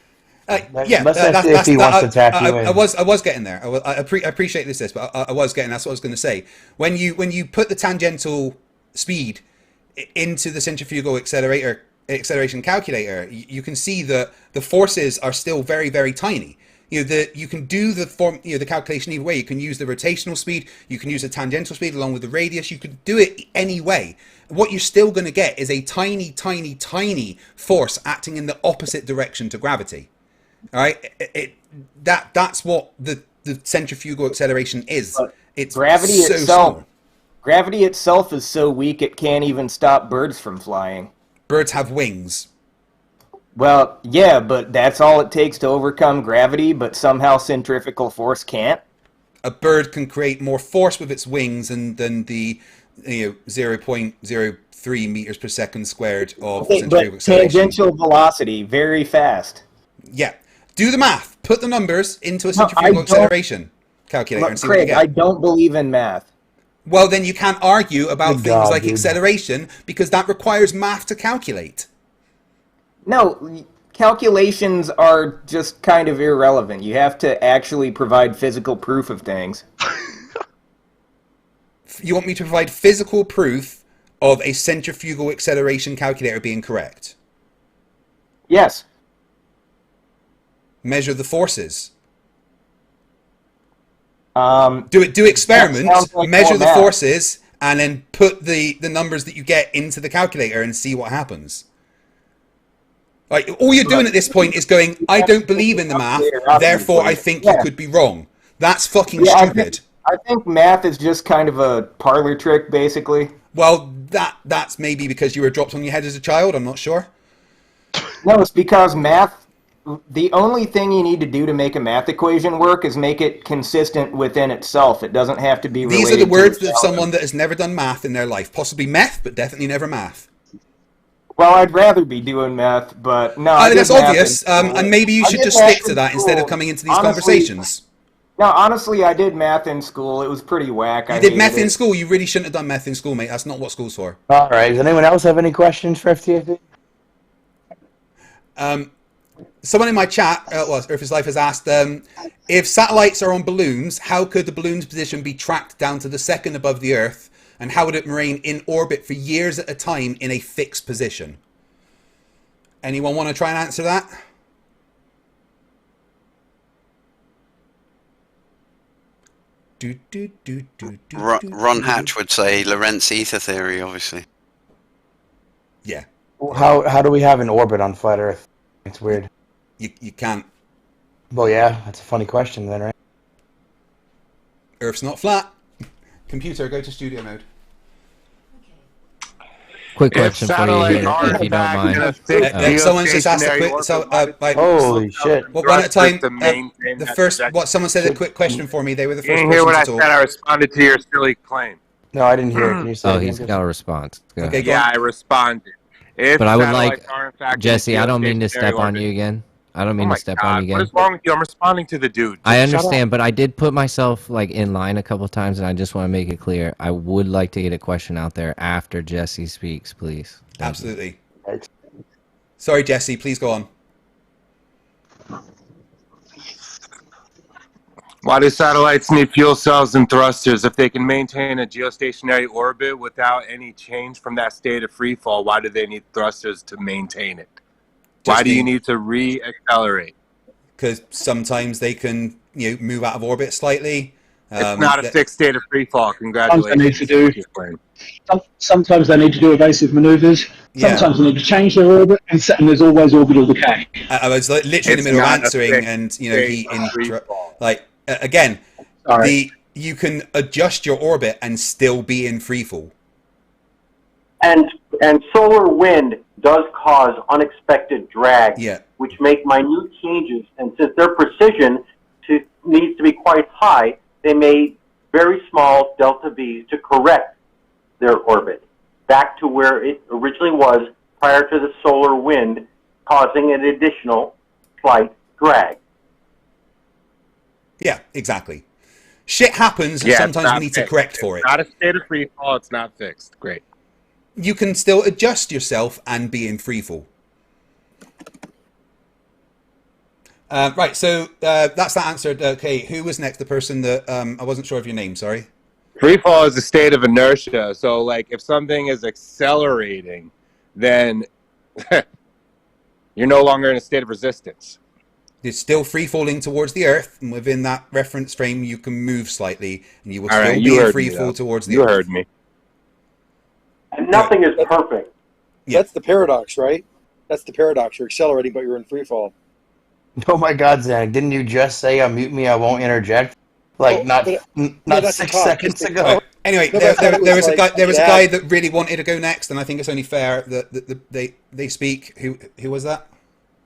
FTFE wants to tap you in. I was getting there. I appreciate this, but I was getting. That's what I was going to say. When you put the tangential speed into the centrifugal acceleration calculator, you can see that the forces are still very, very tiny. You can do the calculation either way. You can use the rotational speed, you can use the tangential speed along with the radius. You could do it any way. What you're still going to get is a tiny, tiny, tiny force acting in the opposite direction to gravity. All right, that's what the centrifugal acceleration is. It's gravity so itself. small. Gravity itself is so weak it can't even stop birds from flying. Birds have wings. Well, yeah, but that's all it takes to overcome gravity, but somehow centrifugal force can't. A bird can create more force with its wings than the 0.03 meters per second squared of centrifugal acceleration. Tangential velocity, very fast. Yeah. Do the math. Put the numbers into a centrifugal acceleration calculator and see what you get. I don't believe in math. Well, then you can't argue about things like acceleration because that requires math to calculate. No, calculations are just kind of irrelevant. You have to actually provide physical proof of things. You want me to provide physical proof of a centrifugal acceleration calculator being correct? Yes. Measure the forces. Do experiments, like measure the forces, and then put the numbers that you get into the calculator and see what happens. Like, all you're doing at this point is going, I don't believe in the math, therefore I think you could be wrong. That's fucking stupid. I think math is just kind of a parlor trick, basically. Well, that's maybe because you were dropped on your head as a child, I'm not sure. No, it's because math, the only thing you need to do to make a math equation work is make it consistent within itself. It doesn't have to be related. These are the words of someone that has never done math in their life. Possibly meth, but definitely never math. Well, I'd rather be doing math, but no. That's obvious, and maybe you should just stick to that instead of coming into these conversations. No, honestly, I did math in school. It was pretty whack. You did meth in school? You really shouldn't have done meth in school, mate. That's not what school's for. All right. Does anyone else have any questions for FTFE? Someone in my chat, Earth is Life, has asked, if satellites are on balloons, how could the balloon's position be tracked down to the second above the Earth? And how would it remain in orbit for years at a time in a fixed position? Anyone want to try and answer that? Ron Hatch would say Lorentz ether theory, obviously. Yeah. How do we have an orbit on flat Earth? It's weird. You can't. Well, yeah, that's a funny question then, right? Earth's not flat. Computer, go to studio mode. Quick question for you here, if you don't mind. Someone just asked a quick. Holy shit! One at a time. The first, someone said a quick question for me. They were the first. You didn't hear what I said. I responded to your silly claim. No, I didn't hear it. Can you say oh, he's got a response. Okay, yeah, I responded. But I would like, Jesse, I don't mean to step on you again. I don't mean to step on you again. What is wrong with you? I'm responding to the dude. I understand, but I did put myself in line a couple times, and I just want to make it clear. I would like to get a question out there after Jesse speaks, please. Absolutely. Sorry, Jesse. Please go on. Why do satellites need fuel cells and thrusters? If they can maintain a geostationary orbit without any change from that state of free fall, why do they need thrusters to maintain it? Why do you need to re-accelerate? Because sometimes they can move out of orbit slightly. It's not a fixed state of free fall. Sometimes they need Congratulations. to do. Sometimes they need to do evasive manoeuvres. Yeah. Sometimes they need to change their orbit, and there's always orbital decay. I was literally in the middle of answering, and he again, you can adjust your orbit and still be in free fall. And solar wind does cause unexpected drag, which make minute changes. And since their precision needs to be quite high, they made very small delta V's to correct their orbit back to where it originally was prior to the solar wind, causing an additional slight drag. Yeah, exactly. Shit happens, and sometimes we need to correct for it. It's not a state of free fall. It's not fixed. Great. You can still adjust yourself and be in free fall. Right, so that's that answered. Okay, who was next? The person that I wasn't sure of your name. Sorry. Free fall is a state of inertia. So, like, if something is accelerating, then you're no longer in a state of resistance. It's still free falling towards the Earth, and within that reference frame, you can move slightly, and you will still be in free fall towards the Earth. You heard me. And nothing is perfect. Yeah. That's the paradox, right? That's the paradox. You're accelerating, but you're in free fall. Oh my God, Zach! Didn't you just say unmute me? I won't interject. Like not 6 seconds ago. Anyway, there was a guy that really wanted to go next, and I think it's only fair that they speak. Who was that?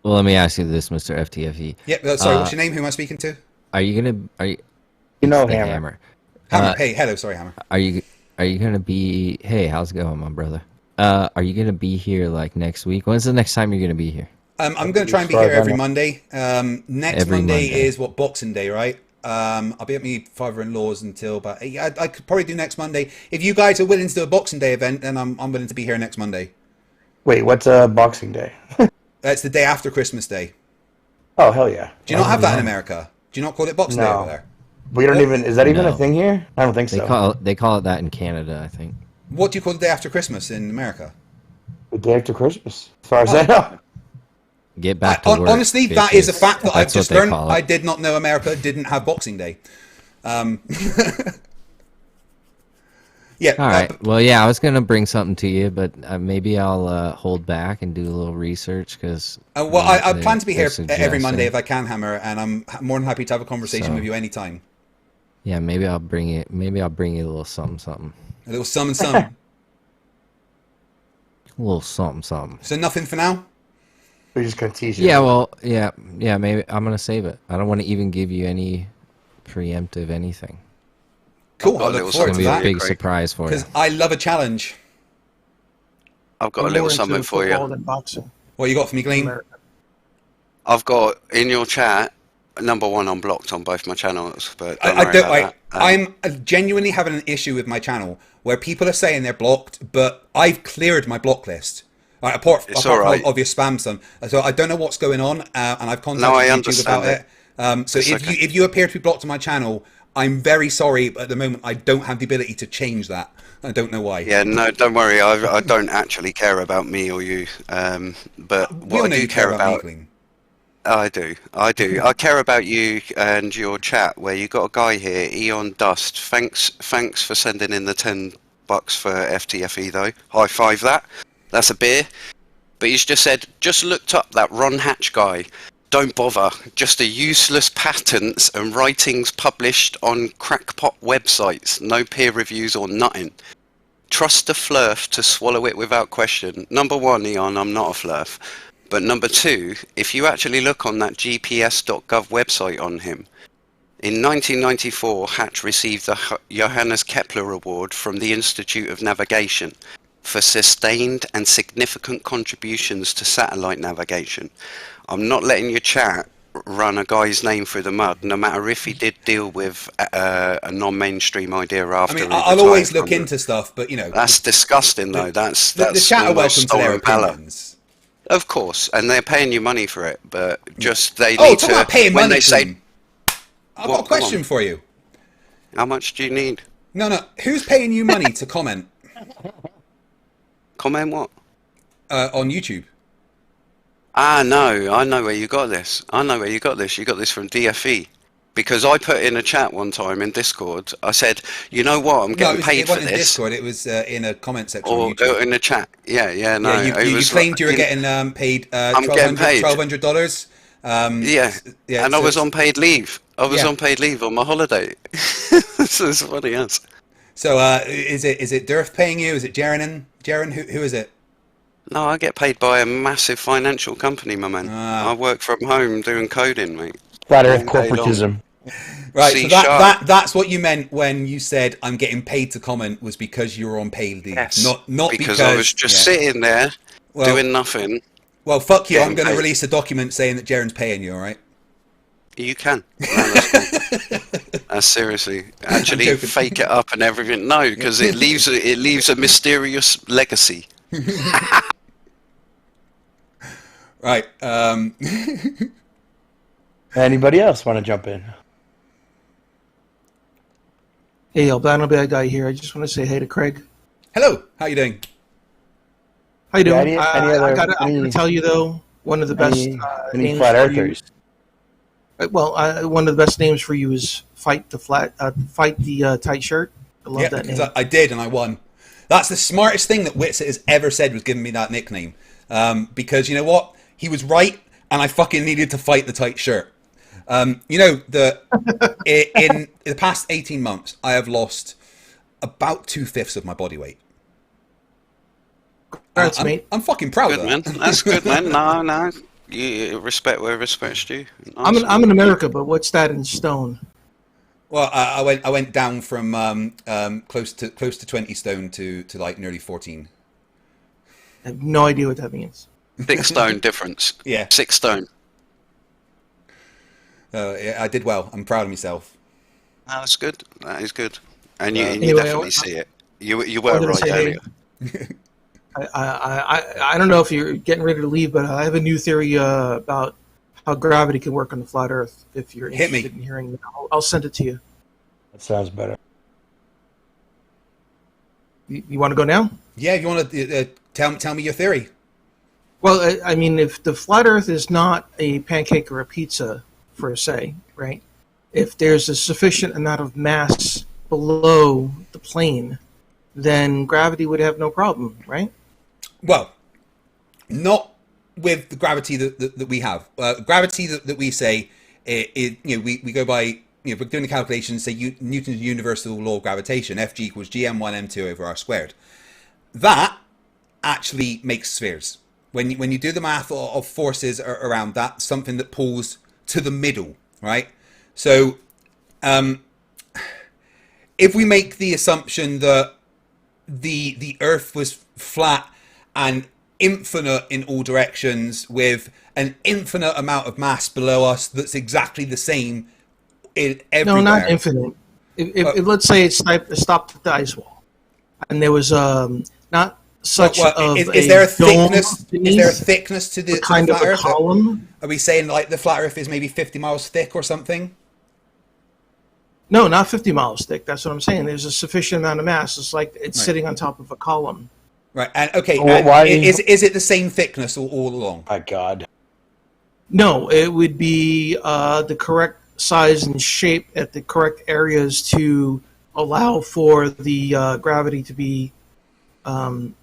Well, let me ask you this, Mr. FTFE. Yeah, sorry. What's your name? Who am I speaking to? Are you gonna? Hammer? Hammer. Hey, hello. Sorry, Hammer. Are you gonna be? Hey, how's it going, my brother? Are you gonna be here like next week? When's the next time you're gonna be here? I'm going to try and be here every Monday. Next Monday is Boxing Day, right? I'll be at my father-in-law's until about. I could probably do next Monday. If you guys are willing to do a Boxing Day event, then I'm willing to be here next Monday. Wait, what's Boxing Day? It's the day after Christmas Day. Oh, hell yeah. Do you not have that in America? Do you not call it Boxing Day over there? We don't even. Is that even a thing here? I don't think so. They call it that in Canada, I think. What do you call the day after Christmas in America? The day after Christmas, as far as I know. Get back to work. Honestly, that is a fact that I've just learned. I did not know America didn't have Boxing Day. Yeah. All right. Well, yeah, I was gonna bring something to you, but maybe I'll hold back and do a little research because. I plan to be here every Monday if I can, Hammer, and I'm more than happy to have a conversation with you anytime. Yeah, maybe I'll bring you. Maybe I'll bring you a little something. A little something. A little something. So nothing for now. We're just gonna tease you. Yeah, well, yeah. Maybe I'm gonna save it. I don't want to even give you any preemptive anything. Cool. I look forward to that. It's gonna be a big surprise for you. Because I love a challenge. I've got a little something for you. What you got for me, Gleam? I've got in your chat. Number one, I'm blocked on both my channels, but I'm genuinely having an issue with my channel where people are saying they're blocked, but I've cleared my block list. Right, apart from obvious spam stuff. So I don't know what's going on, and I've contacted YouTube about it. So if you appear to be blocked on my channel, I'm very sorry, but at the moment I don't have the ability to change that. I don't know why. Yeah, no, don't worry. I don't actually care about me or you, but what I do care about. I do. I care about you and your chat. Where you got a guy here, Eon Dust. Thanks for sending in the $10 for FTFE though. High five that. That's a beer. But he's just said, just looked up that Ron Hatch guy. Don't bother. Just a useless patents and writings published on crackpot websites. No peer reviews or nothing. Trust a Flerf to swallow it without question. Number one, Eon, I'm not a Flerf. But number two, if you actually look on that gps.gov website on him, in 1994, Hatch received the Johannes Kepler Award from the Institute of Navigation for sustained and significant contributions to satellite navigation. I'm not letting your chat run a guy's name through the mud, no matter if he did deal with a non-mainstream idea after. I mean, I'll always look into stuff, but you know, that's disgusting, though. That's the chat are welcome to their opinions. Of course, and they're paying you money for it, but just they need to. About paying when money they say, I've got a question for you. How much do you need? No. Who's paying you money to comment? Comment what? On YouTube. Ah, no, I know where you got this. You got this from DFE. Because I put in a chat one time in Discord, I said, you know what, I'm getting paid for this. It wasn't in Discord, it was in a comment section or on YouTube. In the chat. Yeah, no. Yeah, you claimed you were getting paid $1,200. Yeah, and I was on paid leave. I was on paid leave on my holiday. So it's funny, yes. So is it Durf paying you? Is it Jaren? Who is it? No, I get paid by a massive financial company, my man. I work from home doing coding, mate. Flat Earth corporatism. Right, so that's what you meant when you said I'm getting paid to comment, was because you were on paid leave. Yes. Not because I was just sitting there doing nothing. Well, fuck you. I'm going to release a document saying that Jaren's paying you, all right? You can. No, that's cool. Seriously. Actually, fake it up and everything. No, because it leaves a mysterious legacy. Right. Anybody else want to jump in? Hey, Albano Bad Guy here. I just want to say hey to Craig. Hello. How you doing? How you doing? I gotta tell you though, one of the best names flat earthers. One of the best names for you is Fight the Tight Shirt. I love that name. I did, and I won. That's the smartest thing that Whitsett has ever said, was giving me that nickname. Because you know what? He was right, and I fucking needed to fight the tight shirt. In the past 18 months, I have lost about 2/5 of my body weight. Congrats, mate. I'm fucking proud of that. Man. That's good, man. No. You respect where respect's due. Nice. I'm in America, but what's that in stone? Well, I went down from close to 20 stone to like nearly 14. I have no idea what that means. 6 stone difference. Yeah. 6 stone. I did well. I'm proud of myself. No, that's good. That is good. And you definitely see it. You were right earlier. I don't know if you're getting ready to leave, but I have a new theory about how gravity can work on the flat Earth. If you're interested in hearing it, I'll send it to you. That sounds better. You want to go now? Yeah, if you want to tell me your theory. Well, I mean, if the flat Earth is not a pancake or a pizza, per se, right? If there's a sufficient amount of mass below the plane, then gravity would have no problem, right? Well, not with the gravity that we have. Gravity that we say, we go by, we're doing the calculations, say Newton's universal law of gravitation, Fg equals gm1 m2 over r squared. That actually makes spheres. When you do the math of forces around that, something that pulls to the middle, right? So, if we make the assumption that the Earth was flat and infinite in all directions, with an infinite amount of mass below us that's exactly the same in everywhere. No, not infinite. If let's say it stopped at the ice wall, and there was not such is there a thickness? Is there a thickness to the kind flat of a Earth? column? Are we saying like the flat Earth is maybe 50 miles thick or something? No, not 50 miles thick. That's what I'm saying. There's a sufficient amount of mass. It's like it's sitting on top of a column. Right. And okay. And is it the same thickness all along? My God. No, it would be the correct size and shape at the correct areas to allow for the gravity to be, the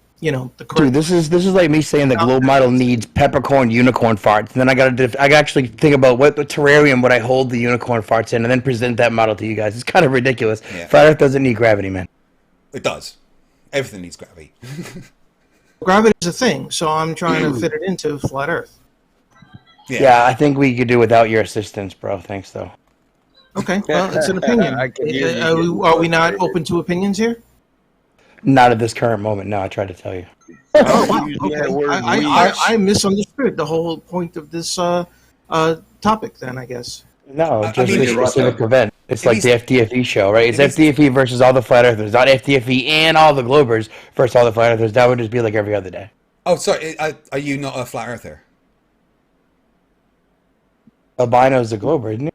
correct. Dude, this is like me saying the globe model needs peppercorn unicorn farts, and then I actually think about what terrarium would I hold the unicorn farts in, and then present that model to you guys. It's kind of ridiculous. Yeah. Flat Earth doesn't need gravity, man. It does. Everything needs gravity. Gravity is a thing, so I'm trying to fit it into flat Earth. Yeah, I think we could do without your assistance, bro. Thanks, though. Okay, well, it's an opinion. Are we not open to opinions here? Not at this current moment. No, I tried to tell you. Oh, wow. Okay. I misunderstood the whole point of this topic, then, I guess. No, just a specific event. It's like the FTFE show, right? It's FTFE versus all the flat earthers, not FTFE and all the globers versus all the flat earthers. That would just be like every other day. Oh, sorry. Are you not a flat earther? Albino's a glober, isn't he?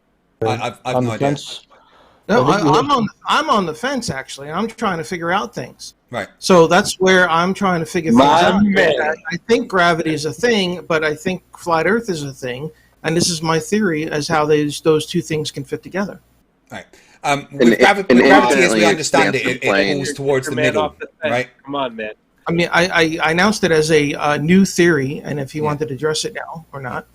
I've no idea. No, I'm on the fence, actually. I'm trying to figure out things. Right. So that's where I'm trying to figure things out. I think gravity is a thing, but I think flat Earth is a thing. And this is my theory as how those two things can fit together. Right. With gravity, as we understand it, it pulls towards the middle, right? Come on, man. I mean, I announced it as a new theory, and if you want to address it now or not.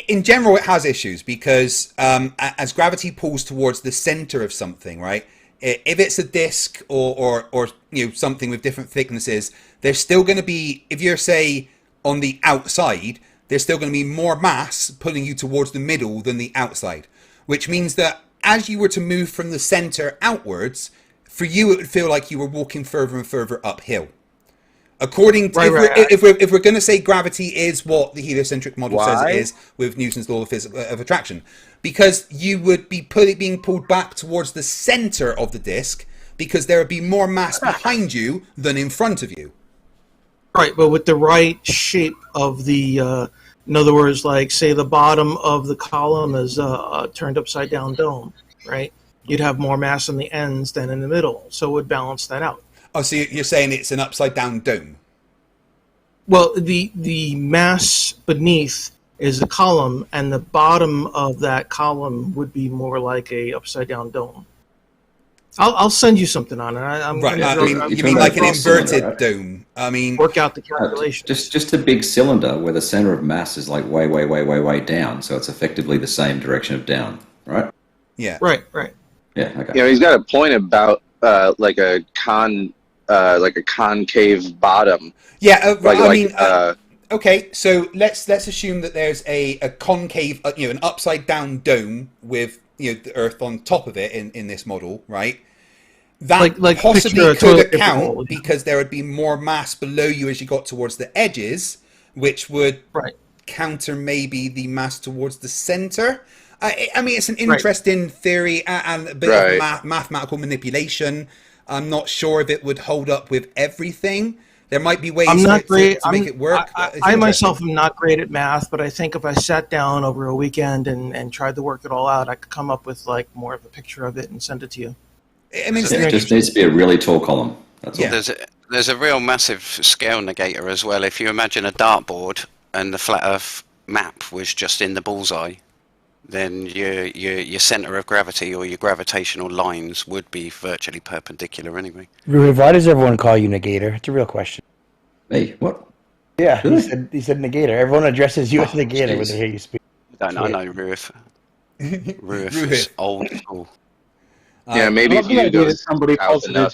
In general, it has issues because as gravity pulls towards the center of something, right? If it's a disk or something with different thicknesses, there's still going to be, if you're say on the outside, there's still going to be more mass pulling you towards the middle than the outside, which means that as you were to move from the center outwards, for you it would feel like you were walking further and further uphill. According to, if we're going to say gravity is what the heliocentric model says it is with Newton's law of attraction, because you would be being pulled back towards the center of the disk because there would be more mass behind you than in front of you. Right, but with the right shape of the, in other words, like say the bottom of the column is a turned upside down dome, right? You'd have more mass on the ends than in the middle, so it would balance that out. Oh, so you're saying it's an upside-down dome? Well, the mass beneath is the column, and the bottom of that column would be more like a upside-down dome. I'll send you something on it. You mean like an inverted dome? I mean, work out the calculations. Just a big cylinder where the center of mass is like way down, so it's effectively the same direction of down, right? Yeah. Right. Yeah. Okay. You know, he's got a point about like a concave bottom. Yeah, okay. So let's assume that there's a concave, an upside down dome with the Earth on top of it in this model, right? That like possibly could account because there would be more mass below you as you got towards the edges, which would counter maybe the mass towards the center. I mean, it's an interesting theory and a bit of mathematical manipulation. I'm not sure if it would hold up with everything. There might be ways to make it work. I myself am not great at math, but I think if I sat down over a weekend and tried to work it all out, I could come up with like more of a picture of it and send it to you. I mean, it just needs to be a really tall column. That's all. There's a real massive scale negator as well. If you imagine a dartboard and the flat Earth map was just in the bullseye, then your center of gravity or your gravitational lines would be virtually perpendicular anyway. Ruhiv, why does everyone call you Negator? It's a real question. Hey, what? Yeah, really? he said Negator. Everyone addresses you as Negator when they hear you speak. I know Ruhiv. Ruhiv is old school. Yeah, maybe if you do somebody posited.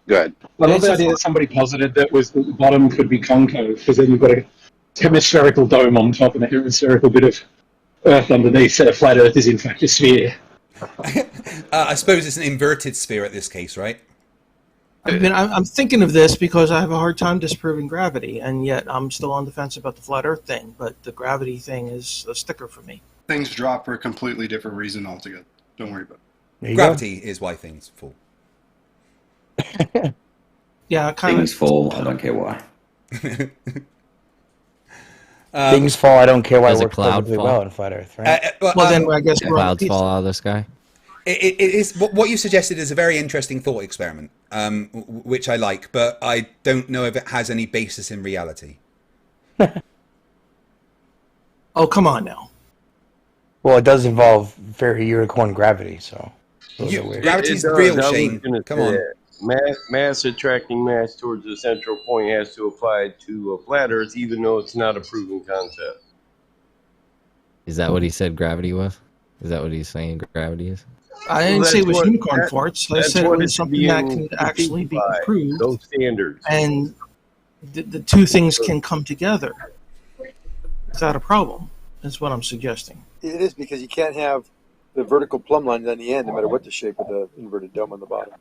Go ahead. I love the idea that somebody posited that the bottom could be concave, because then you've got a hemispherical dome on top and a hemispherical bit of Earth underneath, so a flat Earth is in fact a sphere. I suppose it's an inverted sphere at this case, right? I mean, I'm thinking of this because I have a hard time disproving gravity, and yet I'm still on the fence about the flat Earth thing, but the gravity thing is a sticker for me. Things drop for a completely different reason altogether. Don't worry about it. Gravity is why things fall. Yeah, things fall, I don't care why. Things fall, I don't care why. Does It a works cloud perfectly fall? well in flat Earth, right? Then I guess clouds fall out of the sky. It is what you suggested is a very interesting thought experiment, which I like, but I don't know if it has any basis in reality. Oh, come on now. Well, it does involve very unicorn gravity, so. Gravity's real, Shane. Come on. Mass attracting mass towards the central point has to apply to a flat Earth, even though it's not a proven concept. Is that what he said gravity was? Is that what he's saying gravity is? I didn't say it was unicorn farts. I said it was something that can actually be proved. Those standards. And the two things can come together without a problem, is what I'm suggesting. It is, because you can't have the vertical plumb lines on the end, no matter what the shape of the inverted dome on the bottom.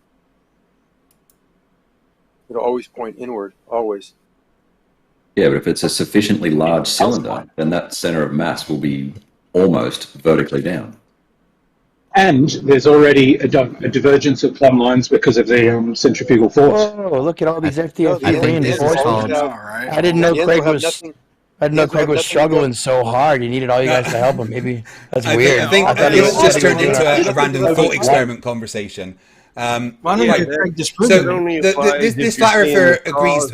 It'll always point inward, always. Yeah, but if it's a sufficiently large cylinder, then that center of mass will be almost vertically down. And there's already a divergence of plumb lines because of the centrifugal force. Oh, look at all these FTFE I I didn't know Craig was. I didn't know Craig was struggling so hard. He needed all you guys to help him. Maybe that's weird. I think it's just turned into a random thought experiment conversation. Why don't you Craig disprove it? This flat earther agrees.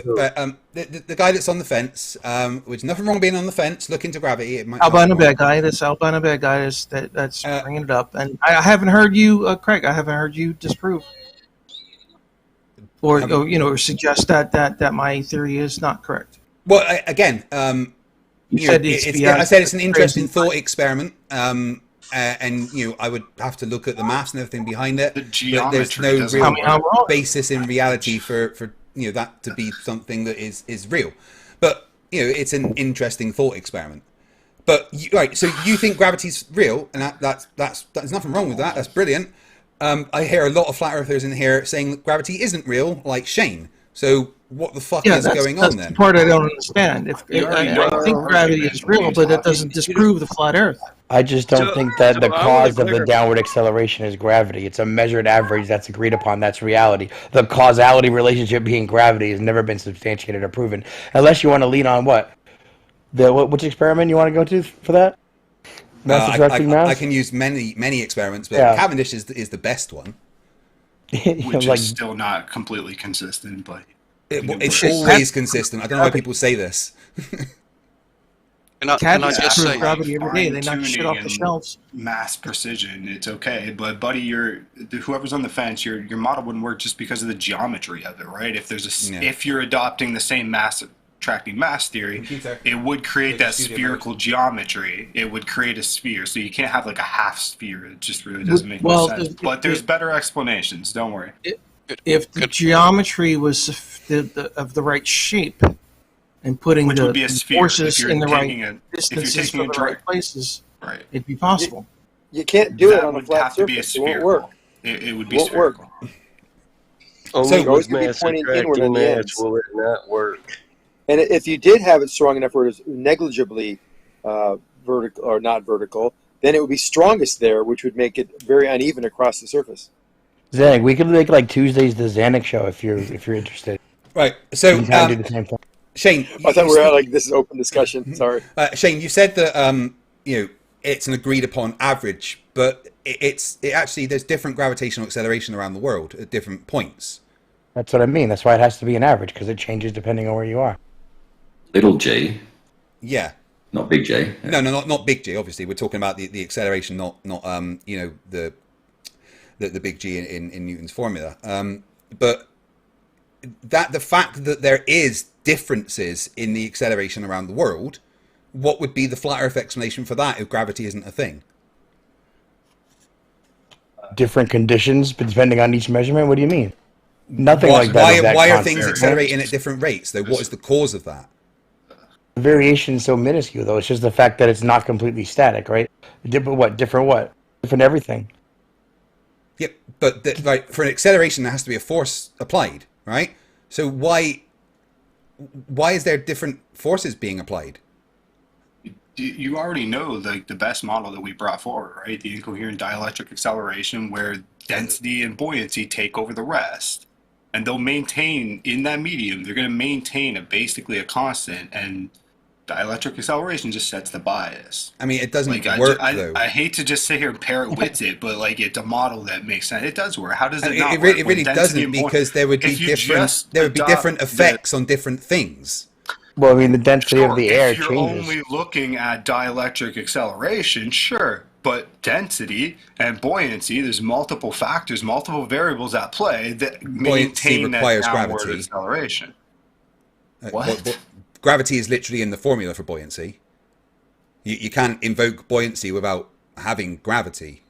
the guy that's on the fence, which nothing wrong being on the fence, look into gravity. It might albino bad guy. This albino bad guy is that's bringing it up, and I haven't heard you, Craig. I haven't heard you disprove or or suggest that my theory is not correct. Well, again, you said I said it's an interesting thought experiment. And I would have to look at the maths and everything behind it. The geometry there's no real basis in reality for that to be something that is real. But it's an interesting thought experiment. But right, so you think gravity's real, and there's nothing wrong with that. That's brilliant. I hear a lot of flat earthers in here saying that gravity isn't real, like Shane. So what the fuck is going on then? That's the part I don't understand. I think gravity is real, but that doesn't disprove the flat Earth. I just don't think that the cause of the downward acceleration is gravity. It's a measured average that's agreed upon. That's reality. The causality relationship being gravity has never been substantiated or proven. Unless you want to lean on what? Which experiment you want to go to for that? I can use many experiments, but Cavendish is the best one. Which is still not completely consistent, but it's always consistent. I don't know why people say this. Can I just say gravity every day? They knock shit off the shelves. Mass precision, it's okay, but buddy, whoever's on the fence, your model wouldn't work just because of the geometry of it, right? If you're adopting the same mass attracting mass theory, it would create that spherical geometry. It would create a sphere, so you can't have like a half sphere. It just really doesn't make sense. But there's better explanations. Don't worry. If the geometry was of the right shape and putting the forces in the right distances for the right places, it'd be possible. You can't do it on a flat surface. It won't work. It would be spherical. Only with mass attracting mass will it not work. And if you did have it strong enough where it was negligibly vertical or not vertical, then it would be strongest there, which would make it very uneven across the surface. Zanuck, we could make like Tuesdays the Zanuck show if you're interested. Right. So do the same thing. Shane, I thought we were like this is open discussion. Sorry, Shane. You said that it's an agreed upon average, but it actually there's different gravitational acceleration around the world at different points. That's what I mean. That's why it has to be an average because it changes depending on where you are. Little g. Yeah. Not big J. No, not big G. Obviously, we're talking about the acceleration, not the big G in Newton's formula. But the fact that there is differences in the acceleration around the world, what would be the flat Earth explanation for that if gravity isn't a thing? Different conditions, but depending on each measurement. What do you mean? Nothing like that. Why are things accelerating at different rates? Though, what is the cause of that? The variation is so minuscule, though. It's just the fact that it's not completely static, right? Different what? Different everything. Yep, but for an acceleration, there has to be a force applied, right? So why is there different forces being applied? You already know the best model that we brought forward, right? The incoherent dielectric acceleration, where density and buoyancy take over the rest. And they'll maintain, in that medium, they're going to maintain basically a constant, and dielectric acceleration just sets the bias. I mean, it doesn't work, though. I hate to just sit here and parrot-wit it, but it's a model that makes sense. It does work. How does it not work? It really doesn't, because there would be different effects on different things. Well, I mean, the density of the air changes. If you're only looking at dielectric acceleration, sure. But density and buoyancy, there's multiple factors, multiple variables at play that maintain that downward acceleration. What? Gravity is literally in the formula for buoyancy. You can't invoke buoyancy without having gravity.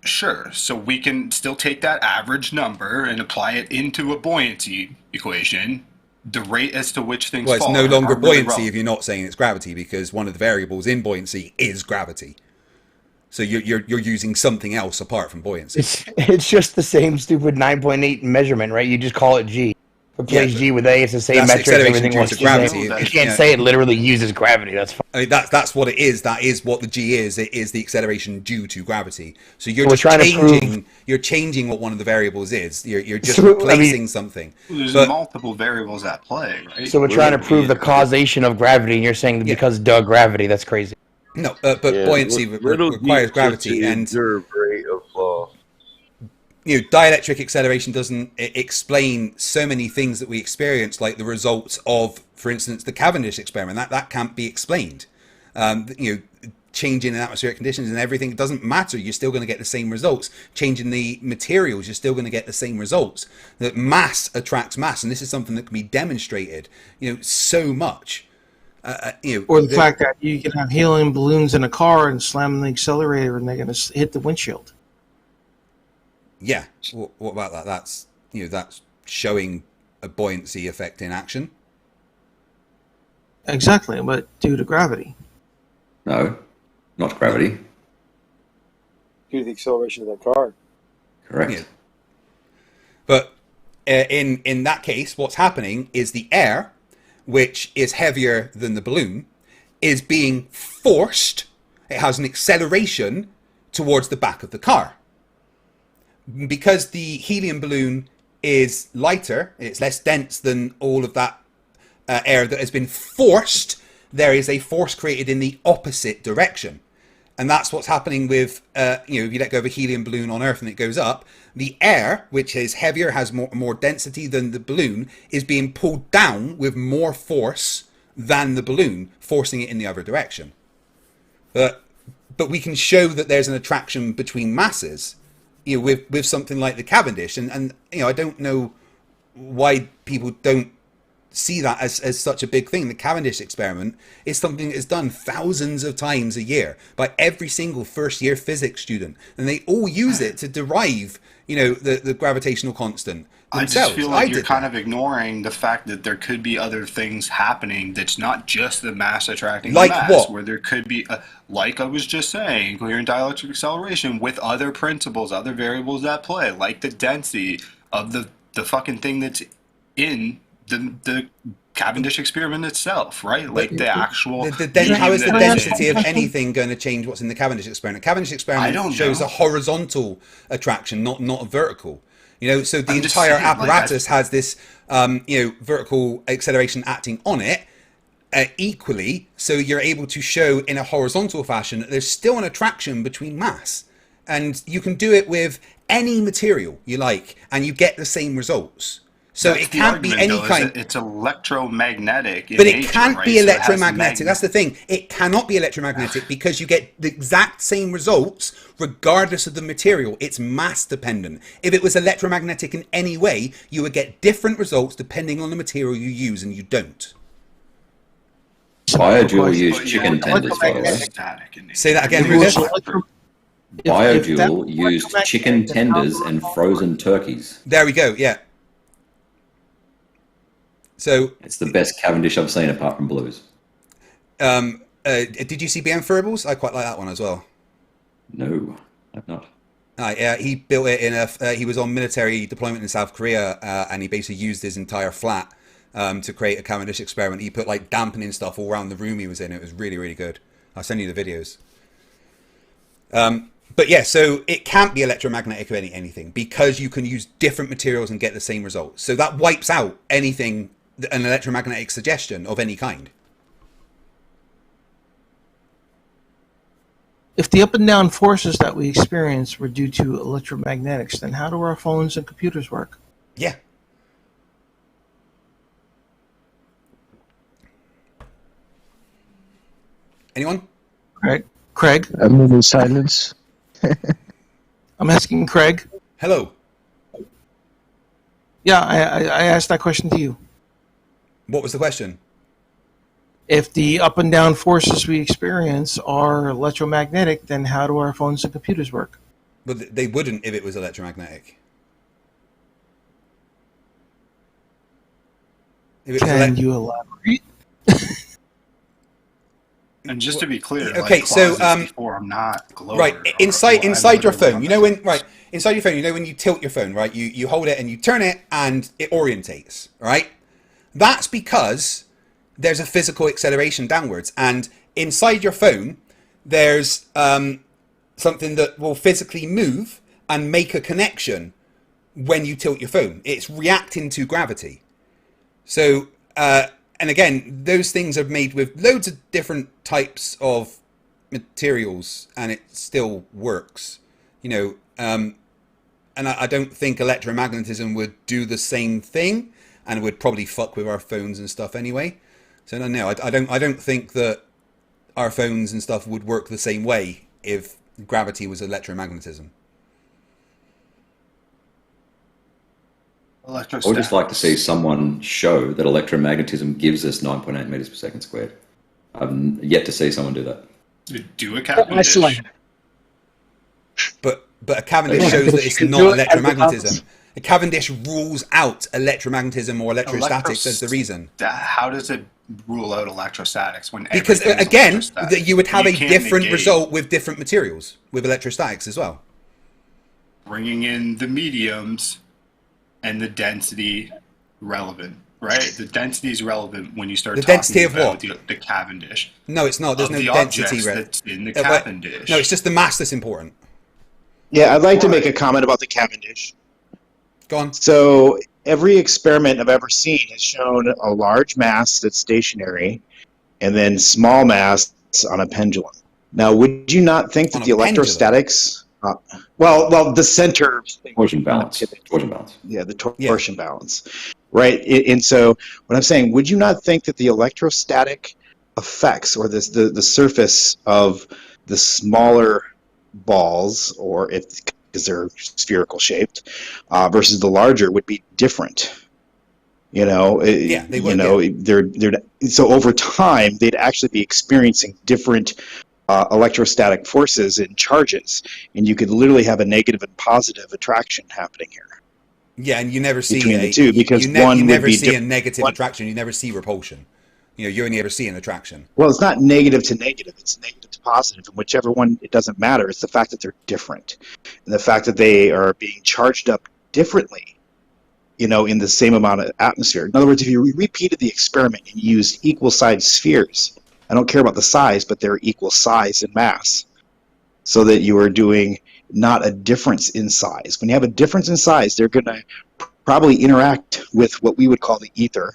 Sure. So we can still take that average number and apply it into a buoyancy equation. The rate as to which things fall. Well, it's no longer buoyancy if you're not saying it's gravity, because one of the variables in buoyancy is gravity. So you're using something else apart from buoyancy. It's just the same stupid 9.8 measurement, right? You just call it G. Replace G with A. It's the same metric. Everything works gravity. You can't say it literally uses gravity. That's fine. I mean, that's what it is. That is what the G is. It is the acceleration due to gravity. So you're changing what one of the variables is. You're just replacing something. There's multiple variables at play, right? So we're trying to prove the causation of gravity, and you're saying because gravity. That's crazy. No, but buoyancy requires gravity, and rate of flow. dielectric acceleration doesn't explain so many things that we experience, like the results of, for instance, the Cavendish experiment. That can't be explained. Changing in atmospheric conditions and everything, it doesn't matter. You're still going to get the same results. Changing the materials, you're still going to get the same results. That mass attracts mass, and this is something that can be demonstrated, so much. Or the fact that you can have helium balloons in a car and slam the accelerator and they're going to hit the windshield. Yeah. What about that? That's showing a buoyancy effect in action. Exactly, but due to gravity. No, not gravity. Due to the acceleration of the car. Correct. Yeah. But in that case, what's happening is the air, which is heavier than the balloon, is being forced. It has an acceleration towards the back of the car. Because the helium balloon is lighter, it's less dense than all of that air that has been forced, there is a force created in the opposite direction. And that's what's happening with, if you let go of a helium balloon on Earth and it goes up, the air, which is heavier, has more density than the balloon, is being pulled down with more force than the balloon, forcing it in the other direction. But we can show that there's an attraction between masses, with something like the Cavendish. And I don't know why people don't see that as such a big thing. The Cavendish experiment is something that is done thousands of times a year by every single first year physics student, and they all use it to derive the gravitational constant themselves. I just feel like you're kind of ignoring the fact that there could be other things happening that's not just the mass attracting like mass, what? Where there could be like I was just saying, coherent dielectric acceleration with other principles, other variables at play, like the density of the fucking thing that's in the Cavendish experiment itself, right? Like the actual... How is the density of anything going to change what's in the Cavendish experiment? Cavendish experiment shows a horizontal attraction, not a vertical. So the entire apparatus has this, vertical acceleration acting on it equally. So you're able to show in a horizontal fashion that there's still an attraction between mass. And you can do it with any material you like, and you get the same results. So it can't be any kind. It's electromagnetic, but it can't be electromagnetic. That's the thing. It cannot be electromagnetic because you get the exact same results regardless of the material. It's mass dependent. If it was electromagnetic in any way, you would get different results depending on the material you use, and you don't. Biodual used chicken tenders, by the way. Say that again, Rufus. Biodual used chicken tenders and frozen turkeys. There we go. Yeah. So it's the best Cavendish I've seen apart from blues. Did you see BM Furbles? I quite like that one as well. No, I've not. He built it in he was on military deployment in South Korea, and he basically used his entire flat to create a Cavendish experiment. He put like dampening stuff all around the room he was in. It was really, really good. I'll send you the videos. But yeah, so it can't be electromagnetic or anything because you can use different materials and get the same results. So that wipes out anything, an electromagnetic suggestion of any kind. If the up and down forces that we experience were due to electromagnetics, then how do our phones and computers work? Yeah. Anyone? Craig? I'm in silence. I'm asking Craig. Hello. Yeah, I asked that question to you. What was the question? If the up and down forces we experience are electromagnetic, then how do our phones and computers work? Well, they wouldn't if it was electromagnetic. Can you elaborate? And just to be clear, okay, so before, I'm not glowing. Right, inside your phone, inside your phone, when you tilt your phone, right, you hold it and you turn it and it orientates, right? That's because there's a physical acceleration downwards, and inside your phone there's something that will physically move and make a connection when you tilt your phone. It's reacting to gravity. So and again, those things are made with loads of different types of materials, and it still works, and I don't think electromagnetism would do the same thing, and would probably fuck with our phones and stuff anyway. So no, I don't think that our phones and stuff would work the same way if gravity was electromagnetism. I would just like to see someone show that electromagnetism gives us 9.8 meters per second squared. I've yet to see someone do that. Do a Cavendish. But a Cavendish shows that it's not electromagnetism. A Cavendish rules out electromagnetism or electrostatics as the reason. How does it rule out electrostatics when? Because again, you would have a different result with different materials with electrostatics as well. Bringing in the mediums and the density relevant, right? The density is relevant when you start the talking density of about what? The Cavendish. No, it's not. There's no the density that's in the Cavendish. No, it's just the mass that's important. Yeah, I'd like to make a comment about the Cavendish. Go on. So every experiment I've ever seen has shown a large mass that's stationary and then small mass on a pendulum. Now, would you not think that the electrostatics... well, the center... Torsion balance. Yeah, the torsion balance. Right? And so what I'm saying, would you not think that the electrostatic effects or the surface of the smaller balls, or if because they're spherical shaped, versus the larger would be different? You know, yeah, they would, they're so over time they'd actually be experiencing different electrostatic forces and charges, and you could literally have a negative and positive attraction happening here. Yeah, and you never see between the two, because you one never would be see a negative attraction. You never see repulsion. You only ever see an attraction. Well, it's not negative to negative. It's negative to positive. And whichever one, it doesn't matter. It's the fact that they're different. And the fact that they are being charged up differently, in the same amount of atmosphere. In other words, if you repeated the experiment and used equal-sized spheres, I don't care about the size, but they're equal size and mass, so that you are doing not a difference in size. When you have a difference in size, they're going to probably interact with what we would call the ether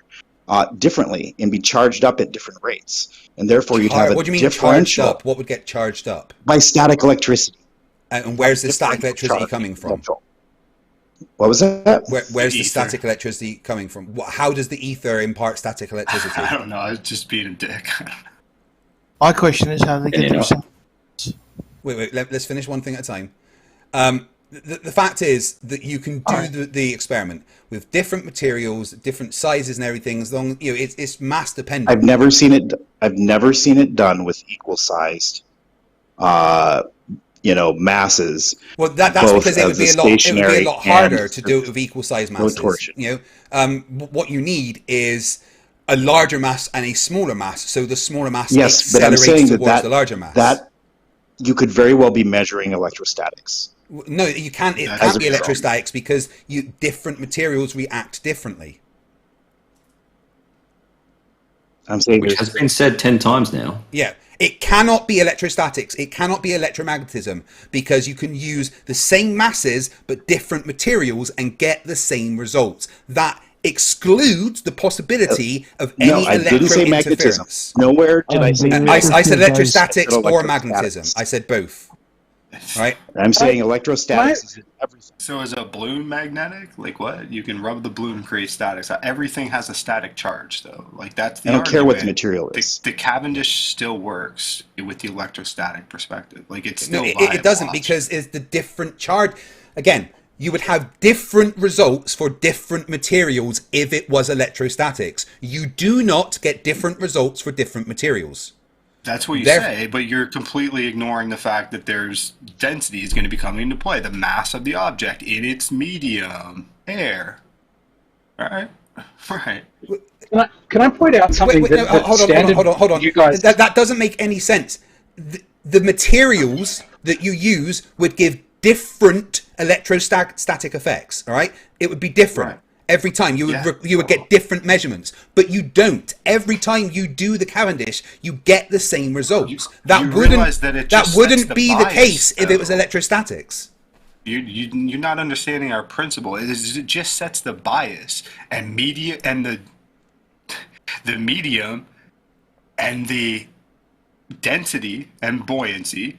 differently and be charged up at different rates. And therefore you'd have what do you mean differential... charged up? What would get charged up? By static electricity. And where's the static electricity coming from? What was that? Where's the static electricity coming from? How does the ether impart static electricity? I don't know. I was just being a dick. My question is how they get their samples. Wait. Let's finish one thing at a time. The fact is that you can do the experiment with different materials, different sizes, and everything. As long it's mass dependent. I've never seen it done with equal sized, masses. Well, that's because it would be a lot harder to do it with equal sized masses. What you need is a larger mass and a smaller mass. So the smaller mass accelerates towards the larger mass. That you could very well be measuring electrostatics. No, you can't. It can't be electrostatics because different materials react differently. I'm saying which has been said 10 times now. Yeah, it cannot be electrostatics. It cannot be electromagnetism because you can use the same masses but different materials and get the same results. That excludes the possibility of any electrointerference. Nowhere did I say. I said electrostatics or magnetism. I said both. Right. I'm saying electrostatics is in everything. So is a balloon magnetic? Like what? You can rub the balloon and create statics. Everything has a static charge, though. Like that's the argument. I don't care what the material is. The Cavendish still works with the electrostatic perspective. Like it's still it doesn't because it's the different charge. Again, you would have different results for different materials if it was electrostatics. You do not get different results for different materials. That's what you say, but you're completely ignoring the fact that there's density is going to be coming into play. The mass of the object in its medium, air. All right. Right. Can I point out something? Hold on. You guys... That doesn't make any sense. The materials that you use would give different electrostatic effects. All right. It would be different. Right. Every time you would get different measurements, but you don't. Every time you do the Cavendish, you get the same results. That wouldn't be the case if it was electrostatics. You're not understanding our principle. It just sets the bias and the medium and the density and buoyancy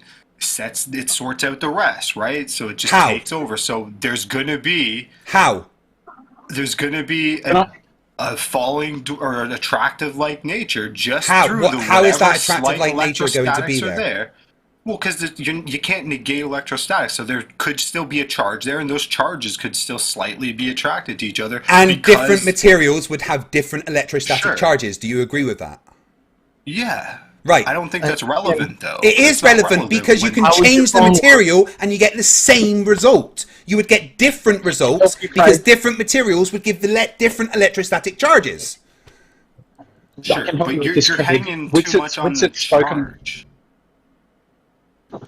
it sorts out the rest, right? So it just takes over. So there's going to be there's going to be a falling or an attractive like nature just through how is that attractive like nature going to be there? Well, because you can't negate electrostatics, so there could still be a charge there, and those charges could still slightly be attracted to each other. And different materials would have different electrostatic charges. Do you agree with that? Yeah. Right. I don't think that's relevant, though. It is relevant because you can change the material and you get the same result. You would get different results because different materials would give the different electrostatic charges. Sure, but you're hanging too much on the charge.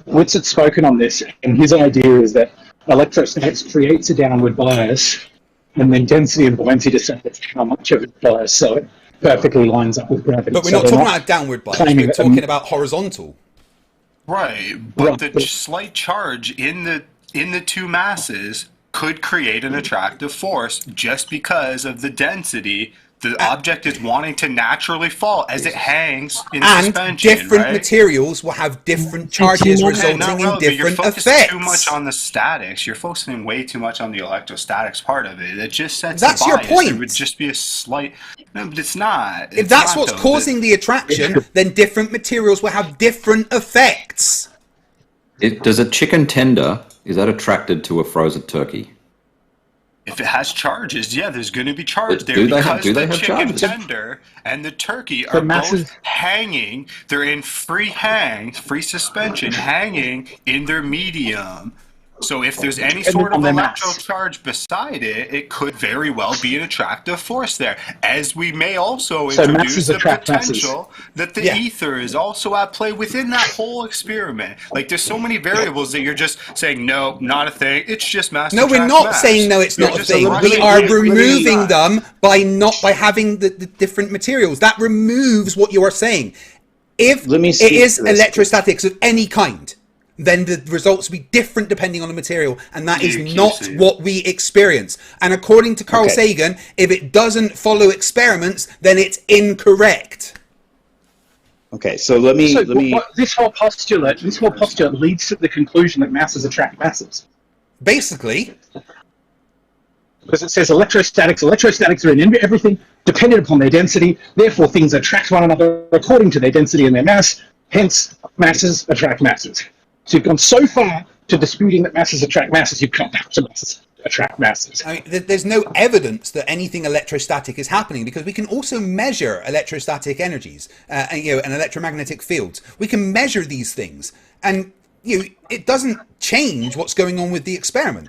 Witz had spoken on this, and his idea is that electrostatics creates a downward bias, and then density and buoyancy decides how much of it bias, so it perfectly lines up with gravity. But we're not talking about a downward bias, we're talking about horizontal. Right, but the slight charge in the two masses could create an attractive force just because of the density. The object is wanting to naturally fall as it hangs in suspension. And different materials will have different charges resulting in different effects. You're focusing too much on the statics. You're focusing way too much on the electrostatics part of it. It just sets That's the bias. Your point. There would just be a slight... No, but it's not. If that's what's causing the attraction, then different materials will have different effects. Does a chicken tender, is that attracted to a frozen turkey? If it has charges, yeah, there's going to be charge there do because they the have chicken charges? tender and the turkey are both hanging. They're in free suspension, hanging in their medium. So if there's any sort of electrocharge beside it, it could very well be an attractive force there. As we may also introduce the potential that the ether is also at play within that whole experiment. Like there's so many variables that you're just saying, no, not a thing. It's just mass. No, we're not saying no, it's not a thing. We are removing them by having the different materials. That removes what you are saying. If it is electrostatics of any kind, then the results will be different depending on the material, and that is not what we experience. And according to Carl Sagan, if it doesn't follow experiments, then it's incorrect. Okay, so let me. This whole postulate leads to the conclusion that masses attract masses. Basically. Because it says electrostatics are in everything dependent upon their density, therefore things attract one another according to their density and their mass, hence masses attract masses. So you've gone so far to disputing that masses attract masses, you've come back to masses attract masses. I mean, there's no evidence that anything electrostatic is happening because we can also measure electrostatic energies and electromagnetic fields. We can measure these things, and it doesn't change what's going on with the experiment.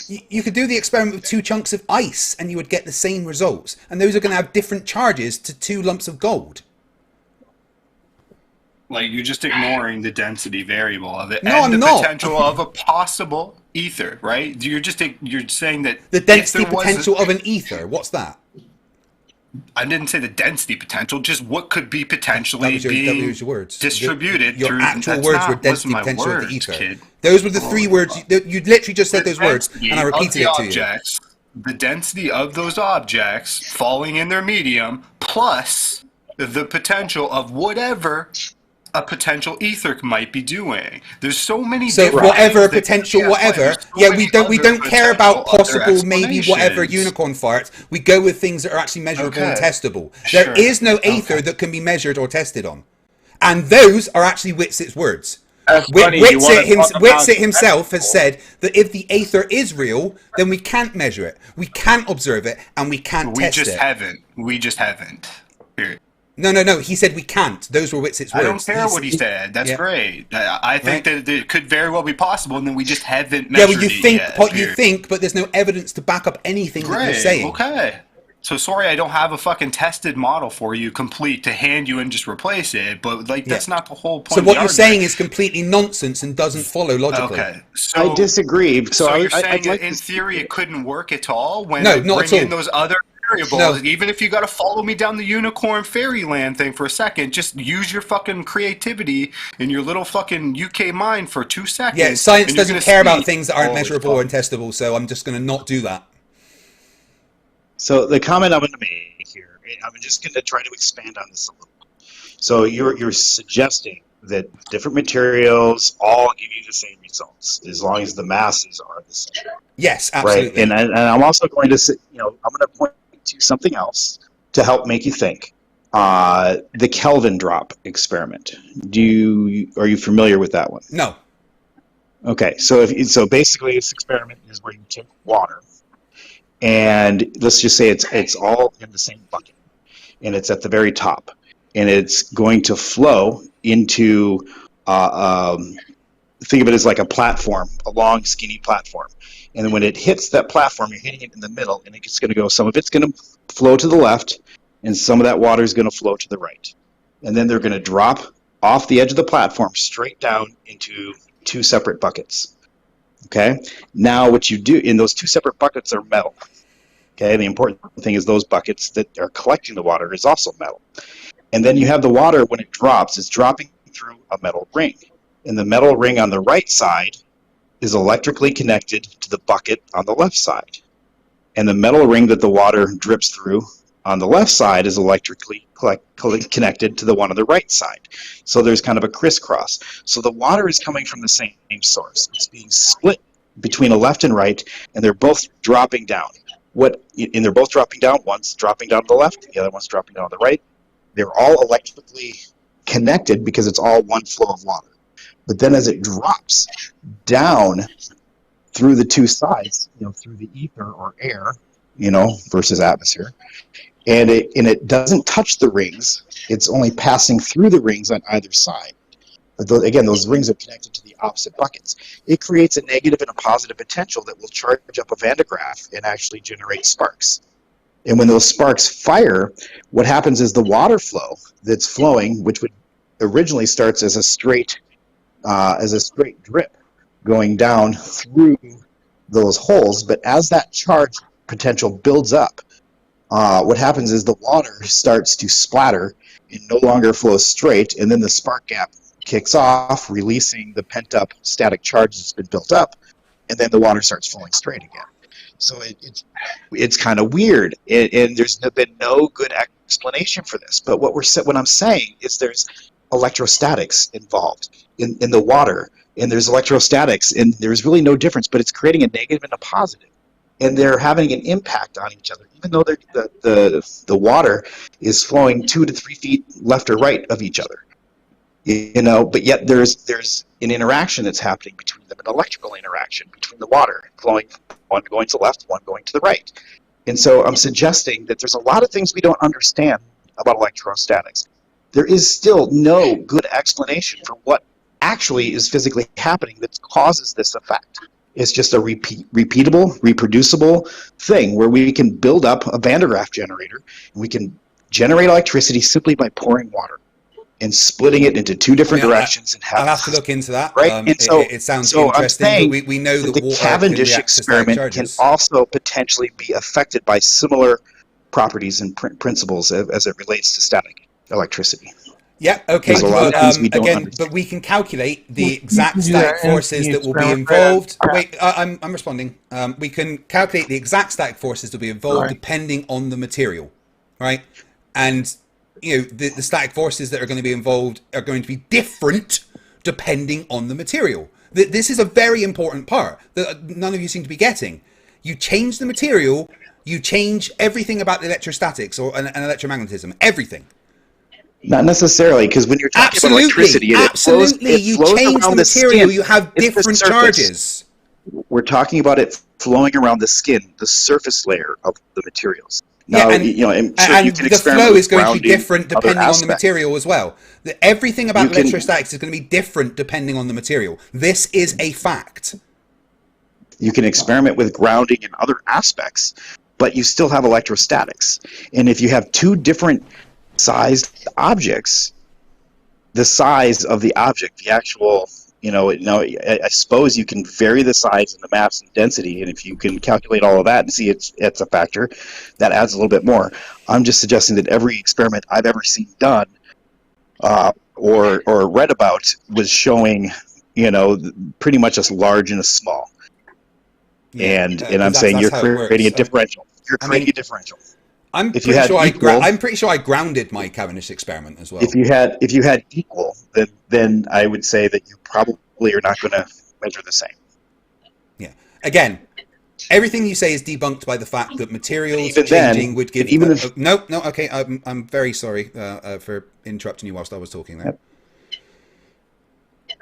You could do the experiment with 2 chunks of ice, and you would get the same results, and those are going to have different charges to 2 lumps of gold. Like, you're just ignoring the density variable of it and the potential of a possible ether, right? You're saying that the density potential of an ether. What's that? I didn't say the density potential, just what could be potentially being distributed. Your through, actual words were density potential of the ether. Kid. Those were the 3 words. You literally just said those words, and I repeated it to you. The density of those objects falling in their medium, plus the potential of whatever a potential ether might be doing. There's so many. So whatever potential, whatever. We don't care about possible, maybe whatever unicorn farts. We go with things that are actually measurable and testable. There is no ether that can be measured or tested on, and those are actually Witzit's words. Witzit himself has said that if the ether is real, then we can't measure it, we can't observe it, and we can't test it. We just haven't. Period. No. He said we can't. Those were Witzit's words. I don't care what he said. That's great. I think that it could very well be possible, and then we just haven't measured it yet. You think, but there's no evidence to back up anything that you're saying. Okay. So sorry, I don't have a fucking tested model for you, complete, to hand you and just replace it. But that's not the whole point. So what you're saying is completely nonsense and doesn't follow logically. Okay. So I disagree. So you're saying that in theory it couldn't work at all when not at all. In those other variables, even if you got to follow me down the unicorn fairyland thing for a second, just use your fucking creativity in your little fucking UK mind for 2 seconds. Yeah, science doesn't care about things that aren't measurable and testable, so I'm just going to not do that. So the comment I'm going to make here, I'm just going to try to expand on this a little. So you're suggesting that different materials all give you the same results as long as the masses are the same. Yes, absolutely. Right? And I'm also going to say, I'm going to point to something else to help make you think. The Kelvin drop experiment. Are you familiar with that one? No. Okay, so basically this experiment is where you take water, and let's just say it's all in the same bucket, and it's at the very top, and it's going to flow into think of it as like a platform, a long, skinny platform. And then when it hits that platform, you're hitting it in the middle, and it's going to go. Some of it's going to flow to the left, and some of that water is going to flow to the right. And then they're going to drop off the edge of the platform straight down into 2 separate buckets. Okay? Now what you do in those 2 separate buckets are metal. Okay? The important thing is those buckets that are collecting the water is also metal. And then you have the water, when it drops, it's dropping through a metal ring. And the metal ring on the right side is electrically connected to the bucket on the left side. And the metal ring that the water drips through on the left side is electrically connected to the one on the right side. So there's kind of a crisscross. So the water is coming from the same source. It's being split between a left and right, and they're both dropping down. And they're both dropping down. One's dropping down to the left, the other one's dropping down to the right. They're all electrically connected because it's all one flow of water. But then as it drops down through the 2 sides, through the ether or air, versus atmosphere, and it doesn't touch the rings, it's only passing through the rings on either side. But those rings are connected to the opposite buckets. It creates a negative and a positive potential that will charge up a Van de Graaff and actually generate sparks. And when those sparks fire, what happens is the water flow that's flowing, which would originally starts as a straight drip going down through those holes, but as that charge potential builds up, what happens is the water starts to splatter and no longer flows straight, and then the spark gap kicks off, releasing the pent-up static charge that's been built up, and then the water starts flowing straight again. So it's kind of weird, and there's been no good explanation for this. But what I'm saying is there's electrostatics involved in the water, and there's electrostatics, and there's really no difference, but it's creating a negative and a positive, and they're having an impact on each other, even though the water is flowing 2 to 3 feet left or right of each other. But yet there's an interaction that's happening between them, an electrical interaction between the water flowing, one going to the left, one going to the right. And so I'm suggesting that there's a lot of things we don't understand about electrostatics. There is still no good explanation for what actually is physically happening that causes this effect. It's just a repeatable, reproducible thing where we can build up a Van de Graaff generator, and we can generate electricity simply by pouring water and splitting it into 2 different directions. I'll have to look into that. Right? And so, it sounds interesting. We know that the Cavendish experiment can also potentially be affected by similar properties and principles as it relates to static electricity. Yeah, okay. But we can calculate the exact static forces that will be involved. Wait, I'm responding. We can calculate the exact static forces that will be involved depending on the material, right? And the static forces that are going to be involved are going to be different depending on the material. This is a very important part that none of you seem to be getting. You change the material, you change everything about the electrostatics and electromagnetism, everything. Not necessarily, because when you're talking about electricity, it flows change around the material, skin. you have different charges. We're talking about it flowing around the skin, the surface layer of the materials. Now, and the flow is going to be different depending on the material as well. Everything about electrostatics is going to be different depending on the material. This is a fact. You can experiment with grounding and other aspects, but you still have electrostatics. And if you have 2 different sized objects, the size of the object, the actual, I suppose you can vary the size and the mass and density, and if you can calculate all of that and see it's a factor, that adds a little bit more. I'm just suggesting that every experiment I've ever seen done or read about was showing, pretty much a large and a small. And I'm saying you're creating a differential. You're creating a differential. I'm pretty sure I grounded my Cavendish experiment as well. If you had equal, then I would say that you probably are not going to measure the same. Yeah. Again, everything you say is debunked by the fact that materials changing would give. No. Okay, I'm very sorry for interrupting you whilst I was talking there. Yep.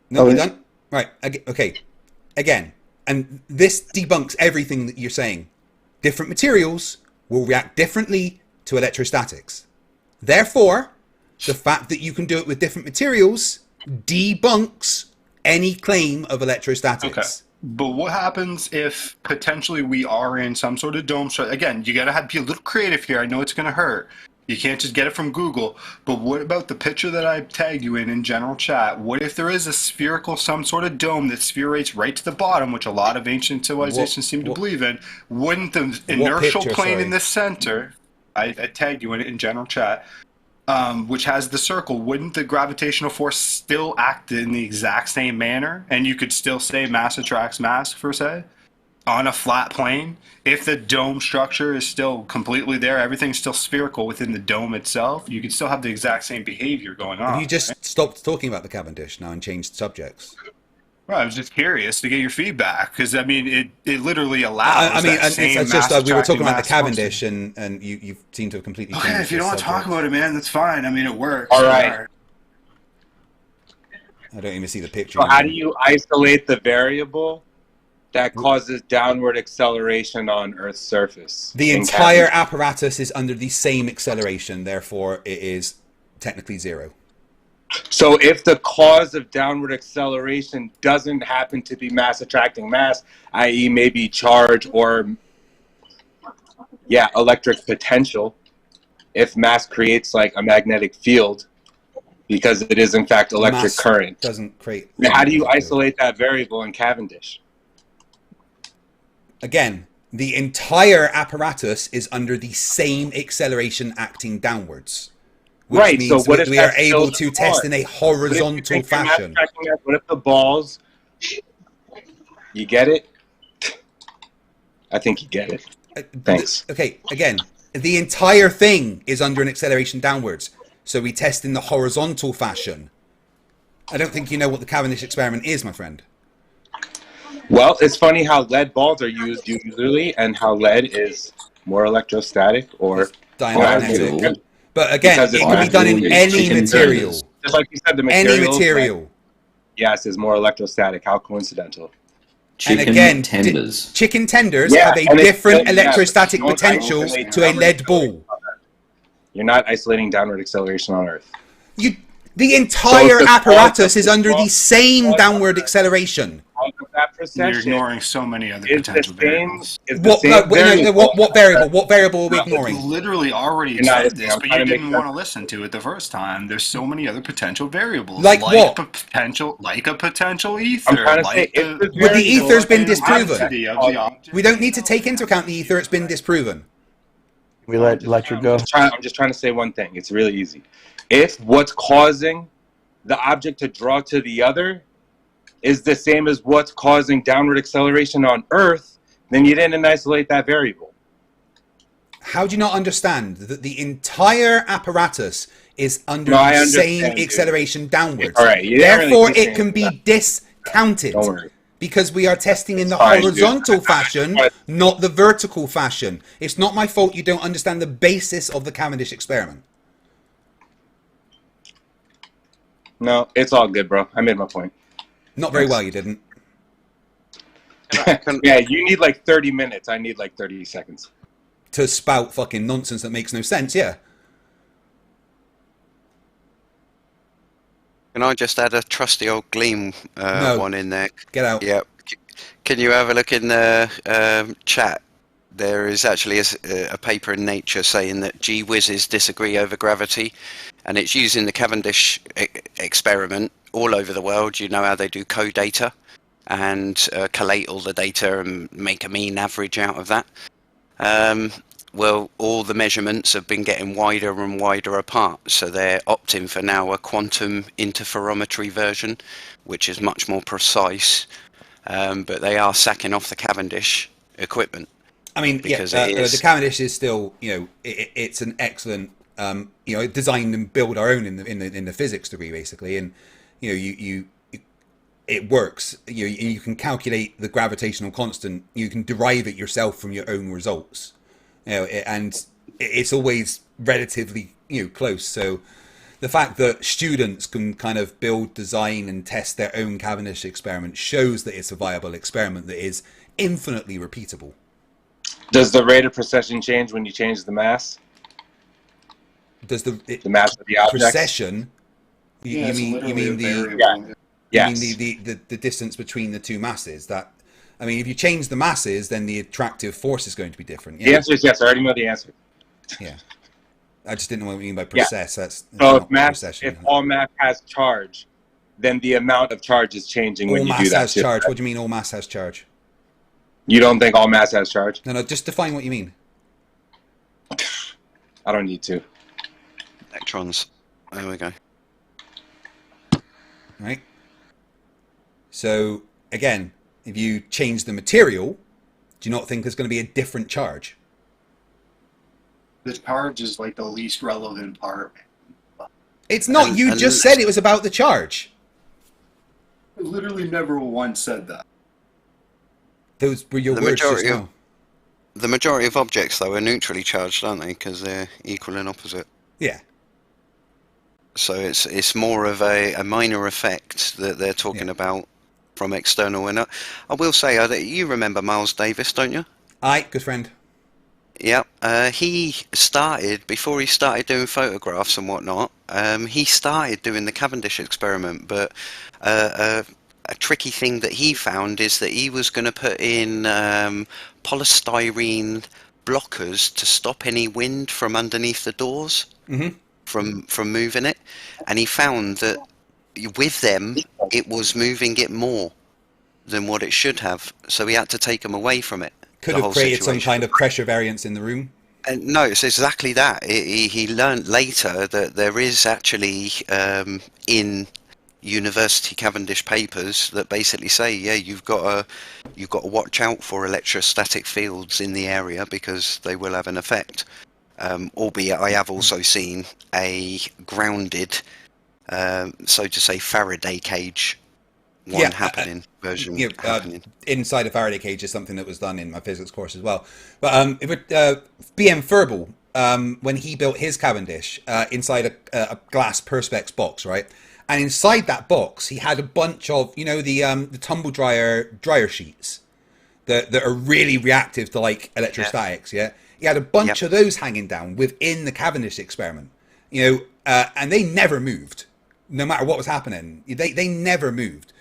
No, you done? Right. Okay. Again, and this debunks everything that you're saying. Different materials will react differently to electrostatics. Therefore, the fact that you can do it with different materials debunks any claim of electrostatics. Okay. But what happens if potentially we are in some sort of dome? So again, you got to be a little creative here. I know it's going to hurt. You can't just get it from Google. But what about the picture that I tagged you in general chat? What if there is a spherical, some sort of dome that spherates right to the bottom, which a lot of ancient civilizations seem to believe in? Wouldn't the inertial plane in the center, I tagged you in it in general chat, which has the circle, wouldn't the gravitational force still act in the exact same manner? And you could still say mass attracts mass, per se, on a flat plane? If the dome structure is still completely there, everything's still spherical within the dome itself, you could still have the exact same behavior going on. Have you just stopped talking about the Cavendish now and changed subjects? Well, I was just curious to get your feedback, because, I mean, it literally allows it's just we were talking about the Cavendish, and you seem to have completely changed. Okay, if you don't want to talk about it, man, that's fine. I mean, it works. All right. I don't even see the picture. So how do you isolate the variable that causes downward acceleration on Earth's surface? The entire apparatus is under the same acceleration, therefore it is technically zero. So if the cause of downward acceleration doesn't happen to be mass attracting mass, i.e. maybe charge or, electric potential, if mass creates like a magnetic field, because it is in fact electric mass current. Doesn't create. How do you isolate that variable in Cavendish? Again, the entire apparatus is under the same acceleration acting downwards. Which right, means so what if we are able to test in a horizontal fashion. What if the balls... You get it? I think you get it. Thanks. Okay, again, the entire thing is under an acceleration downwards. So we test in the horizontal fashion. I don't think you know what the Cavendish experiment is, my friend. Well, it's funny how lead balls are used usually, and how lead is more electrostatic or diamagnetic. But again, it can be done in any material. Just like you said, the material. Any material. Yes, is more electrostatic. How coincidental. Chicken tenders. Chicken tenders have a different electrostatic potential to a lead ball. You're not isolating downward acceleration on Earth. The entire apparatus is under the same downward acceleration. You're ignoring so many other potential variables. What variable? What variable are we ignoring? You literally already said this, but you didn't want to listen to it the first time. There's so many other potential variables. Like what? Like a potential ether. But the ether's been disproven. We don't need to take into account the ether. It's been disproven. We let electric go. I'm just trying to say one thing. It's really easy. If what's causing the object to draw to the other is the same as what's causing downward acceleration on Earth, then you didn't isolate that variable. How do you not understand that the entire apparatus is under the same acceleration downwards? All right, therefore, it can be discounted. Don't worry. Because we are testing in the horizontal fashion, not the vertical fashion. It's not my fault you don't understand the basis of the Cavendish experiment. No, it's all good, bro. I made my point. Not very well, you didn't. Yeah, you need like 30 minutes. I need like 30 seconds. To spout fucking nonsense that makes no sense, yeah. Can I just add a trusty old Gleam one in there? Get out. Yep. Can you have a look in the chat? There is actually a paper in Nature saying that gee-whizzes disagree over gravity, and it's using the Cavendish experiment all over the world. You know how they do co-data and collate all the data and make a mean average out of that. Well, all the measurements have been getting wider and wider apart, so they're opting for now a quantum interferometry version, which is much more precise, but they are sacking off the Cavendish equipment. I mean, the Cavendish is still, it's an excellent, design and build our own in the physics degree basically, and it works. You can calculate the gravitational constant. You can derive it yourself from your own results. And it's always relatively close. So the fact that students can kind of build, design, and test their own Cavendish experiment shows that it's a viable experiment that is infinitely repeatable. Does the rate of precession change when you change the mass? Does the mass of the object? Precession? You mean the distance between the two masses? If you change the masses, then the attractive force is going to be different. The answer is yes. I already know the answer. Yeah. I just didn't know what you mean by precess. That's if all mass has charge, then the amount of charge is changing when you do that. All mass has charge. What do you mean all mass has charge? You don't think all mass has charge? No, just define what you mean. I don't need to. Electrons. There we go. Right. So, again, if you change the material, do you not think there's going to be a different charge? The charge is like the least relevant part. It's not. You just said it was about the charge. I literally never once said that. Those were your words just now. The majority of objects, though, are neutrally charged, aren't they? Because they're equal and opposite. Yeah. So it's more of a minor effect that they're talking about from external. And I will say, you remember Miles Davis, don't you? Aye, good friend. Yeah, he started, before he started doing photographs and whatnot, he started doing the Cavendish experiment, but a tricky thing that he found is that he was going to put in polystyrene blockers to stop any wind from underneath the doors from moving it, and he found that with them it was moving it more than what it should have, so he had to take them away from it. Could have created some kind of pressure variance in the room. No, it's exactly that. He learned later that there is actually in university Cavendish papers that basically say, you've got to watch out for electrostatic fields in the area because they will have an effect. Albeit, I have also seen a grounded, so to say, Faraday cage happening. Inside a Faraday cage is something that was done in my physics course as well. But B.M. Furble, when he built his Cavendish inside a glass perspex box, right? And inside that box, he had a bunch of, the tumble dryer sheets that are really reactive to like electrostatics. Yeah, he had a bunch of those hanging down within the Cavendish experiment. And they never moved, no matter what was happening. They never moved,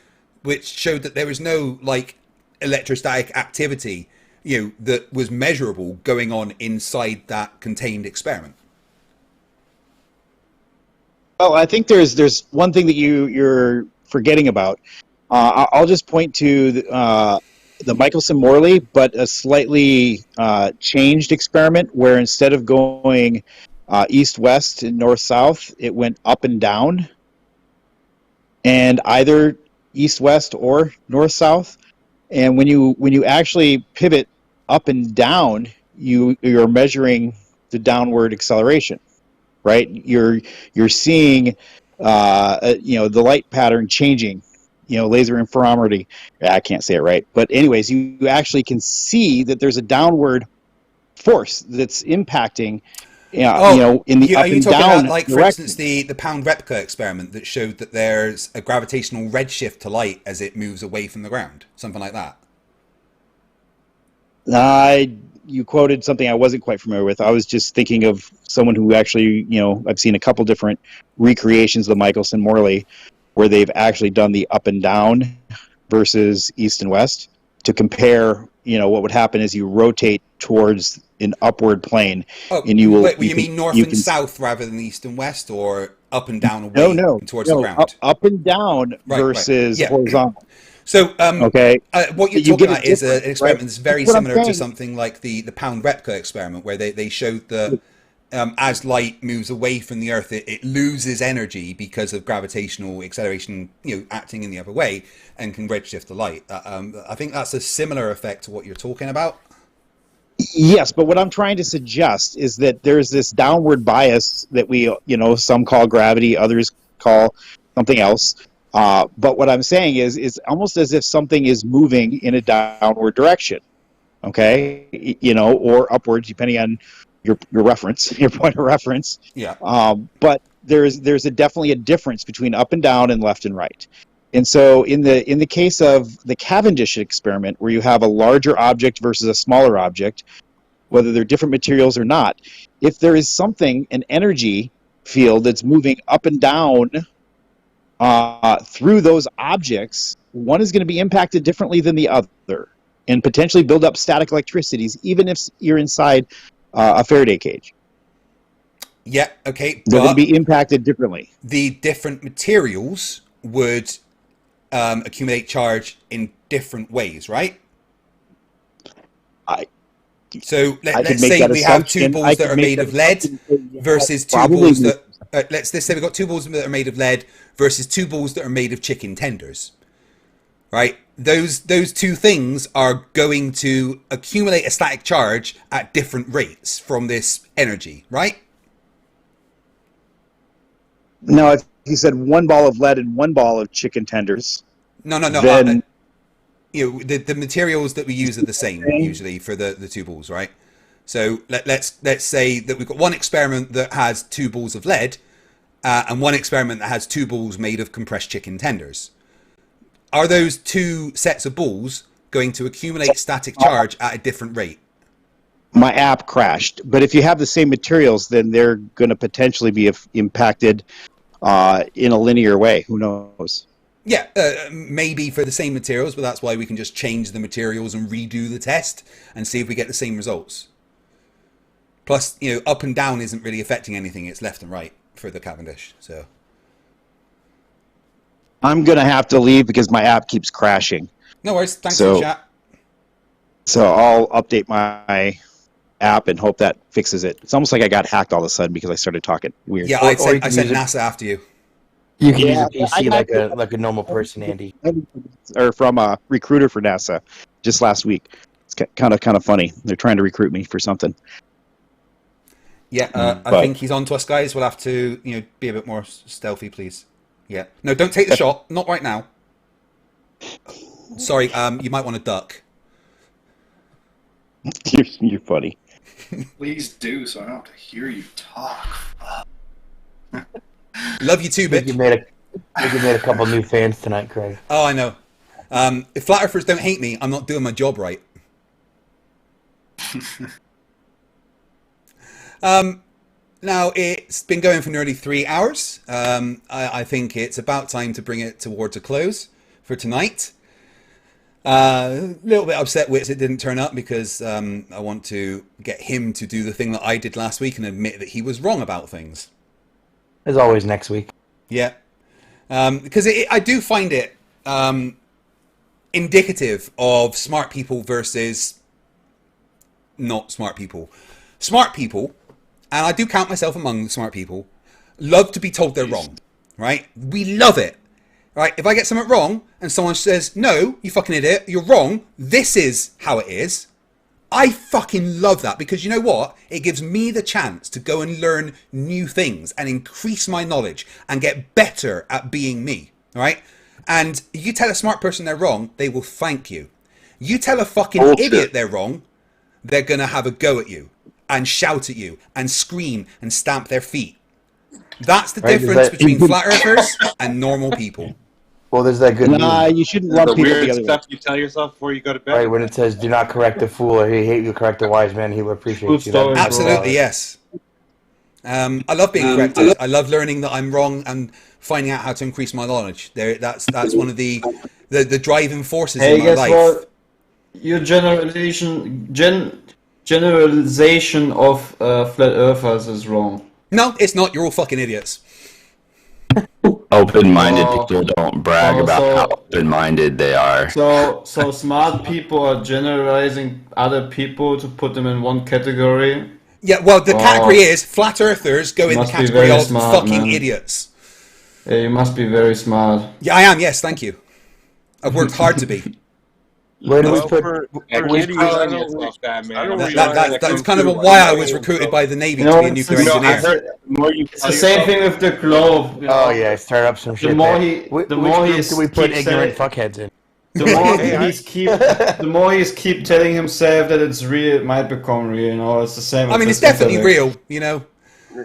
which showed that there was no like electrostatic activity, that was measurable going on inside that contained experiment. Well, I think there's one thing that you're forgetting about. I'll just point to the Michelson-Morley, but a slightly changed experiment where instead of going east-west and north-south, it went up and down, and either east-west or north-south. And when you actually pivot up and down, you're measuring the downward acceleration, right? You're seeing the light pattern changing, laser interferometry. I can't say it right, but anyways, you actually can see that there's a downward force that's impacting. In the up and down. Are you talking about, like, for instance, the Pound-Repka experiment that showed that there's a gravitational redshift to light as it moves away from the ground? Something like that? You quoted something I wasn't quite familiar with. I was just thinking of someone who actually, I've seen a couple different recreations of the Michelson-Morley where they've actually done the up and down versus east and west to compare, what would happen is you rotate towards an upward plane, and you will. Wait, you mean north and south rather than east and west, or up and down away towards the ground? Up and down versus horizontal. So, okay, what you're talking about is an experiment that's very similar to something like the Pound-Repka experiment, where they showed that as light moves away from the Earth, it loses energy because of gravitational acceleration, acting in the other way, and can redshift the light. I think that's a similar effect to what you're talking about. Yes, but what I'm trying to suggest is that there's this downward bias that we, some call gravity, others call something else. But what I'm saying is almost as if something is moving in a downward direction, okay? Or upward, depending on your reference, your point of reference. Yeah. But there's definitely a difference between up and down and left and right. And so in the case of the Cavendish experiment, where you have a larger object versus a smaller object, whether they're different materials or not, if there is an energy field that's moving up and down through those objects, one is going to be impacted differently than the other and potentially build up static electricities, even if you're inside a Faraday cage. Yeah, okay. They're going to be impacted differently. The different materials would accumulate charge in different ways, right? So let's say we have two balls that are made of lead versus two balls that... let's say we've got two balls that are made of lead versus two balls that are made of chicken tenders, right? Those two things are going to accumulate a static charge at different rates from this energy, right? No, if you said one ball of lead and one ball of chicken tenders. No. Then... the materials that we use are the same usually for the two balls, right? So let's say that we've got one experiment that has two balls of lead and one experiment that has two balls made of compressed chicken tenders. Are those two sets of balls going to accumulate static charge at a different rate? My app crashed, but if you have the same materials, then they're going to potentially be impacted in a linear way. Who knows? Yeah, maybe for the same materials, but that's why we can just change the materials and redo the test and see if we get the same results. Plus, up and down isn't really affecting anything. It's left and right for the Cavendish. So I'm going to have to leave because my app keeps crashing. No worries. Thanks for the chat. So I'll update my app and hope that fixes it. It's almost like I got hacked all of a sudden because I started talking weird. Yeah, I sent NASA after you. You can use a PC like a normal person, Andy. Or from a recruiter for NASA just last week. It's kind of funny. They're trying to recruit me for something. Yeah, I think he's on to us, guys. We'll have to, be a bit more stealthy, please. Yeah. No, don't take the shot. Not right now. Sorry, you might want to duck. You're funny. Please do, so I don't have to hear you talk. Love you too, bitch. You made a couple new fans tonight, Craig. Oh, I know. If flat earthers don't hate me, I'm not doing my job right. Now, it's been going for nearly 3 hours. I think it's about time to bring it towards a close for tonight. A little bit upset Wits it didn't turn up because I want to get him to do the thing that I did last week and admit that he was wrong about things. As always, next week. Yeah. Because I do find it indicative of smart people versus not smart people. Smart people, and I do count myself among the smart people, love to be told they're wrong, right? We love it, right? If I get something wrong and someone says, no, you fucking idiot, you're wrong, this is how it is, I fucking love that because you know what? It gives me the chance to go and learn new things and increase my knowledge and get better at being me, right? And you tell a smart person they're wrong, they will thank you. You tell a fucking idiot they're wrong, they're going to have a go at you and shout at you and scream and stamp their feet. That's the difference between flat earthers and normal people. Well, there's that good you shouldn't lump people weird together. Stuff you tell yourself before you go to bed. Right, when it says, do not correct a fool, or he hate you, correct a wise man, he will appreciate you. Absolutely, yes. I love being corrected. I love learning that I'm wrong and finding out how to increase my knowledge. That's one of the driving forces in my life. What? Your generalization of flat earthers is wrong. No, it's not. You're all fucking idiots. Open-minded people don't brag about how open-minded they are. So smart people are generalizing other people to put them in one category. Yeah, well, the category is flat earthers go in the category of fucking idiots. Yeah, you must be very smart. Yeah, I am. Yes, thank you. I've worked hard to be. Where do we put? That's kind of why I was recruited by the Navy to be a nuclear engineer. It's the same thing with the globe. Oh yeah, start up some shit. The more he do we put ignorant fuckheads in? The more he's keep telling himself that it's real, it might become real. You know, it's the same. I mean, it's definitely real. You know,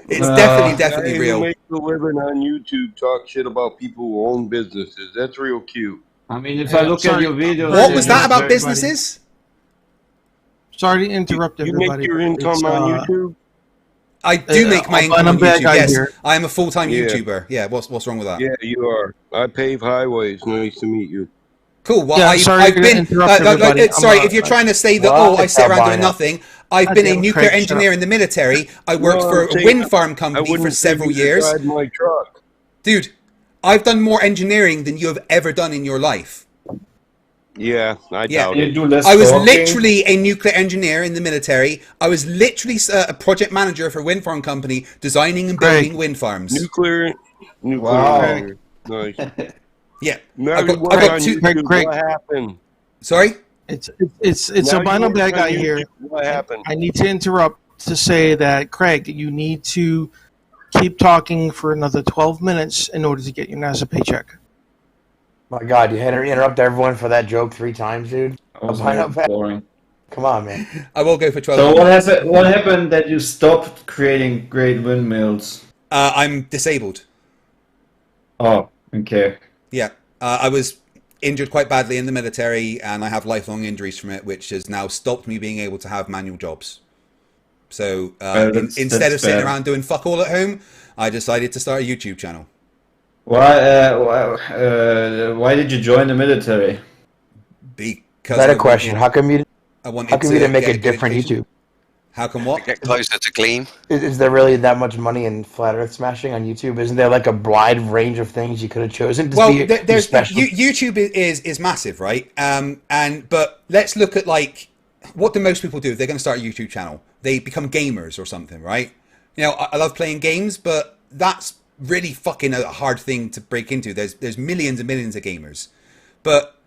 it's definitely real. Make a living on YouTube, talk shit about people who own businesses. That's real cute. I mean, if I look at your videos, what was that about businesses? Sorry to interrupt everybody. You make your income on YouTube. I do make my income on YouTube. Yes, I am a full-time YouTuber. Yeah, what's wrong with that? Yeah, you are. I pave highways. Nice to meet you. Cool. Well, I've been. Sorry, if you're trying to say that, I sit around doing nothing. I've been a nuclear engineer in the military. I worked for a wind farm company for several years. My truck. Dude, I've done more engineering than you have ever done in your life. Yeah, I doubt it. I was literally a nuclear engineer in the military. I was literally a project manager for a wind farm company, designing and building wind farms. Nuclear. Wow. Nice. Yeah. I got two. What happened? Sorry? It's albino bad guy here. What happened? I need to interrupt to say that, Craig, you need to keep talking for another 12 minutes in order to get your NASA paycheck. My God, you had to interrupt everyone for that joke 3 times, dude. Boring. Come on, man. I will go for 12 So minutes. what happened that you stopped creating great windmills? I'm disabled. Oh, okay. Yeah. I was injured quite badly in the military, and I have lifelong injuries from it, which has now stopped me being able to have manual jobs. So instead of sitting around doing fuck all at home, I decided to start a YouTube channel. Why did you join the military? Because Better question. How come you wanted didn't make a different YouTube? How come what? Get closer to clean. Is there really that much money in flat Earth smashing on YouTube? Isn't there like a wide range of things you could have chosen? There's YouTube is massive, right? But let's look at like what do most people do if they're going to start a YouTube channel? They become gamers or something, right? You know, I love playing games, but that's really fucking a hard thing to break into. There's millions and millions of gamers, but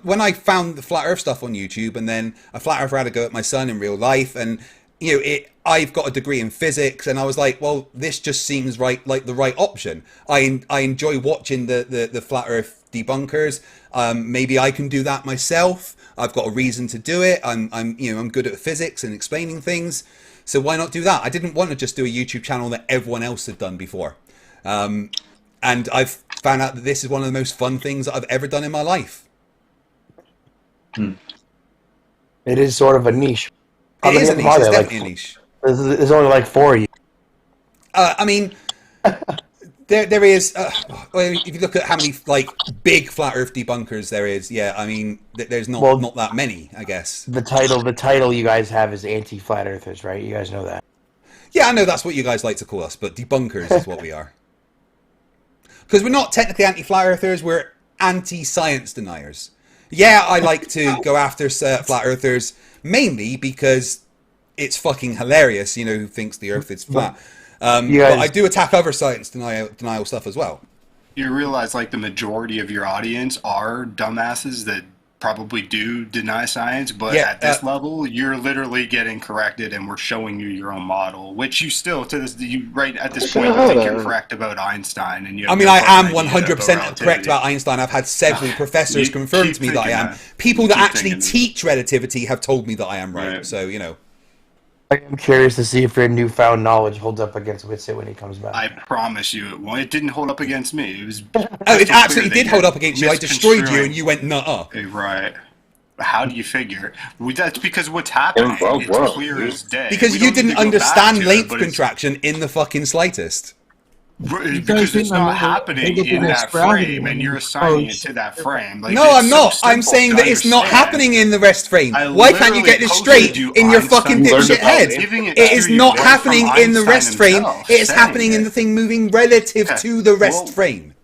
when I found the flat Earth stuff on YouTube, and then a flat earther had a go at my son in real life, and you know, I've got a degree in physics, and I was like, well, this just seems like the right option. I enjoy watching the flat Earth debunkers. Maybe I can do that myself. I've got a reason to do it. I'm good at physics and explaining things. So why not do that? I didn't want to just do a YouTube channel that everyone else had done before. And I've found out that this is one of the most fun things that I've ever done in my life. It is sort of a niche. It is a niche. It's definitely a niche. There's only like 4 of you. I mean, there is. If you look at how many like big flat Earth debunkers there is, yeah. I mean, there's not that many, I guess. The title you guys have is anti-flat earthers, right? You guys know that. Yeah, I know that's what you guys like to call us, but debunkers is what we are. Because we're not technically anti-flat earthers, we're anti-science deniers. Yeah, I like to go after flat earthers mainly because it's fucking hilarious, you know, who thinks the Earth is flat. But I do attack other science denial stuff as well. You realize, like, the majority of your audience are dumbasses that probably do deny science, but at this level, you're literally getting corrected, and we're showing you your own model, which you still, right at this point, think you're correct about Einstein. And I am 100% correct about Einstein. I've had several professors confirm to me that I am. People that actually teach relativity have told me that I am right. So, you know. I am curious to see if your newfound knowledge holds up against Witsit when he comes back. I promise you it won't. It didn't hold up against me. It was. It absolutely did hold up against you. I destroyed you, and you went nuh-uh. Right. How do you figure? That's because what's happening is clear as day. Because you didn't understand length contraction in the fucking slightest. Because it's not happening in that frame, and you're assigning it to that frame. Like, no, I'm not. I'm saying that it's not happening in the rest frame. Why can't you get this straight in your fucking dipshit head? It is not happening in the rest frame. It is happening in the thing moving relative to the rest frame.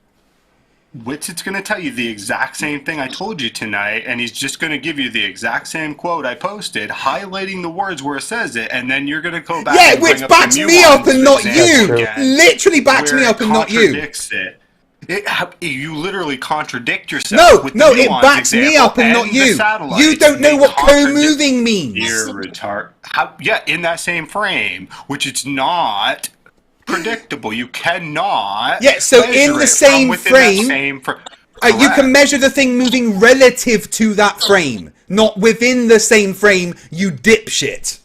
Witsit's going to tell you the exact same thing I told you tonight, and he's just going to give you the exact same quote I posted, highlighting the words where it says it, and then you're going to go back and which backs me up and not you. Literally backs me up and not you. It. You literally contradict yourself. No, it backs me up and not you. You don't know what co-moving means. You're retarded. Yeah, in that same frame, which it's not predictable. You cannot. Yeah, so in the same frame, you can measure the thing moving relative to that frame, not within the same frame, you dipshit.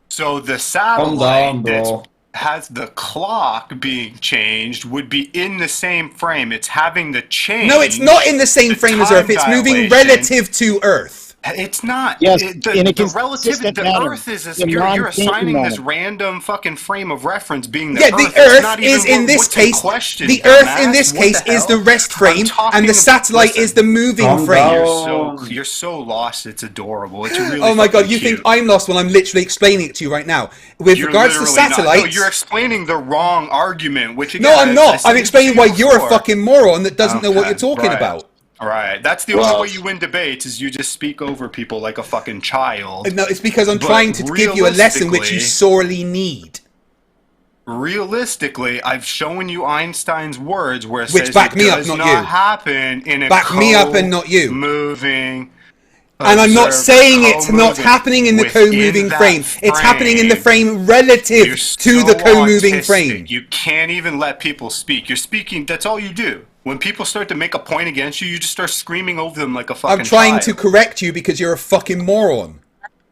So the satellite that has the clock being changed would be in the same frame. It's having the change. No, it's not in the same frame as Earth. It's moving relative to Earth. It's not. Yes, the relativity. The Earth is you're assigning this random fucking frame of reference being the Earth. Yeah, the Earth is in this case. The Earth in this case is the rest frame, and the satellite is the moving frame. You're so lost. It's adorable. It's really. Oh my god, you think I'm lost when I'm literally explaining it to you right now? With regards to satellites, no, you're explaining the wrong argument. Which again, no, I'm not. I'm explaining why you're a fucking moron that doesn't know what you're talking about. All right, that's the only way you win debates is you just speak over people like a fucking child. No, it's because I'm trying to give you a lesson which you sorely need. Realistically, I've shown you Einstein's words where it which says back it me up, does not not you. happen in a back me up and not you. Moving. And I'm not saying it's not happening in the co-moving frame. It's happening in the frame relative to the co-moving frame. You can't even let people speak. You're speaking. That's all you do. When people start to make a point against you, you just start screaming over them like a fucking I'm trying child. to correct you because you're a fucking moron.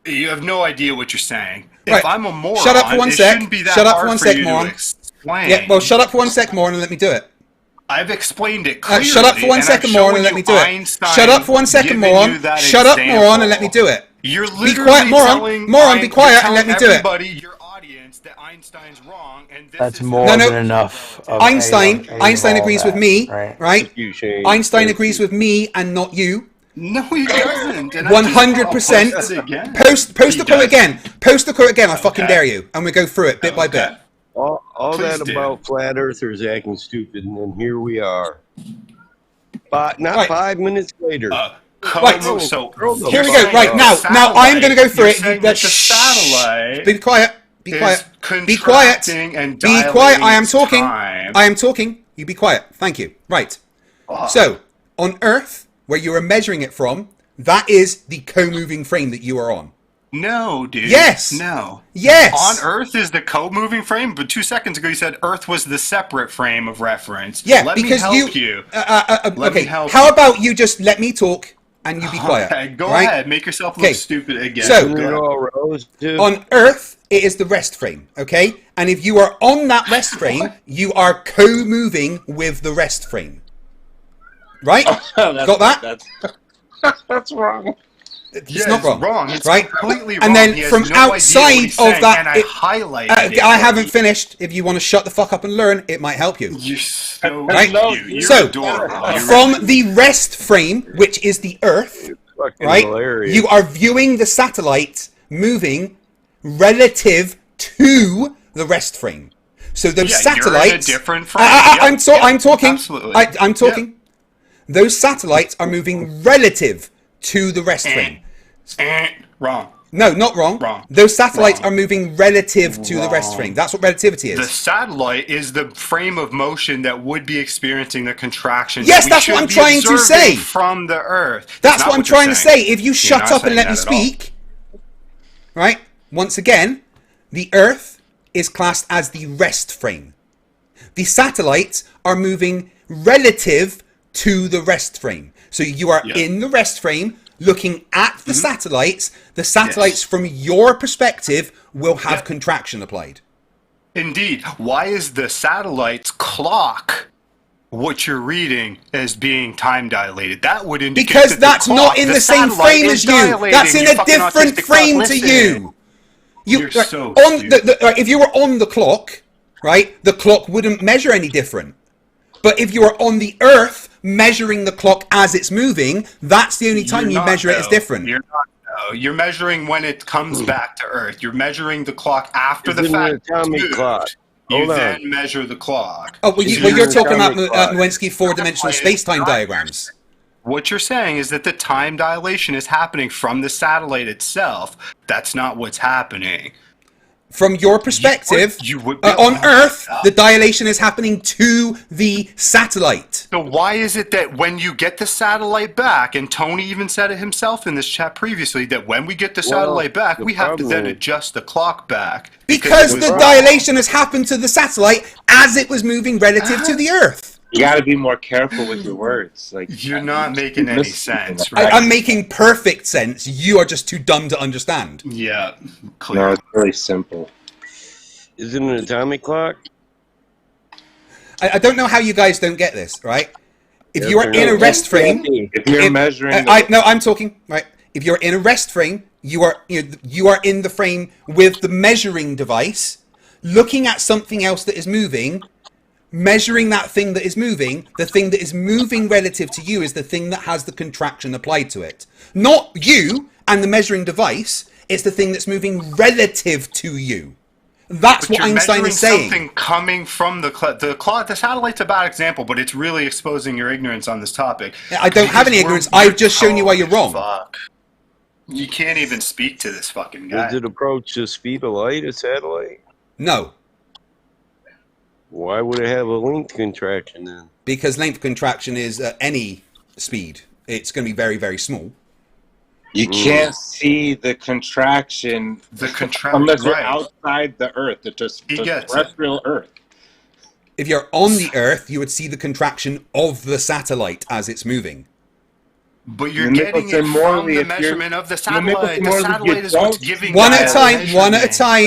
You have no idea what you're saying. Right. If I'm a moron, shut up for 1 sec. Shut up for 1 sec, moron. Yeah, well, shut up for 1 sec, moron, and let me do it. I've explained it clearly. Shut up for 1 second, moron, and let me do it. Shut up for 1 second, moron. Shut up, moron, and let me do it. You're literally be quiet, moron. Moron, be quiet and let me do it. Your audience that Einstein's wrong, and this That's more than enough. Einstein agrees with me, right? Einstein agrees with me and not you. No, he doesn't. 100%. Post the quote again. Post the quote again. I fucking dare you. And we go through it bit by bit. All that about flat earthers acting stupid, and then here we are. But not 5 minutes later. Right, so here we go. Right, now I'm going to go through it. The satellite. Be quiet. Be quiet. Be quiet. Be quiet. I am talking. I am talking. You be quiet. Thank you. Right. So, on Earth, where you are measuring it from, that is the co-moving frame that you are on. No, dude. Yes. No. Yes. On Earth is the co-moving frame, but 2 seconds ago you said Earth was the separate frame of reference. Yeah, let because me help you. Okay. How about you just let me talk and you be quiet? Okay, go ahead. Make yourself look stupid again. So, on Earth, it is the rest frame, okay? And if you are on that rest frame, you are co-moving with the rest frame. Right? Got that? That's wrong. It's not wrong. It's right? completely wrong. And then from outside of that, I haven't finished. If you want to shut the fuck up and learn, it might help you. You're so right? You're so adorable. From the rest frame, which is the Earth, right? Hilarious. You are viewing the satellite moving relative to the rest frame. So those satellites. You're in a different frame. I'm talking. Absolutely. I'm talking. Yep. Those satellites are moving relative to the rest frame. Wrong. No, not wrong. Wrong. Those satellites are moving relative to the rest frame. That's what relativity is. The satellite is the frame of motion that would be experiencing the contraction. Yes, that's what I'm trying to say. From the Earth. That's what I'm trying to say. If you shut up and let me speak, right? Once again, the Earth is classed as the rest frame. The satellites are moving relative to the rest frame. So you are in the rest frame looking at the satellites. The satellites from your perspective will have contraction applied. Indeed. Why is the satellite's clock what you're reading as being time dilated? That would indicate because that's not in the same frame as you. That's in a different frame to you. You're so if you were on the clock, right, the clock wouldn't measure any different. But if you are on the Earth measuring the clock as it's moving, that's the only time you measure it as different. You're not. No. You're measuring when it comes back to Earth. You're measuring the clock after the fact. Clock. You then measure the clock. Oh, well, you're talking about Muonsky four-dimensional space-time diagrams. What you're saying is that the time dilation is happening from the satellite itself. That's not what's happening. From your perspective, on Earth, the dilation is happening to the satellite. So why is it that when you get the satellite back, and Tony even said it himself in this chat previously, that when we get the satellite back, we have to then adjust the clock back? Because the dilation has happened to the satellite as it was moving relative to the Earth. You got to be more careful with your words. Like you're not making any sense. Right? I'm making perfect sense. You are just too dumb to understand. Yeah, clear. No, it's really simple. Is it an atomic clock? I don't know how you guys don't get this, right? If you are in a rest frame, if you're measuring, I'm talking right. If you're in a rest frame, you are in the frame with the measuring device, looking at something else that is moving. Measuring that thing that is moving, the thing that is moving relative to you is the thing that has the contraction applied to it. Not you and the measuring device, it's the thing that's moving relative to you. That's what Einstein is saying. Something coming from the satellite's a bad example, but it's really exposing your ignorance on this topic. I don't have any ignorance, I've just shown you why you're wrong. Fuck. You can't even speak to this fucking guy. Does it approach the speed of light, a satellite? No. Why would it have a length contraction then? Because length contraction is any speed. It's going to be very, very small. You can't see the contraction. Unless you're outside the Earth, the terrestrial Earth. If you're on the Earth, you would see the contraction of the satellite as it's moving. But you're getting it from the measurement of the satellite. The satellite is what's giving one at a time, one at a time,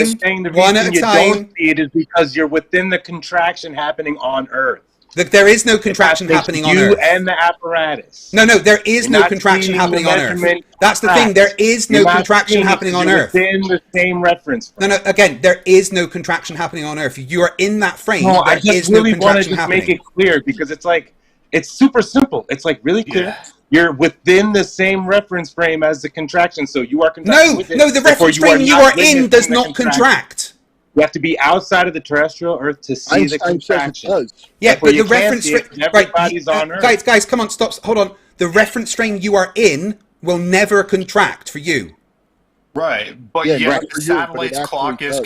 one at a time. You don't see it is because you're within the contraction happening on Earth. Look, there is no contraction happening on Earth. You and the apparatus. No, there is no contraction happening on Earth. That's the thing. There is no contraction happening on Earth. Within the same reference frame. No. Again, there is no contraction happening on Earth. You are in that frame. No, I just really want to just make it clear because it's super simple. It's like really clear. Yeah. You're within the same reference frame as the contraction, so you are contracting with it. No, the reference frame you are in does not contract. You have to be outside of the terrestrial Earth to see the contraction. Yeah, but the reference frame... Everybody's on Earth. Guys, come on, stop. Hold on. The reference frame you are in will never contract for you. Right, but yet the satellite's clock is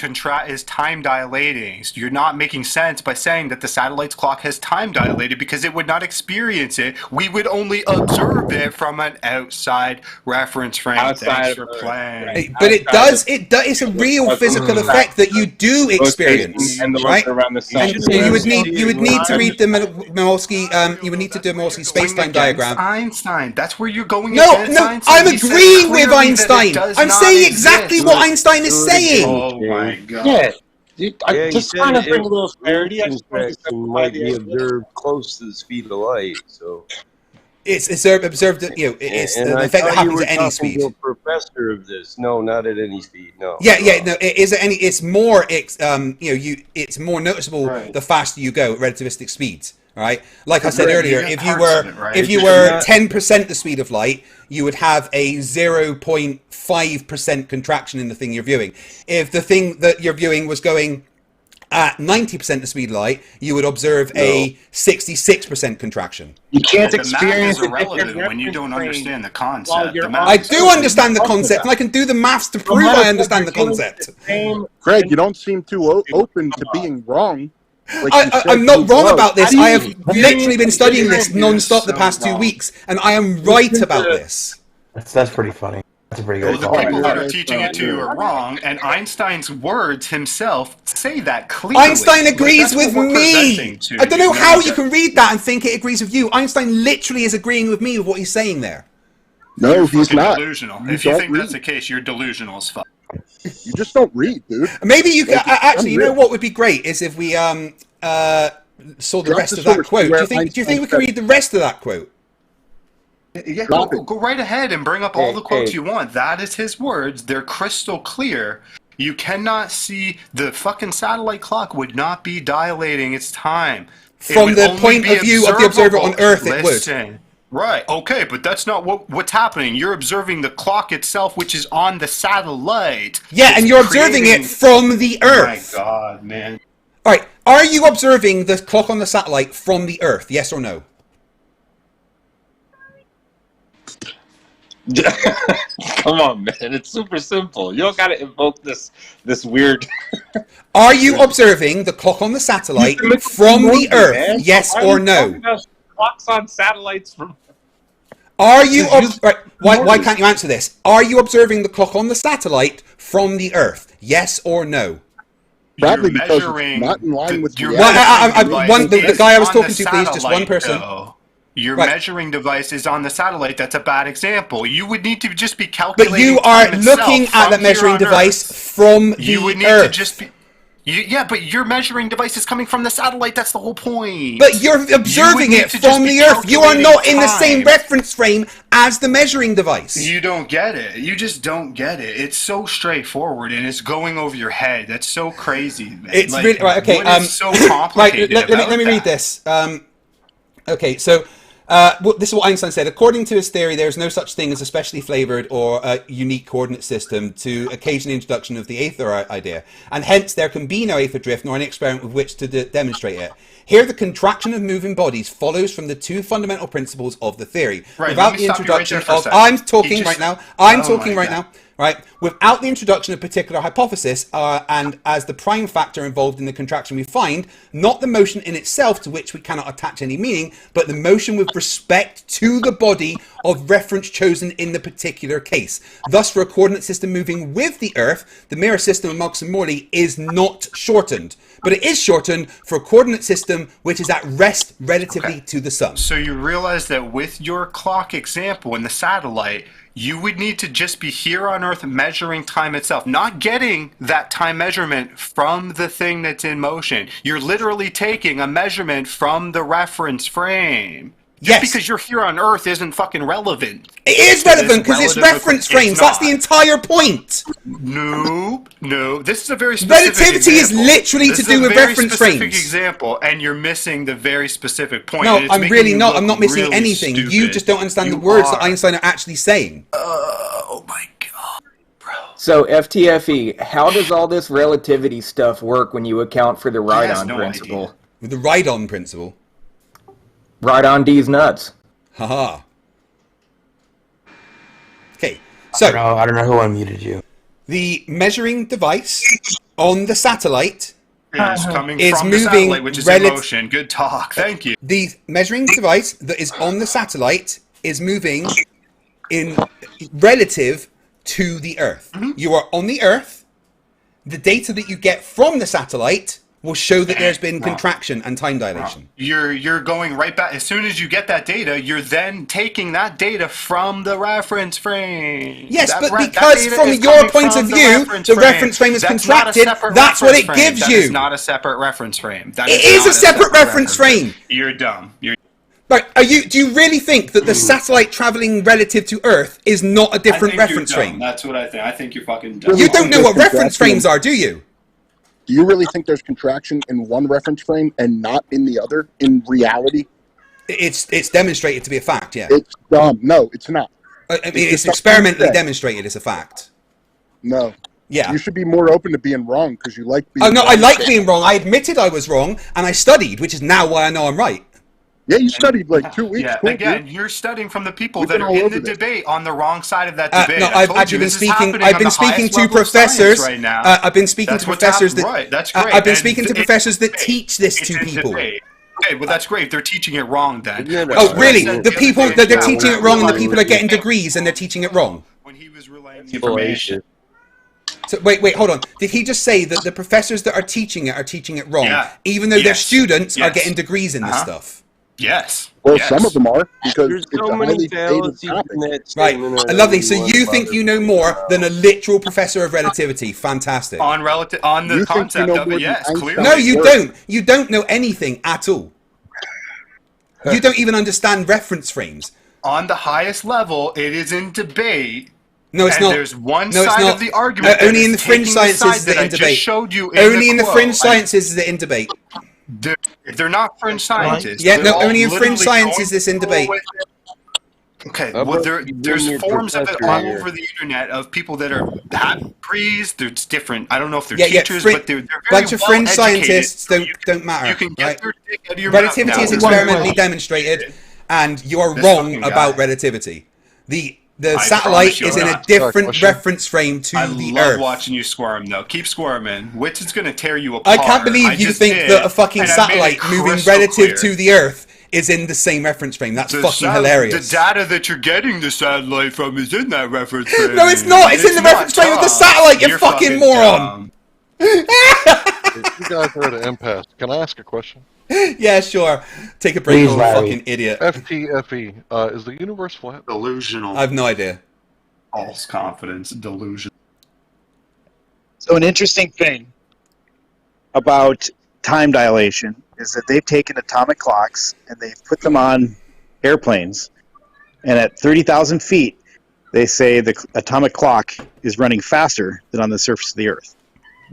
time dilating. So you're not making sense by saying that the satellite's clock has time dilated because it would not experience it. We would only observe it from an outside reference frame. Thanks for playing. But it does. It's a real physical effect that you do experience, right? Around the sun. You would need to read the Minkowski. You would need to do a Minkowski space-time diagram. Einstein. That's where you're going. No, I'm agreeing with Einstein. I'm saying exactly what Einstein is saying. Oh my god. Yeah. I'm just trying to bring a little clarity. I just want to might be observed close to the speed of light. So it's observed. It's an effect that happens at any speed. You're a professor of this. No, not at any speed. No. Yeah. No, it is at any. It's more. It's more noticeable the faster you go at relativistic speeds. Right, like I said earlier, if you were 10% the speed of light, you would have a 0.5% contraction in the thing you're viewing. If the thing that you're viewing was going at 90% the speed of light, you would observe a 66% contraction. You can't experience it irrelevant when you don't understand the concept. I do understand the concept, and I can do the maths to prove I understand the concept. Craig, you don't seem too open to being wrong. I'm not wrong about this. I have literally been studying this non-stop the past 2 weeks, and I am right about this. That's pretty funny. That's a pretty good The people that are teaching it to you are wrong, and Einstein's words himself say that clearly. Einstein agrees with me. I don't know how you can read that and think it agrees with you. Einstein literally is agreeing with me with what he's saying there. No, he's not. Delusional. If you think that's the case, you're delusional as fuck. You just don't read, dude. Maybe you could actually. You know what would be great is if we saw the rest of that quote. Do you think we can read the rest of that quote? Yeah, go right ahead and bring up all the quotes you want. That is his words. They're crystal clear. You cannot see the fucking satellite clock would not be dilating its time. From the point of view of the observer on Earth, it would. Right, okay, but that's not what's happening. You're observing the clock itself, which is on the satellite. Yeah, and you're observing it from the Earth. Oh my god, man. All right, are you observing the clock on the satellite from the Earth, yes or no? Come on, man. It's super simple. You don't got to invoke this weird... Are you observing the clock on the satellite from the Earth, yes or no? clocks on satellites from... Are you... Right, why can't you answer this? Are you observing the clock on the satellite from the Earth? Yes or no? Probably because it's not in line with the guy I was talking to, please, just one person. Your measuring device is on the satellite. That's a bad example. You would need to just be calculating. But you are looking at the measuring device from the Earth. You would need to just be... Yeah, but your measuring device is coming from the satellite. That's the whole point. But you're observing it from the Earth. You are not in the same reference frame as the measuring device. You don't get it. You just don't get it. It's so straightforward, and it's going over your head. That's so crazy, man. It's really... Right, okay. What is so complicated let me read this. Okay, so... this is what Einstein said. According to his theory, there is no such thing as a specially flavored or a unique coordinate system to occasion the introduction of the Aether idea, and hence there can be no Aether drift nor any experiment with which to demonstrate it. Here, the contraction of moving bodies follows from the two fundamental principles of the theory. Right, without the introduction of... I'm talking right now. I'm talking right now. Right, without the introduction of particular hypothesis, and as the prime factor involved in the contraction, we find not the motion in itself to which we cannot attach any meaning, but the motion with respect to the body of reference chosen in the particular case. Thus, for a coordinate system moving with the Earth, the mirror system of Michelson-Morley is not shortened, but it is shortened for a coordinate system which is at rest relatively to the sun. So you realize that with your clock example in the satellite, you would need to just be here on Earth measuring time itself, not getting that time measurement from the thing that's in motion. You're literally taking a measurement from the reference frame. Just because you're here on Earth isn't fucking relevant. It is relevant because it's reference frames. That's the entire point. No. This is a very specific Relativity example. is literally to do with reference frames. This is a very specific example, and you're missing the very specific point. No, I'm really not. I'm not missing really anything. Stupid. You just don't understand the words that Einstein are actually saying. Oh my god, bro. So, FTFE, how does all this relativity stuff work when you account for the ride-on principle? With the ride-on principle? Right on D's nuts. Haha. Okay, so... I don't know who unmuted you. The measuring device on the satellite is coming from the satellite, which is in motion. Good talk. Thank you. The measuring device that is on the satellite is moving in relative to the Earth. Mm-hmm. You are on the Earth. The data that you get from the satellite will show that there's been contraction and time dilation. You're going right back. As soon as you get that data, you're then taking that data from the reference frame. Yes, but because from your point of view, the reference frame is contracted, that's what it gives you. That is not a separate reference frame. It is a separate reference frame. You're dumb. Right, do you really think that the satellite traveling relative to Earth is not a different reference frame? That's what I think. I think you're fucking dumb. You don't know what reference frames are, do you? Do you really think there's contraction in one reference frame and not in the other in reality? It's demonstrated to be a fact, yeah. It's dumb. No, it's not. I mean, it's experimentally demonstrated as a fact. No. Yeah. You should be more open to being wrong because you like being wrong. I like being wrong. I admitted I was wrong, and I studied, which is now why I know I'm right. Yeah, you studied like 2 weeks. Yeah, cool, again, dude. You're studying from the people that are in the debate on the wrong side of that debate. No, I've actually been speaking. I've been speaking to professors right now. I've been speaking to professors that. Right, that's great. I've been speaking to professors that teach this to people. Okay, well that's great. They're teaching it wrong then. Oh, really? The people that they're teaching it wrong, and the people are getting degrees, and they're teaching it wrong. When he was relaying the information. So wait, hold on. Did he just say that the professors that are teaching it wrong, even though their students are getting degrees in this stuff? Yes. Well, some of them are because there's it's so a many highly dated fallacies topic. in that Right, statement. lovely. So you think you know more than a literal professor of relativity? Fantastic. On the concept of it, yes, clearly. No, you don't. You don't know anything at all. You don't even understand reference frames. On the highest level, it is in debate. No, it's not. There's one side of the argument. Only in the fringe sciences is it in debate. Only in the fringe sciences is it in debate. If they're not fringe scientists, yeah, no, only in fringe science is this in debate. Okay, well, there's forms of it all over the internet of people that have degrees. There's different. I don't know if they're teachers, but they're very bunch of fringe well-educated. scientists don't matter. You can get their dick out of your relativity mouth is experimentally demonstrated, and you are wrong about relativity. The satellite is in a different reference frame to the Earth. I love watching you squirm, though. Keep squirming. Witch is going to tear you apart. I can't believe you think that a fucking satellite moving relative to the Earth is in the same reference frame. That's fucking hilarious. The data that you're getting the satellite from is in that reference frame. No, it's not. It's in the reference frame of the satellite, you fucking moron. If you guys are at an impasse, can I ask a question? Yeah, sure. Take a break, you fucking idiot. FTFE, is the universe flat? Delusional. I have no idea. False confidence, delusion. So an interesting thing about time dilation is that they've taken atomic clocks and they've put them on airplanes, and at 30,000 feet, they say the atomic clock is running faster than on the surface of the Earth.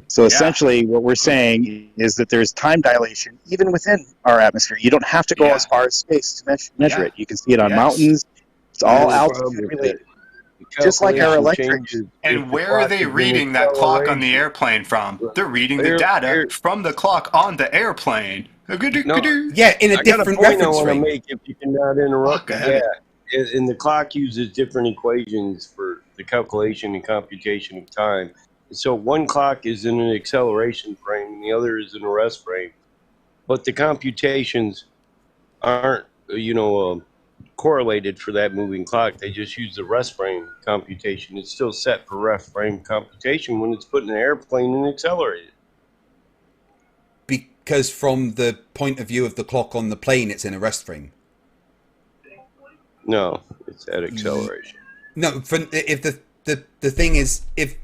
So essentially what we're saying is that there's time dilation even within our atmosphere. You don't have to go as far as space to measure it. You can see it on mountains. It's all altitude related. Just like our electric. And where are they reading that clock on the airplane from? They're reading the data from the clock on the airplane. Yeah, in a different reference frame. Make, if you cannot interrupt. And the clock uses different equations for the calculation and computation of time. So one clock is in an acceleration frame and the other is in a rest frame. But the computations aren't, correlated for that moving clock. They just use the rest frame computation. It's still set for rest frame computation when it's put in an airplane and accelerated. Because from the point of view of the clock on the plane, it's in a rest frame. No, it's at acceleration. No, if the thing is, if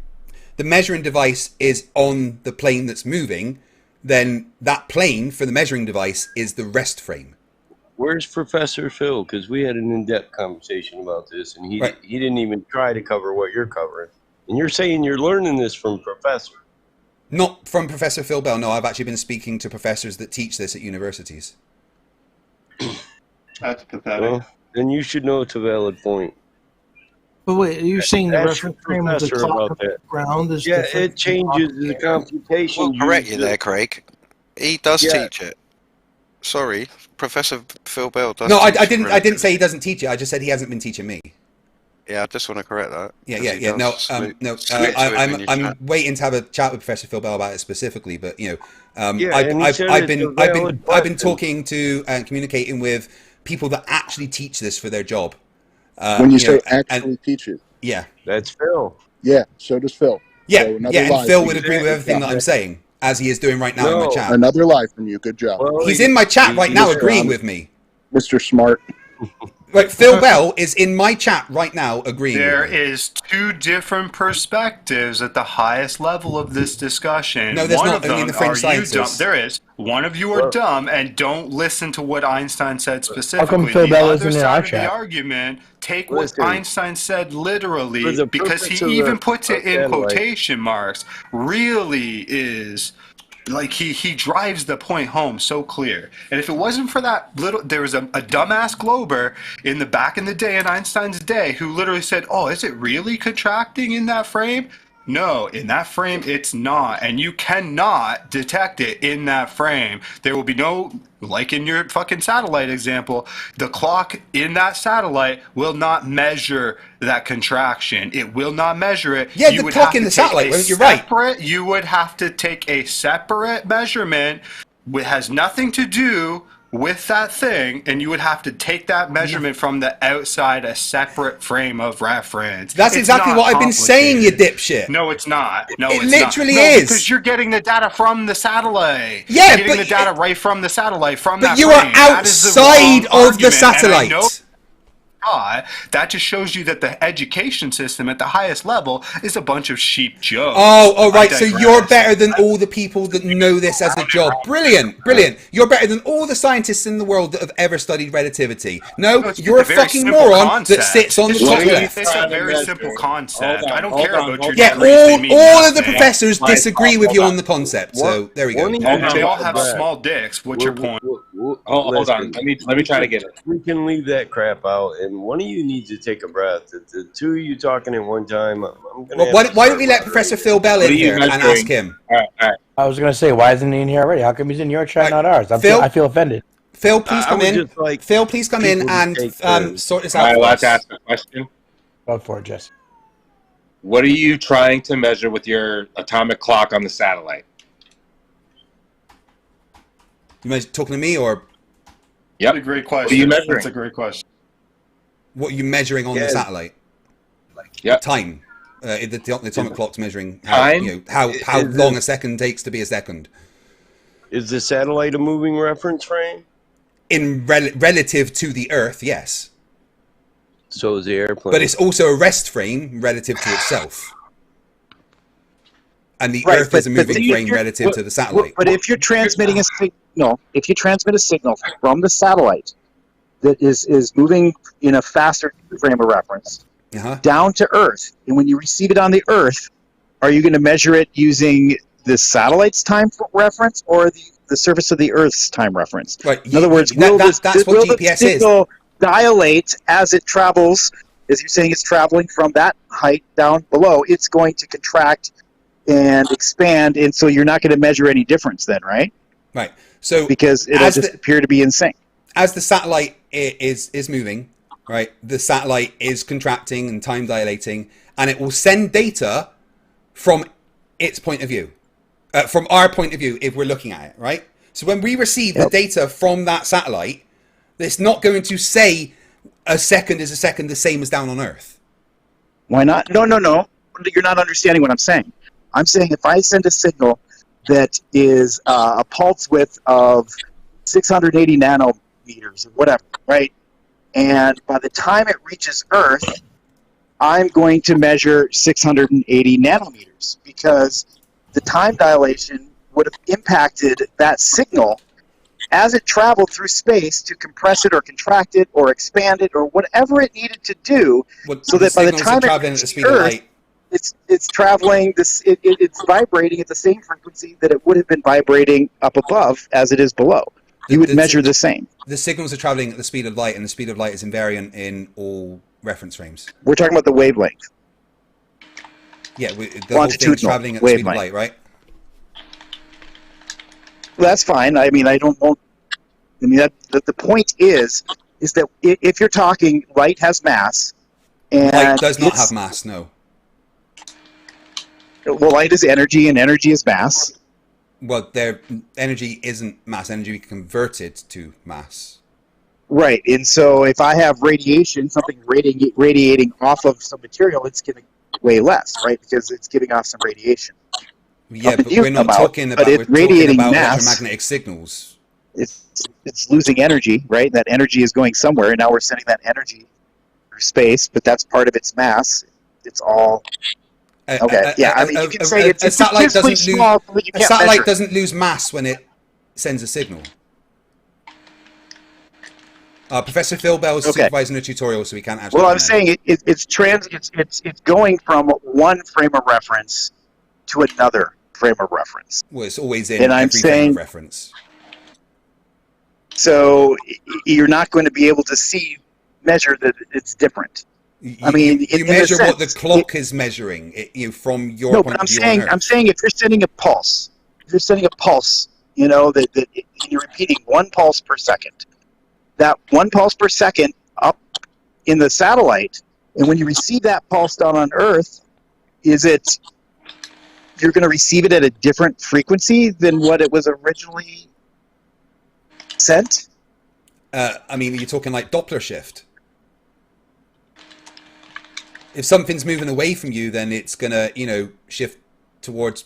the measuring device is on the plane that's moving, then that plane for the measuring device is the rest frame. Where's Professor Phil? Because we had an in-depth conversation about this, and he didn't even try to cover what you're covering. And you're saying you're learning this from Professor. Not from Professor Phil Bell. No, I've actually been speaking to professors that teach this at universities. That's pathetic. Well, then you should know it's a valid point. But wait, you're saying the reference frame of the clock on the ground is different? It changes the computation. I'll correct you there, Craig. He does teach it. Sorry, Professor Phil Bell does. No, I didn't say he doesn't teach it. I just said he hasn't been teaching me. Yeah, I just want to correct that. Yeah. I'm waiting to have a chat with Professor Phil Bell about it specifically. But I've been talking to and communicating with people that actually teach this for their job. When you say actually teach it, yeah, that's Phil. Yeah, so does Phil. Yeah, so and Phil would agree with everything that I'm saying, as he is doing right now in my chat. Another lie from you. Good job. Well, he's in my chat right now, agreeing with me. Mr. Smart. Right, Phil Bell is in my chat right now agreeing There with me. is two different perspectives at the highest level of this discussion. No, there's One not. of I mean, them the French are you dumb. scientists. There is. One of you are dumb and don't listen to what Einstein said specifically. How come Phil Bell isn't in our The chat? argument, take what Einstein said literally, because he even puts it in quotation marks, really is... Like, he drives the point home so clear. And if it wasn't for that there was a dumbass Glober in the day, in Einstein's day, who literally said, oh, is it really contracting in that frame? No, in that frame, it's not. And you cannot detect it in that frame. There will be no, like in your fucking satellite example, the clock in that satellite will not measure that contraction. It will not measure it. Yeah, the clock in the satellite, you're right. You would have to take a separate measurement which has nothing to do with that thing, and you would have to take that measurement from the outside, a separate frame of reference. That's exactly what I've been saying, you dipshit. No, it's not. No, it it's literally not. is. Because you're getting the data from the satellite. Yeah, you're getting the data right from the satellite, from that But you frame. are outside of the satellite. That just shows you that the education system at the highest level is a bunch of sheep jokes. Oh, right. So you're better than all the people that know this as a job. Brilliant. You're better than all the scientists in the world that have ever studied relativity. No, you're a fucking moron that sits on the top left. It's a very simple concept. I don't care about your Yeah, all of the professors disagree with you on the concept. So there we go. They all have small dicks. What's your point? Hold on. Let me try to get it. We can leave that crap out, and one of you needs to take a breath. The two of you talking at one time. Why don't we let Professor Phil Bell in here and ask him? All right. I was going to say, why isn't he in here already? How come he's in your chat, not ours? I feel offended. Phil, please come in. Phil, please come in and sort this out. Am I allowed to ask a question? Go for it, Jesse. What are you trying to measure with your atomic clock on the satellite? You talking to me or? Yep. That's a great question. What are you measuring? That's a great question. What are you measuring on the satellite? Yep. Time. The atomic clock's measuring Time? how long a second takes to be a second. Is the satellite a moving reference frame? In relative to the Earth, yes. So is the airplane. But it's also a rest frame relative to itself. And the Earth is a moving frame relative to the satellite. But if you're transmitting a signal, from the satellite that is moving in a faster frame of reference down to Earth, and when you receive it on the Earth, are you going to measure it using the satellite's time reference or the surface of the Earth's time reference? Right. In other words, that's what GPS the signal dilate as it travels? As you're saying, it's traveling from that height down below. It's going to contract and expand, and so you're not going to measure any difference then, right? Right. So because it'll just appear to be in sync. As the satellite is moving, right, the satellite is contracting and time dilating, and it will send data from its point of view, from our point of view, if we're looking at it, right? So when we receive the data from that satellite, it's not going to say a second is a second the same as down on Earth. Why not? No. You're not understanding what I'm saying. I'm saying if I send a signal that is a pulse width of 680 nanometers or whatever, right? And by the time it reaches Earth, I'm going to measure 680 nanometers because the time dilation would have impacted that signal as it traveled through space to compress it or contract it or expand it or whatever it needed to do, so that by the time it reaches Earth, it's traveling. It's vibrating at the same frequency that it would have been vibrating up above as it is below. You would measure the same. The signals are traveling at the speed of light, and the speed of light is invariant in all reference frames. We're talking about the wavelength. Yeah, the whole thing is traveling at the speed of light, right? Well, that's fine. I mean, the point is that if you're talking light has mass, and light does not have mass, no. Well, light is energy, and energy is mass. Well, energy isn't mass. Energy converted to mass. Right, and so if I have radiation, something radiating off of some material, it's giving way less, right? Because it's giving off some radiation. Yeah, but we're not talking about. We're talking about electromagnetic signals. It's losing energy, right? That energy is going somewhere, and now we're sending that energy through space, but that's part of its mass. It's all. Okay. I mean, you can say it's a satellite doesn't small, lose. A satellite doesn't lose mass when it sends a signal. Professor Phil Bell's supervising a tutorial, so we can't actually. Well, I'm saying it's going from one frame of reference to another frame of reference. Well, it's always in every frame of reference. So you're not going to be able to measure that it's different. I mean, you measure what the clock is measuring from your point of view. I'm saying if you're sending a pulse, you know that you're repeating one pulse per second. That one pulse per second up in the satellite, and when you receive that pulse down on Earth, you're going to receive it at a different frequency than what it was originally sent? I mean, you're talking like Doppler shift. If something's moving away from you, then it's going to, shift towards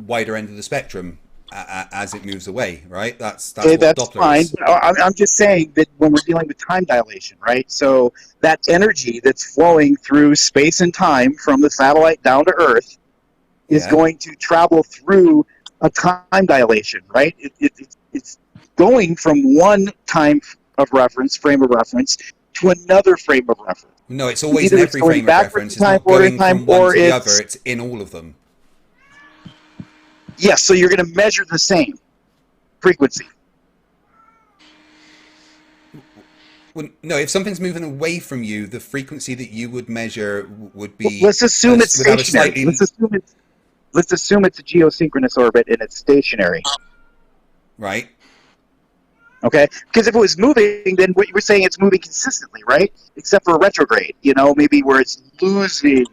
wider end of the spectrum as it moves away, right? That's Doppler fine. is. I'm just saying that when we're dealing with time dilation, right? So that energy that's flowing through space and time from the satellite down to Earth is going to travel through a time dilation, right? It's going from one frame of reference to another frame of reference. No, it's always in every frame of reference. It's not going from one to the other. It's in all of them. Yes, so you're going to measure the same frequency. Well, no, if something's moving away from you, the frequency that you would measure would be. Let's assume it's stationary. Let's assume it's a geosynchronous orbit and it's stationary. Right. Okay, because if it was moving, then what you were saying, it's moving consistently, right? Except for a retrograde, maybe where it's losing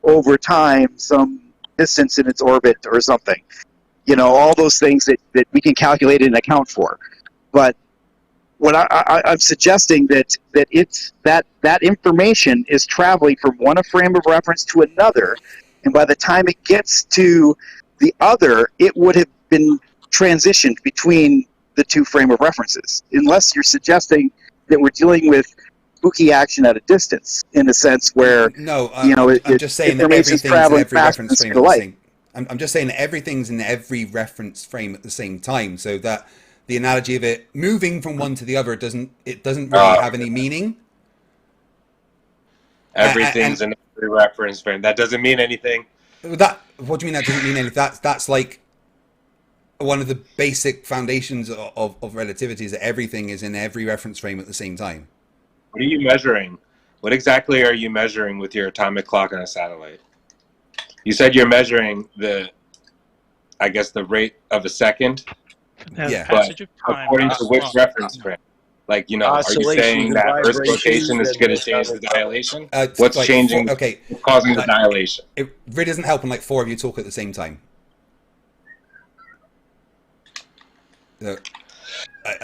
over time some distance in its orbit or something. All those things that we can calculate and account for. But what I'm suggesting that it's that information is traveling from one frame of reference to another, and by the time it gets to the other, it would have been transitioned between the two frame of references. Unless you're suggesting that we're dealing with Wookiee action at a distance, in a sense where I'm just saying that everything's in every reference frame at the same. I'm just saying that everything's in every reference frame at the same time, so that the analogy of it moving from one to the other doesn't really have any meaning. Everything's in every reference frame. That doesn't mean anything. What do you mean that doesn't mean anything? That's like one of the basic foundations of relativity, is that everything is in every reference frame at the same time. What are you measuring? What exactly are you measuring with your atomic clock on a satellite? You said you're measuring the rate of a second. Yeah. But according to which reference frame? Like, are you saying that Earth's rotation is going to change the dilation? What's changing? What's causing the dilation? It really doesn't help when like four of you talk at the same time. I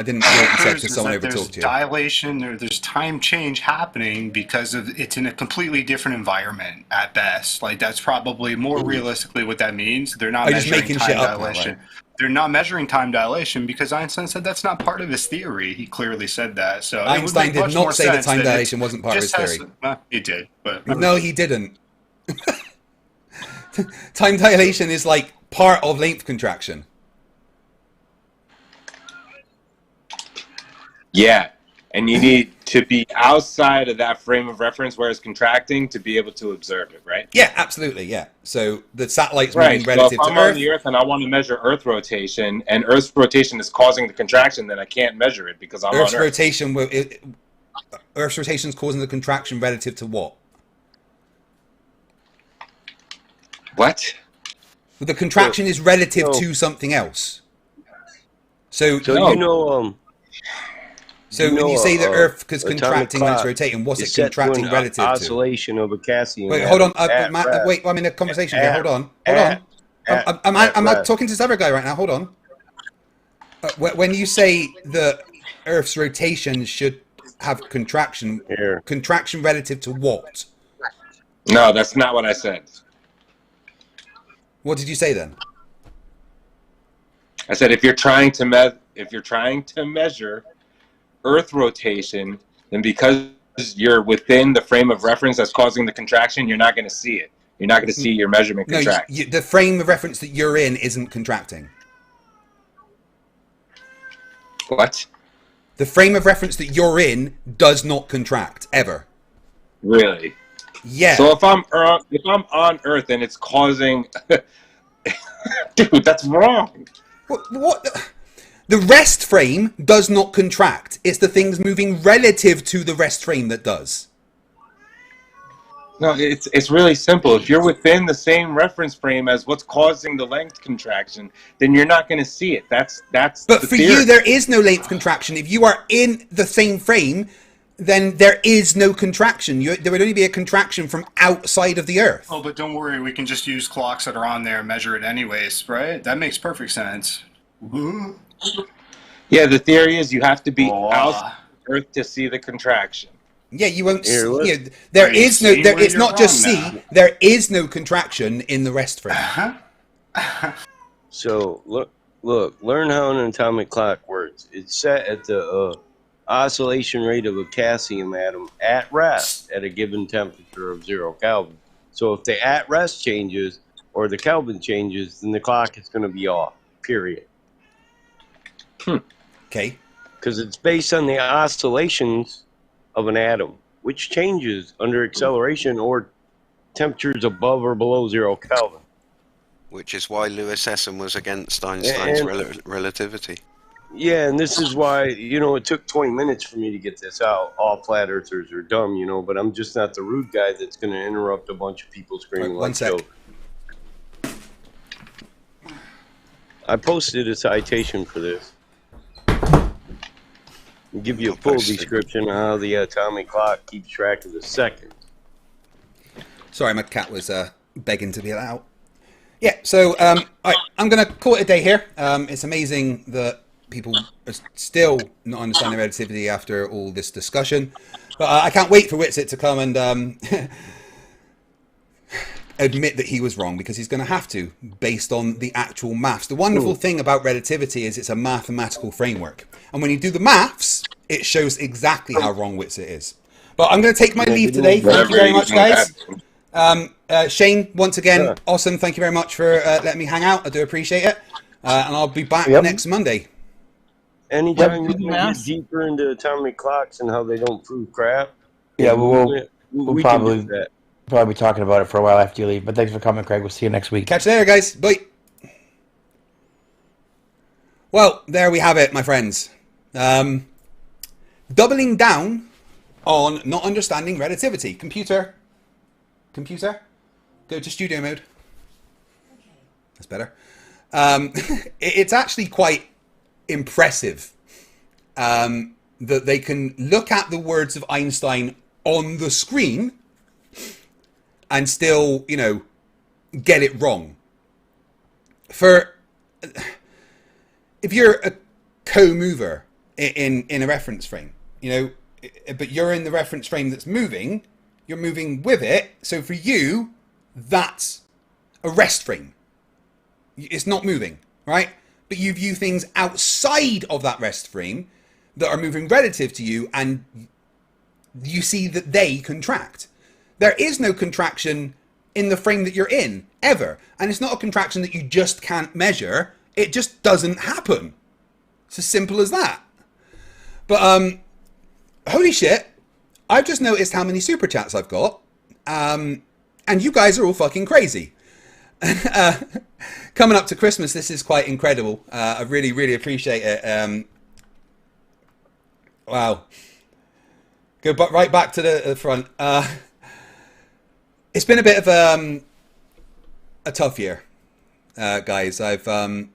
didn't hear what you said because someone overtalked you. There's dilation, there's time change happening because it's in a completely different environment at best. Like, that's probably more realistically what that means. They're not measuring time dilation. Now, right? They're not measuring time dilation because Einstein said that's not part of his theory. He clearly said that. So Einstein did not say that time dilation wasn't part of his theory. He did, but no, he didn't. Time dilation is like part of length contraction. Yeah, and you need to be outside of that frame of reference where it's contracting to be able to observe it, right? Yeah, absolutely, yeah. So the satellite's moving relative to Earth. If I'm on the Earth and I want to measure Earth rotation, and Earth's rotation is causing the contraction, then I can't measure it because I'm on Earth. Earth's rotation is causing the contraction relative to what? What? The contraction is relative to something else. So when you say the Earth is contracting when it's rotating, what's it contracting relative to? Oscillation of a Cassian. Wait, hold on. Wait, I'm in a conversation here. Hold on. I'm talking to this other guy right now. Hold on. When you say the Earth's rotation should have contraction, contraction relative to what? No, that's not what I said. What did you say then? I said if you're trying to measure Earth rotation, then because you're within the frame of reference that's causing the contraction, you're not going to see it. You're not going to see your measurement contract. No, the frame of reference that you're in isn't contracting. What? The frame of reference that you're in does not contract ever. Really? Yeah. So if I'm on Earth and it's causing, dude, that's wrong. What? The rest frame does not contract. It's the things moving relative to the rest frame that does. No, it's really simple. If you're within the same reference frame as what's causing the length contraction, then you're not going to see it. That's. But for you, there is no length contraction. If you are in the same frame, then there is no contraction. There would only be a contraction from outside of the Earth. Oh, but don't worry. We can just use clocks that are on there and measure it anyways, right? That makes perfect sense. Woo. Yeah, the theory is you have to be outside Earth to see the contraction. Yeah, you won't see. There is no. It's not just see. There is no contraction in the rest frame. So look. Learn how an atomic clock works. It's set at the oscillation rate of a Cassium atom at rest at a given temperature of 0 Kelvin. So if the at rest changes or the Kelvin changes, then the clock is going to be off. Period. Okay. Because it's based on the oscillations of an atom, which changes under acceleration or temperatures above or below 0 Kelvin. Which is why Lewis Essen was against Einstein's relativity. Yeah, and this is why, it took 20 minutes for me to get this out. All flat earthers are dumb, but I'm just not the rude guy that's going to interrupt a bunch of people screaming one sec. I posted a citation for this. I'll give you a full description of how the atomic clock keeps track of the seconds. Sorry, my cat was begging to be let out. Yeah, so I'm going to call it a day here. It's amazing that people are still not understanding relativity after all this discussion. But I can't wait for Whitsitt to come and admit that he was wrong, because he's going to have to, based on the actual maths. The wonderful thing about relativity is it's a mathematical framework. And when you do the maths, it shows exactly how wrong Whitsitt is. But I'm going to take my leave today. Thank you very much, guys. Shane, once again, awesome. Thank you very much for letting me hang out. I do appreciate it. And I'll be back next Monday. Anytime you can get deeper into atomic clocks and how they don't prove crap. Yeah, we probably can do that. Probably be talking about it for a while after you leave. But thanks for coming, Craig. We'll see you next week. Catch you later, guys. Bye. Well, there we have it, my friends. Doubling down on not understanding relativity. Computer, go to studio mode. That's better. It's actually quite impressive that they can look at the words of Einstein on the screen and still, get it wrong. If you're a co-mover in a reference frame, but you're in the reference frame that's moving, you're moving with it. So for you, that's a rest frame. It's not moving, right? But you view things outside of that rest frame that are moving relative to you, and you see that they contract. There is no contraction in the frame that you're in, ever. And it's not a contraction that you just can't measure. It just doesn't happen. It's as simple as that. But, holy shit, I've just noticed how many super chats I've got. And you guys are all fucking crazy. Coming up to Christmas, this is quite incredible. I really, really appreciate it. Wow. Go right back to the front. It's been a bit of a tough year, guys. I've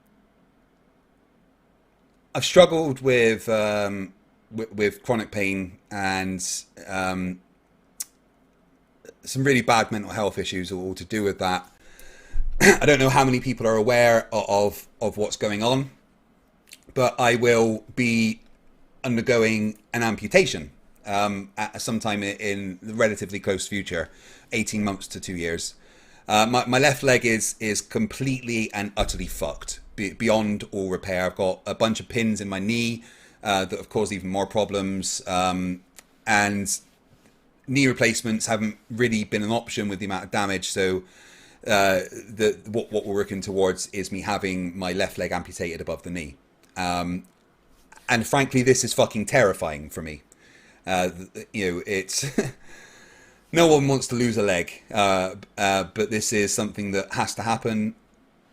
struggled with chronic pain and some really bad mental health issues all to do with that. I don't know how many people are aware of what's going on, but I will be undergoing an amputation at sometime in the relatively close future, 18 months to 2 years. My left leg is completely and utterly fucked, beyond all repair. I've got a bunch of pins in my knee that have caused even more problems, and knee replacements haven't really been an option with the amount of damage. So what we're working towards is me having my left leg amputated above the knee. And frankly, this is fucking terrifying for me. It's no one wants to lose a leg, but this is something that has to happen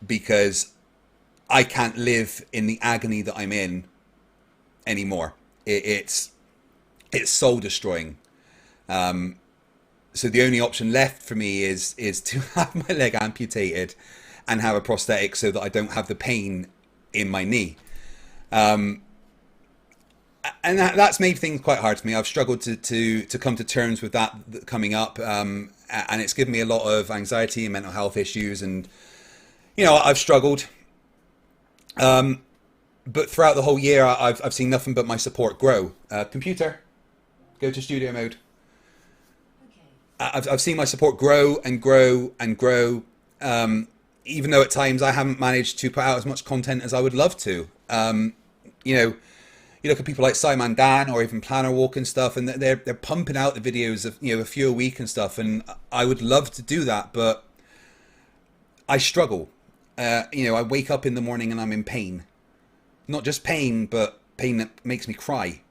because I can't live in the agony that I'm in anymore. It's soul destroying. So the only option left for me is to have my leg amputated and have a prosthetic so that I don't have the pain in my knee. And that's made things quite hard for me. I've struggled to come to terms with that coming up, and it's given me a lot of anxiety and mental health issues, and I've struggled. But throughout the whole year, I've seen nothing but my support grow. Computer, go to studio mode. I've seen my support grow and grow and grow, even though at times I haven't managed to put out as much content as I would love to. You look at people like Simon Dan or even Planner Walk and stuff, and they're pumping out the videos of a few a week and stuff, and I would love to do that, but I struggle. I wake up in the morning and I'm in pain. Not just pain, but pain that makes me cry.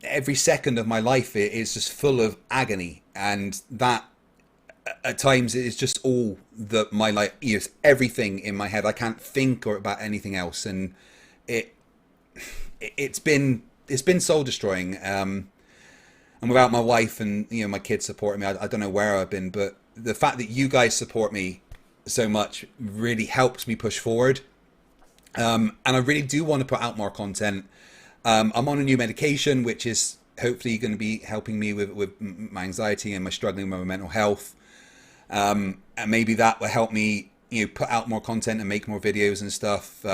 Every second of my life is just full of agony, and that at times is just all that my life is. Everything in my head, I can't think about anything else, and it's been soul destroying. And without my wife and my kids supporting me, I don't know where I've been. But the fact that you guys support me so much really helps me push forward. And I really do want to put out more content. I'm on a new medication, which is hopefully going to be helping me with my anxiety and my struggling with my mental health. And maybe that will help me, put out more content and make more videos and stuff.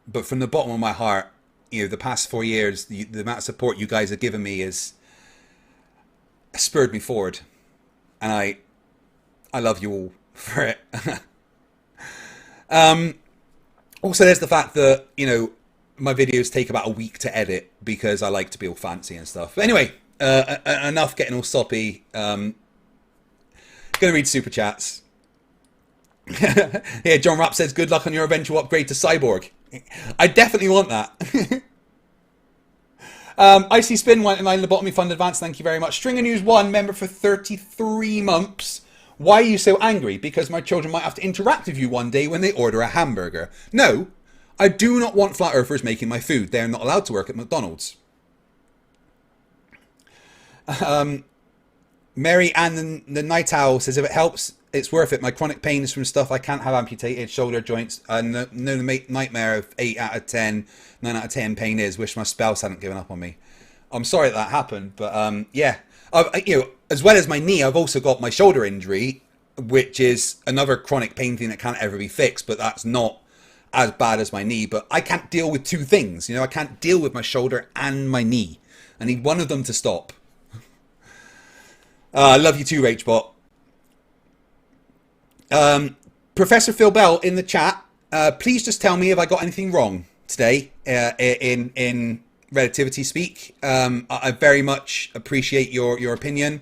but from the bottom of my heart, the past 4 years, the amount of support you guys have given me has spurred me forward, and I love you all for it. Also, there's the fact that my videos take about a week to edit because I like to be all fancy and stuff. But anyway, enough getting all soppy. Gonna read super chats. Yeah, John Rapp says, good luck on your eventual upgrade to Cyborg. I definitely want that. Icy Spin, 199 Lobotomy Fund Advance, thank you very much. Stringer News 1, member for 33 months. Why are you so angry? Because my children might have to interact with you one day when they order a hamburger. No, I do not want flat earthers making my food. They are not allowed to work at McDonald's. Mary Ann the Night Owl says, if it helps, it's worth it. My chronic pain is from stuff I can't have amputated, shoulder joints. No nightmare of 8 out of 10, 9 out of 10 pain is. Wish my spouse hadn't given up on me. I'm sorry that happened, but yeah. As well as my knee, I've also got my shoulder injury, which is another chronic pain thing that can't ever be fixed, but that's not as bad as my knee. But I can't deal with two things. I can't deal with my shoulder and my knee. I need one of them to stop. I love you too, Rachbot. Professor Phil Bell in the chat, please just tell me if I got anything wrong today in relativity speak. I very much appreciate your opinion.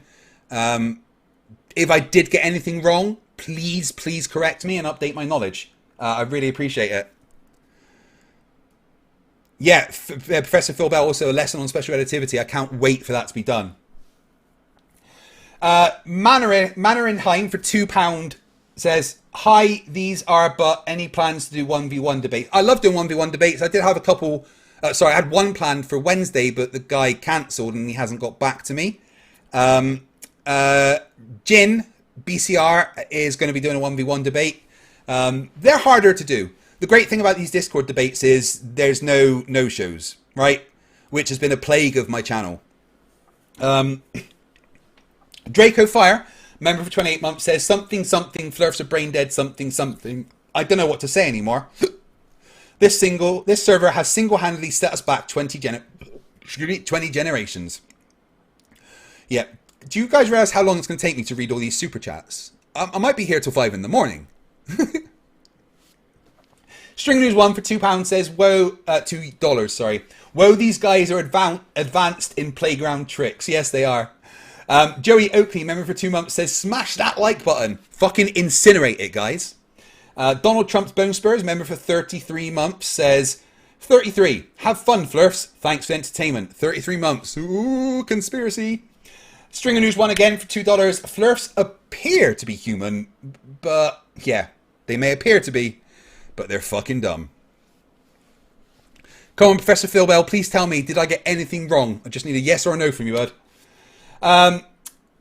If I did get anything wrong, please correct me and update my knowledge. I really appreciate it. Yeah, Professor Phil Bell, also a lesson on special relativity. I can't wait for that to be done. Mannerenheim for £2 says, hi, these are but any plans to do 1v1 debates? I love doing 1v1 debates. I did have a couple, I had one planned for Wednesday, but the guy cancelled and he hasn't got back to me. Jin, BCR, is going to be doing a 1v1 debate. They're harder to do. The great thing about these Discord debates is there's no-shows, right? Which has been a plague of my channel. Draco Fire, member for 28 months, says something, Flerfs are brain dead, something. I don't know what to say anymore. This server has single-handedly set us back 20 generations. Yeah. Do you guys realize how long it's going to take me to read all these super chats? I might be here till 5 in the morning. String News 1 for £2 says, whoa, $2, sorry. Whoa, these guys are advanced in playground tricks. Yes, they are. Joey Oakley, member for 2 months, says, smash that like button. Fucking incinerate it, guys. Donald Trump's Bone Spurs, member for 33 months, says, 33. Have fun, Flerfs. Thanks for entertainment. 33 months. Ooh, conspiracy. Stringer News 1 again for $2. Flerfs appear to be human, but yeah, they may appear to be, but they're fucking dumb. Come on, Professor Phil Bell, please tell me, did I get anything wrong? I just need a yes or a no from you, bud.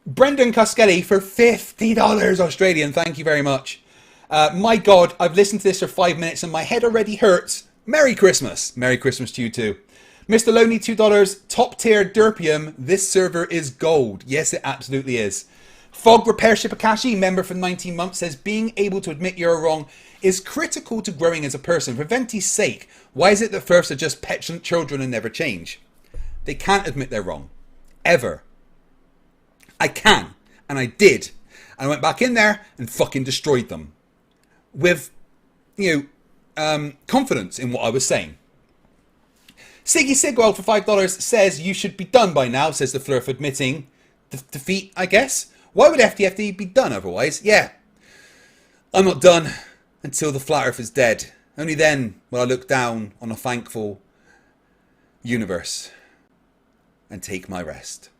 Brendan Cuskelly for $50 Australian. Thank you very much. My God, I've listened to this for 5 minutes and my head already hurts. Merry Christmas. Merry Christmas to you too. Mr. Lonely, $2. Top tier Derpium. This server is gold. Yes, it absolutely is. Fog Repair Shipakashi, member for 19 months, says being able to admit you're wrong is critical to growing as a person. For Venti's sake, why is it that Flerfs are just petulant children and never change? They can't admit they're wrong. Ever. I can. And I did. And I went back in there and fucking destroyed them. With, confidence in what I was saying. Siggy Sigwell for $5 says you should be done by now, says the Flerf, admitting defeat, I guess. Why would FTFE be done otherwise? Yeah. I'm not done until the flat earth is dead. Only then will I look down on a thankful universe and take my rest.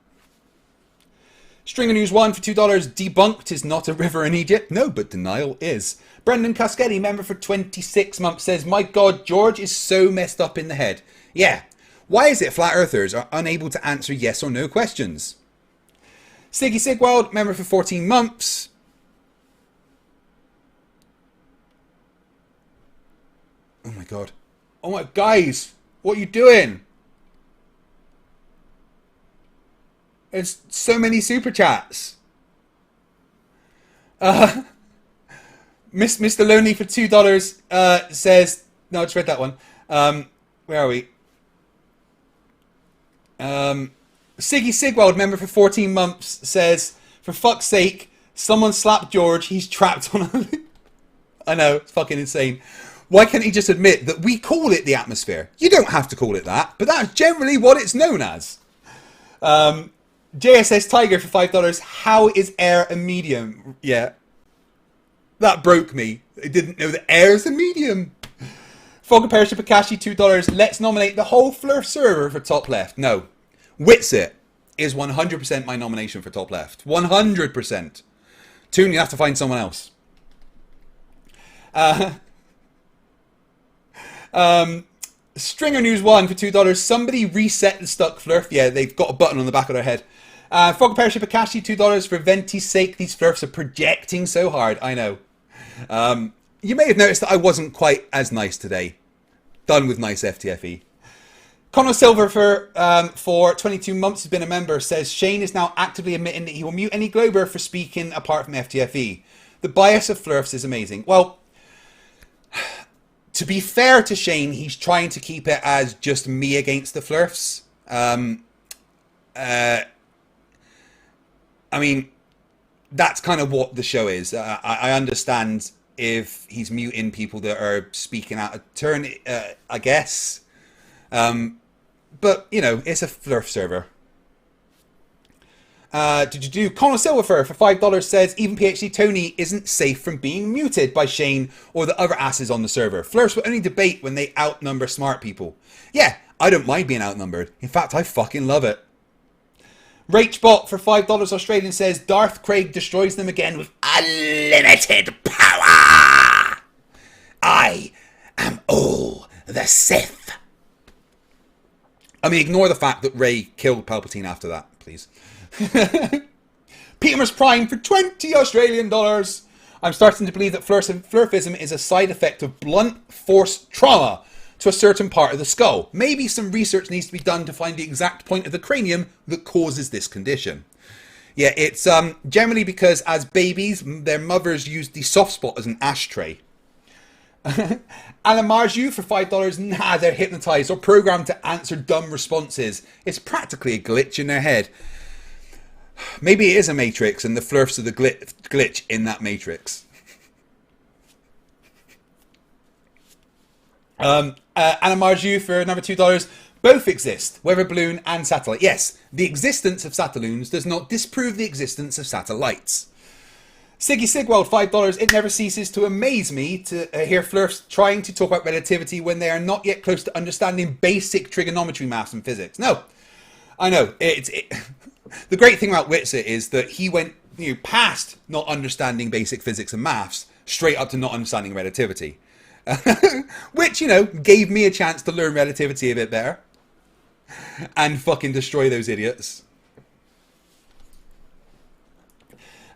Stringer News 1 for $2. Debunked is not a river in Egypt. No, but denial is. Brendan Casketti, member for 26 months, says, my God, George is so messed up in the head. Yeah. Why is it flat earthers are unable to answer yes or no questions? Siggy Sigwald, member for 14 months. Oh my God. Oh my, guys, what are you doing? There's so many super chats. Mr. Lonely for $2 says, no, I just read that one. Where are we? Siggy Sigwald, member for 14 months, says, for fuck's sake, someone slapped George, he's trapped on a... I know, it's fucking insane. Why can't he just admit that we call it the atmosphere? You don't have to call it that, but that's generally what it's known as. JSS Tiger for $5. How is air a medium? Yeah. That broke me. I didn't know that air is a medium. Fogger Parrish Pakashi, $2. Let's nominate the whole Flerf server for top left. No. Witsit is 100% my nomination for top left. 100%. Toon, you have to find someone else. Stringer News 1 for $2. Somebody reset the stuck Flerf. Yeah, they've got a button on the back of their head. Fogger Parrish Pakashi, $2. For Venti's sake, these Flerfs are projecting so hard. I know. You may have noticed that I wasn't quite as nice today. Done with nice FTFE. Connor Silver for 22 months has been a member, says Shane is now actively admitting that he will mute any Glober for speaking apart from FTFE. The bias of Flerfs is amazing. Well, to be fair to Shane, he's trying to keep it as just me against the Flerfs. I mean, that's kind of what the show is. I understand if he's muting people that are speaking out of turn, I guess. But, you know, it's a Flerf server. Conor Silverfur for $5 says, even PhD Tony isn't safe from being muted by Shane or the other asses on the server. Flerfs will only debate when they outnumber smart people. Yeah, I don't mind being outnumbered. In fact, I fucking love it. Rachbot for $5 Australian says, Darth Craig destroys them again with unlimited power. I am all the Sith. I mean, ignore the fact that Rey killed Palpatine after that, please. Petermas Prime for $20 Australian. I'm starting to believe that Flerfism is a side effect of blunt force trauma to a certain part of the skull. Maybe some research needs to be done to find the exact point of the cranium that causes this condition. Yeah, it's generally because as babies, their mothers used the soft spot as an ashtray. Alamarju for $5. Nah, they're hypnotized or programmed to answer dumb responses. It's practically a glitch in their head. Maybe it is a matrix and the Flerfs are the glitch in that matrix. Alamarju for another $2. Both exist, weather balloon and satellite. Yes, the existence of satelloons does not disprove the existence of satellites. Siggy Sigwald, $5. It never ceases to amaze me to hear Flerfs trying to talk about relativity when they are not yet close to understanding basic trigonometry, maths, and physics. No, I know. The great thing about Witsit is that he went past not understanding basic physics and maths straight up to not understanding relativity. Which, gave me a chance to learn relativity a bit better. And fucking destroy those idiots.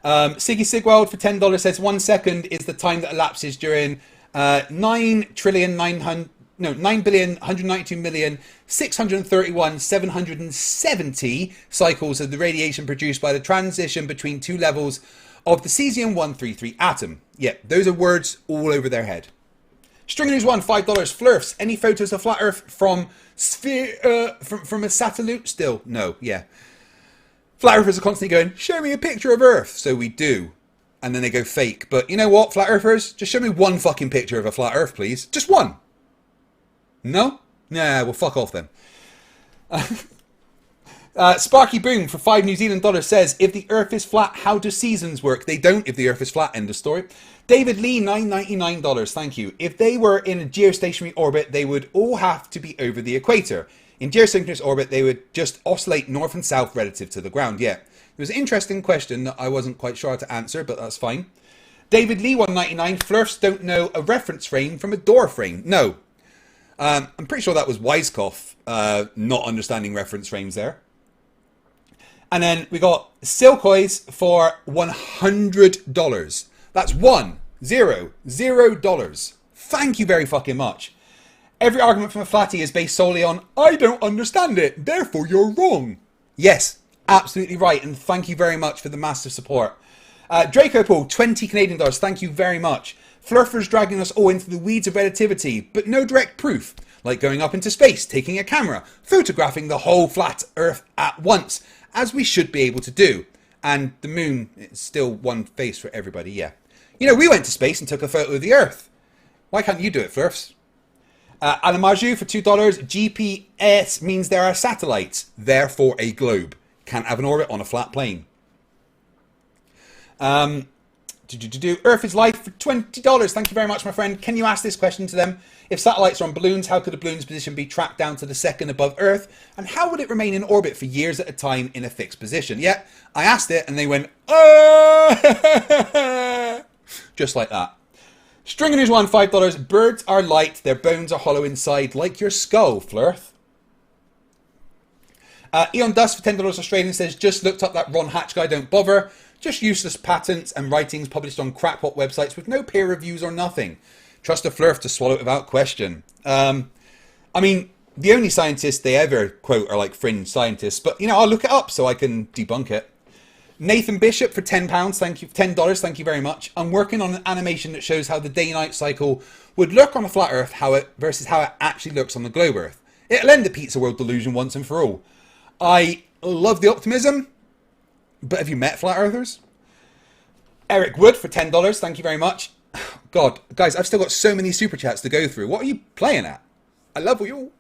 Siggy Sigwald for $10 says 1 second is the time that elapses during 9,192,631,770 cycles of the radiation produced by the transition between two levels of the cesium-133 atom. Yeah, those are words all over their head. String News 1, $5. Flerfs, any photos of flat Earth from from a satellite? Still, no, yeah. Flat Earthers are constantly going, show me a picture of Earth. So we do. And then they go fake. But you know what, Flat Earthers? Just show me one fucking picture of a flat Earth, please. Just one. No? Nah, well, fuck off then. Sparky Boom for $5 New Zealand says, if the Earth is flat, how do seasons work? They don't if the Earth is flat, end of story. David Lee, $9.99, thank you. If they were in a geostationary orbit, they would all have to be over the equator. In geosynchronous orbit, they would just oscillate north and south relative to the ground. Yeah, it was an interesting question that I wasn't quite sure how to answer, but that's fine. David Lee, $1.99, Flerfs don't know a reference frame from a door frame. No. I'm pretty sure that was Weiskopf not understanding reference frames there. And then we got Silkois for $100. That's $100. Thank you very fucking much. Every argument from a flatty is based solely on, I don't understand it, therefore you're wrong. Yes, absolutely right, and thank you very much for the massive support. Draco Paul, $20 Canadian, thank you very much. Flerfers dragging us all into the weeds of relativity, but no direct proof. like going up into space, taking a camera, photographing the whole flat Earth at once, as we should be able to do. And the moon is still one face for everybody, yeah. You know, we went to space and took a photo of the Earth. Why can't you do it, Flerfs? Alamaju for $2. GPS means there are satellites, therefore a globe. Can't have an orbit on a flat plane. Earth is life for $20. Thank you very much, my friend. Can you ask this question to them? If satellites are on balloons, how could a balloon's position be tracked down to the second above Earth? And how would it remain in orbit for years at a time in a fixed position? Yeah, I asked it and they went, oh! Just like that. Stringer News 1, $5. Birds are light, their bones are hollow inside, like your skull, Flerf. Eon Dust for $10 Australian says, just looked up that Ron Hatch guy, don't bother. Just useless patents and writings published on crackpot websites with no peer reviews or nothing. Trust a Flerf to swallow it without question. I mean, the only scientists they ever quote are like fringe scientists, but you know, I'll look it up so I can debunk it. Nathan Bishop for £10, thank you, $10, thank you very much. I'm working on an animation that shows how the day-night cycle would look on a flat Earth versus how it actually looks on the globe Earth. It'll end the pizza world delusion once and for all. I love the optimism, but have you met flat earthers? Eric Wood for $10, thank you very much. God, guys, I've still got so many super chats to go through. What are you playing at? I love you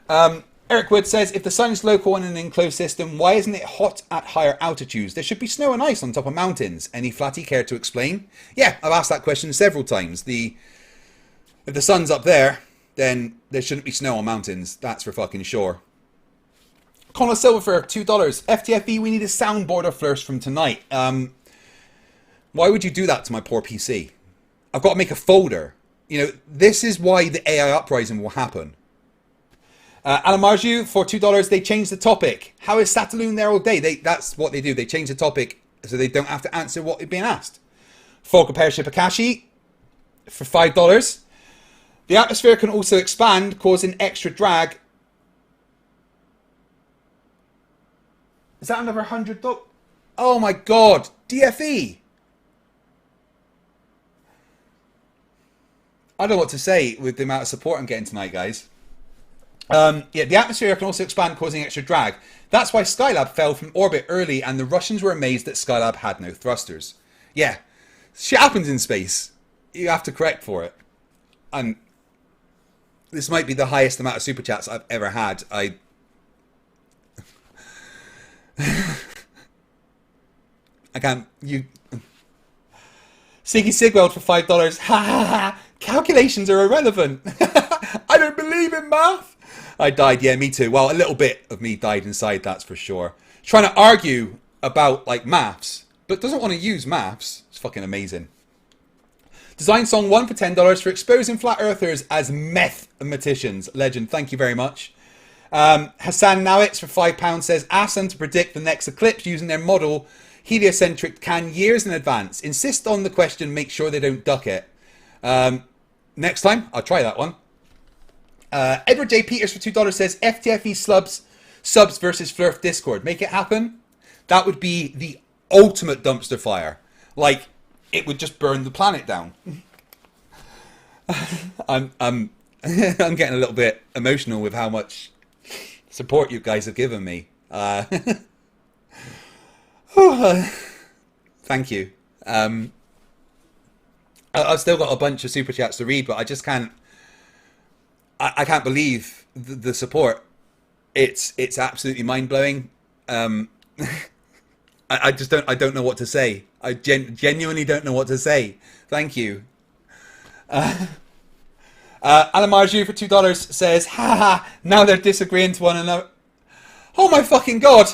all. Eric Wood says, if the sun is local in an enclosed system, why isn't it hot at higher altitudes? There should be snow and ice on top of mountains. Any flatty care to explain? Yeah, I've asked that question several times. If the sun's up there, then there shouldn't be snow on mountains. That's for fucking sure. Connor Silver for $2. FTFE, we need a soundboard of Flerfs from tonight. Why would you do that to my poor PC? I've got to make a folder. You know, this is why the AI uprising will happen. Alamarju for $2. They changed the topic. How is Sataloon there all day? That's what they do. They change the topic so they don't have to answer what is being asked. Folka Pership Akashi for $5. The atmosphere can also expand, causing extra drag. Is that another $100? Oh my god, DFE. I don't know what to say with the amount of support I'm getting tonight, guys. Yeah, the atmosphere can also expand, causing extra drag. That's why Skylab fell from orbit early, and the Russians were amazed that Skylab had no thrusters. Yeah, shit happens in space. You have to correct for it. And this might be the highest amount of super chats I've ever had. I can't. Siggy Sigweld for $5. Ha ha ha! Calculations are irrelevant. I don't believe in math. I died, yeah, me too. Well, a little bit of me died inside, that's for sure. Trying to argue about, like, maths, but doesn't want to use maths. It's fucking amazing. Design Song 1 for $10 for exposing flat earthers as mathematicians. Legend, thank you very much. Hassan Nawitz for £5 says, ask them to predict the next eclipse using their model heliocentric can years in advance. Insist on the question, make sure they don't duck it. Next time, I'll try that one. Edward J. Peters for $2 says, FTFE subs versus Flerf Discord. Make it happen. That would be the ultimate dumpster fire. Like, it would just burn the planet down. I'm getting a little bit emotional with how much support you guys have given me. Thank you. I've still got a bunch of super chats to read, but I just can't. I can't believe the support. It's absolutely mind blowing. I don't know what to say. I genuinely don't know what to say. Thank you. Alamarju for $2 says, haha, now they're disagreeing to one another. Oh my fucking god!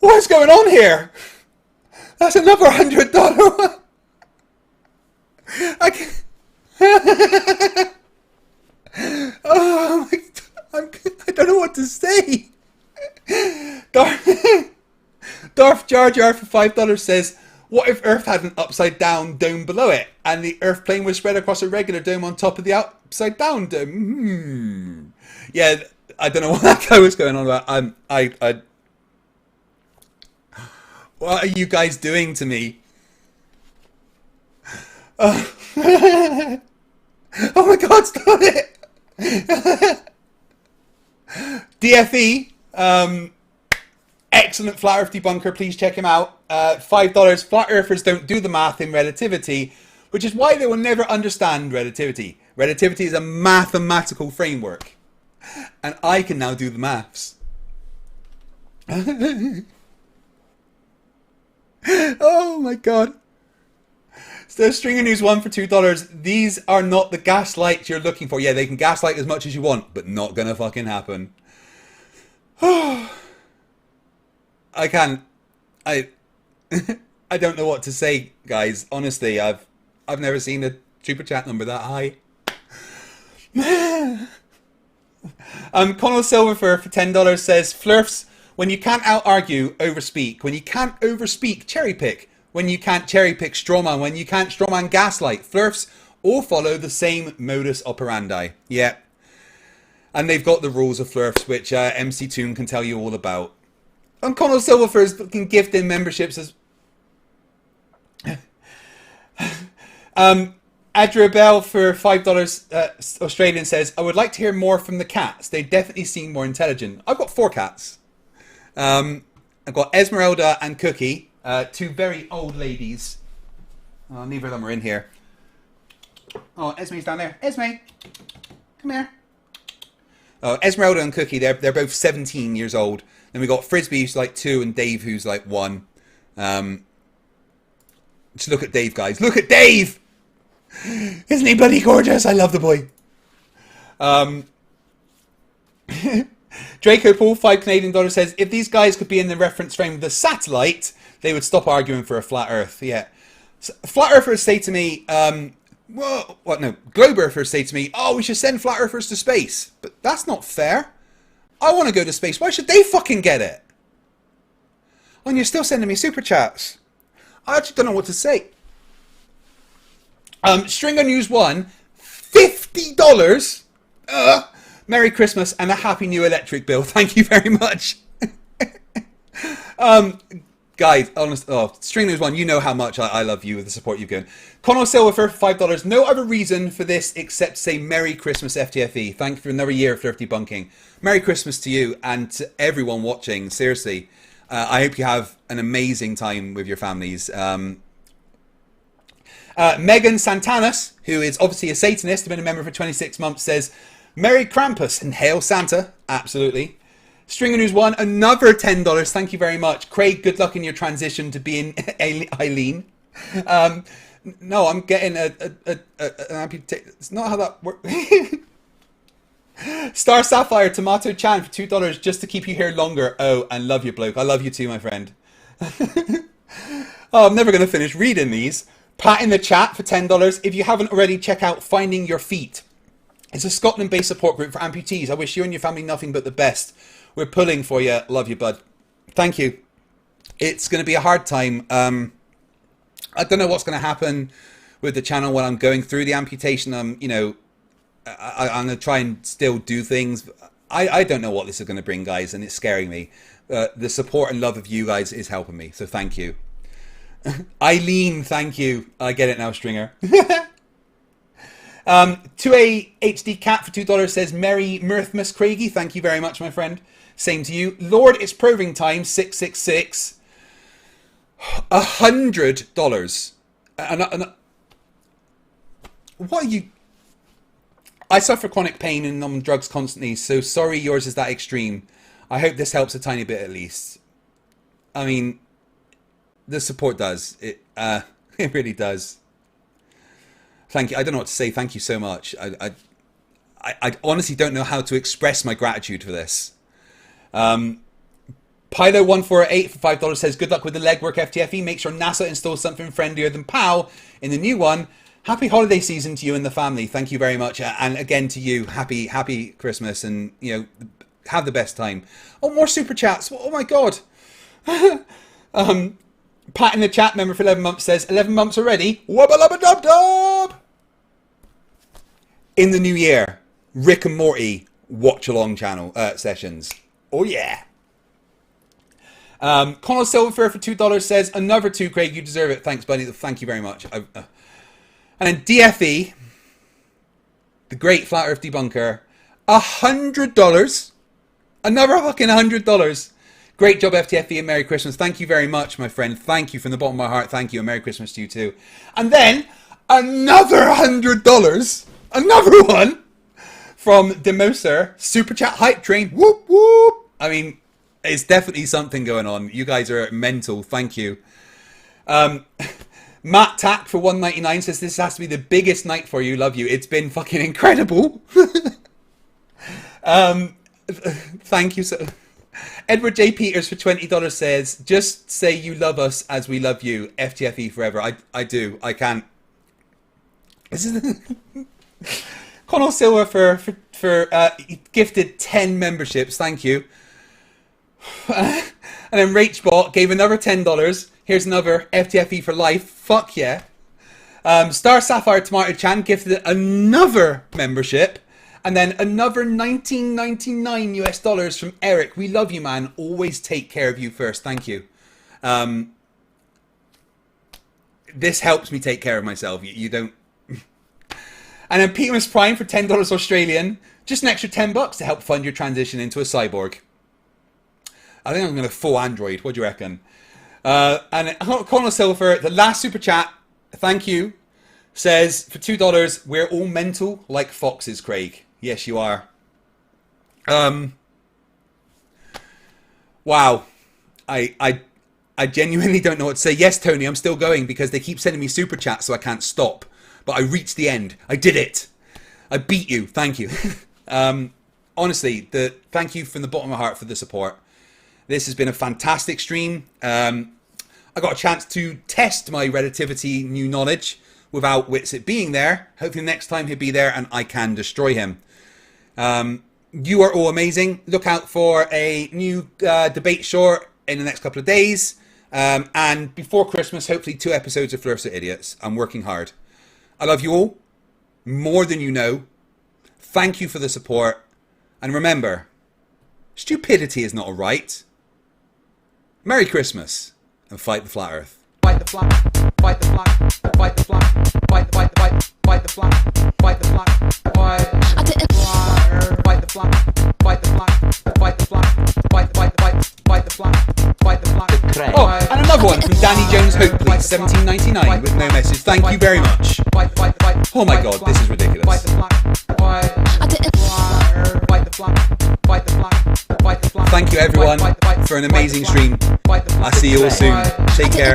What's going on here? That's another $100 I can't. Oh my, I don't know what to say. Darth Jar Jar for $5 says, what if Earth had an upside down dome below it and the Earth plane was spread across a regular dome on top of the upside down dome? Yeah, I don't know what that guy was going on about. What are you guys doing to me? Oh my god, stop it! DFE, excellent flat earth debunker. Please check him out. $5. Flat earthers don't do the math in relativity, which is why they will never understand relativity. Relativity is a mathematical framework, and I can now do the maths. Oh my god. So Stringer News 1 for $2. These are not the gaslights you're looking for. Yeah, they can gaslight as much as you want, but not gonna fucking happen. I can't. I don't know what to say, guys. Honestly, I've never seen a super chat number that high. Connell Silverfur for $10 says, Flerfs, when you can't out-argue, overspeak. When you can't overspeak, cherry-pick. When you can't cherry-pick, strawman. When you can't strawman, gaslight. Flerfs all follow the same modus operandi. Yeah. And they've got the rules of Flerfs, which MC Toon can tell you all about. And Connell Silverfur can gift in memberships as... Adria Bell for $5 Australian says, I would like to hear more from the cats. They definitely seem more intelligent. I've got 4 cats. I've got Esmeralda and Cookie, 2 very old ladies. Oh, neither of them are in here. Oh, Esme's down there. Esme, come here. Oh, Esmeralda and Cookie, they're both 17 years old. Then we got Frisbee, who's like 2, and Dave, who's like 1. Just look at Dave, guys. Look at Dave! Isn't he bloody gorgeous? I love the boy. Draco Paul, $5 Canadian says, if these guys could be in the reference frame of the satellite, they would stop arguing for a flat Earth. Yeah. So, flat Earthers say to me, Globe Earthers say to me, oh, we should send flat Earthers to space. But that's not fair. I want to go to space. Why should they fucking get it? And you're still sending me super chats. I actually don't know what to say. Stringer News 1, $50. Merry Christmas and a happy new electric bill. Thank you very much. Guys, Stringer News 1, you know how much I love you with the support you've given. Connell Silver for $5. No other reason for this except to say Merry Christmas, FTFE. Thank you for another year of Flerf debunking. Merry Christmas to you and to everyone watching. Seriously, I hope you have an amazing time with your families. Megan Santanas, who is obviously a Satanist, been a member for 26 months, says, Merry Krampus and Hail Santa. Absolutely. Stringer News 1, another $10. Thank you very much. Craig, good luck in your transition to being Eileen. No, I'm getting an amputation. It's not how that works. Star Sapphire, Tomato Chan for $2 just to keep you here longer. Oh, and love you, bloke. I love you too, my friend. I'm never going to finish reading these. Pat in the chat for $10. If you haven't already, check out Finding Your Feet. It's a Scotland-based support group for amputees. I wish you and your family nothing but the best. We're pulling for you. Love you, bud. Thank you. It's going to be a hard time. I don't know what's going to happen with the channel when I'm going through the amputation. I'm going to try and still do things. I don't know what this is going to bring, guys, and it's scaring me. The support and love of you guys is helping me, so thank you. Eileen, thank you. I get it now, Stringer. 2A HD Cat for $2 says, Merry Mirthmas Craigie. Thank you very much, my friend. Same to you. Lord, it's proving time. 666. $100. What are you... I suffer chronic pain and I'm on drugs constantly, so sorry yours is that extreme. I hope this helps a tiny bit at least. I mean... The support does. It really does. Thank you. I don't know what to say. Thank you so much. I honestly don't know how to express my gratitude for this. Pilo148 for $5 says, good luck with the legwork, FTFE. Make sure NASA installs something friendlier than POW in the new one. Happy holiday season to you and the family. Thank you very much. And again to you, happy Christmas and, have the best time. Oh, more super chats. Oh my God. Pat in the chat, member for 11 months, says, 11 months already? Wubba-lubba-dub-dub! In the new year, Rick and Morty watch-along channel sessions. Oh, yeah. Connell Silverfur for $2 says, another 2, Craig, you deserve it. Thanks, buddy. Thank you very much. And then DFE, the great Flat Earth debunker, $100. Another fucking $100. Great job, FTFE, and Merry Christmas. Thank you very much, my friend. Thank you from the bottom of my heart. Thank you, and Merry Christmas to you too. And then another $100. Another one from Demoser. Super Chat Hype Train. Whoop, whoop. I mean, it's definitely something going on. You guys are mental. Thank you. Matt Tack for $1.99 says this has to be the biggest night for you. Love you. It's been fucking incredible. Thank you. So, Edward J. Peters for $20 says, just say you love us as we love you. FTFE forever. I do. I can't. This is Connell Silver for gifted 10 memberships. Thank you. And then Rachbot gave another $10. Here's another FTFE for life. Fuck yeah. Star Sapphire Tomato Chan gifted another membership. And then another $19.99 US from Eric. We love you, man. Always take care of you first. Thank you. This helps me take care of myself. You don't. And then Peter's Prime for $10 Australian. Just an extra $10 to help fund your transition into a cyborg. I think I'm going to full Android. What do you reckon? And Connor Silver, the last super chat, thank you, says for $2, we're all mental like foxes, Craig. Yes, you are. Wow. I genuinely don't know what to say. Yes, Tony, I'm still going because they keep sending me super chats, so I can't stop. But I reached the end. I did it. I beat you. Thank you. Honestly, thank you from the bottom of my heart for the support. This has been a fantastic stream. I got a chance to test my relativity new knowledge without Witsit being there. Hopefully next time he'll be there and I can destroy him. You are all amazing. Look out for a new debate short in the next couple of days. And before Christmas, hopefully 2 episodes of Flerfs Are Idiots. I'm working hard. I love you all. More than you know. Thank you for the support. And remember, stupidity is not a right. Merry Christmas and fight the flat earth. Fight the flat, fight the flat, fight the flat, fight the flat, fight the flat, fight the flat, fight the flat, fight the flat, fight the flat, fight the flat, fight the flat, fight the flat. Oh, and another one from Danny Jones Hope, please, 17.99 with no message. Thank you very much. Oh my god, this is ridiculous. Thank you everyone for an amazing stream. I'll see you all soon. Take care.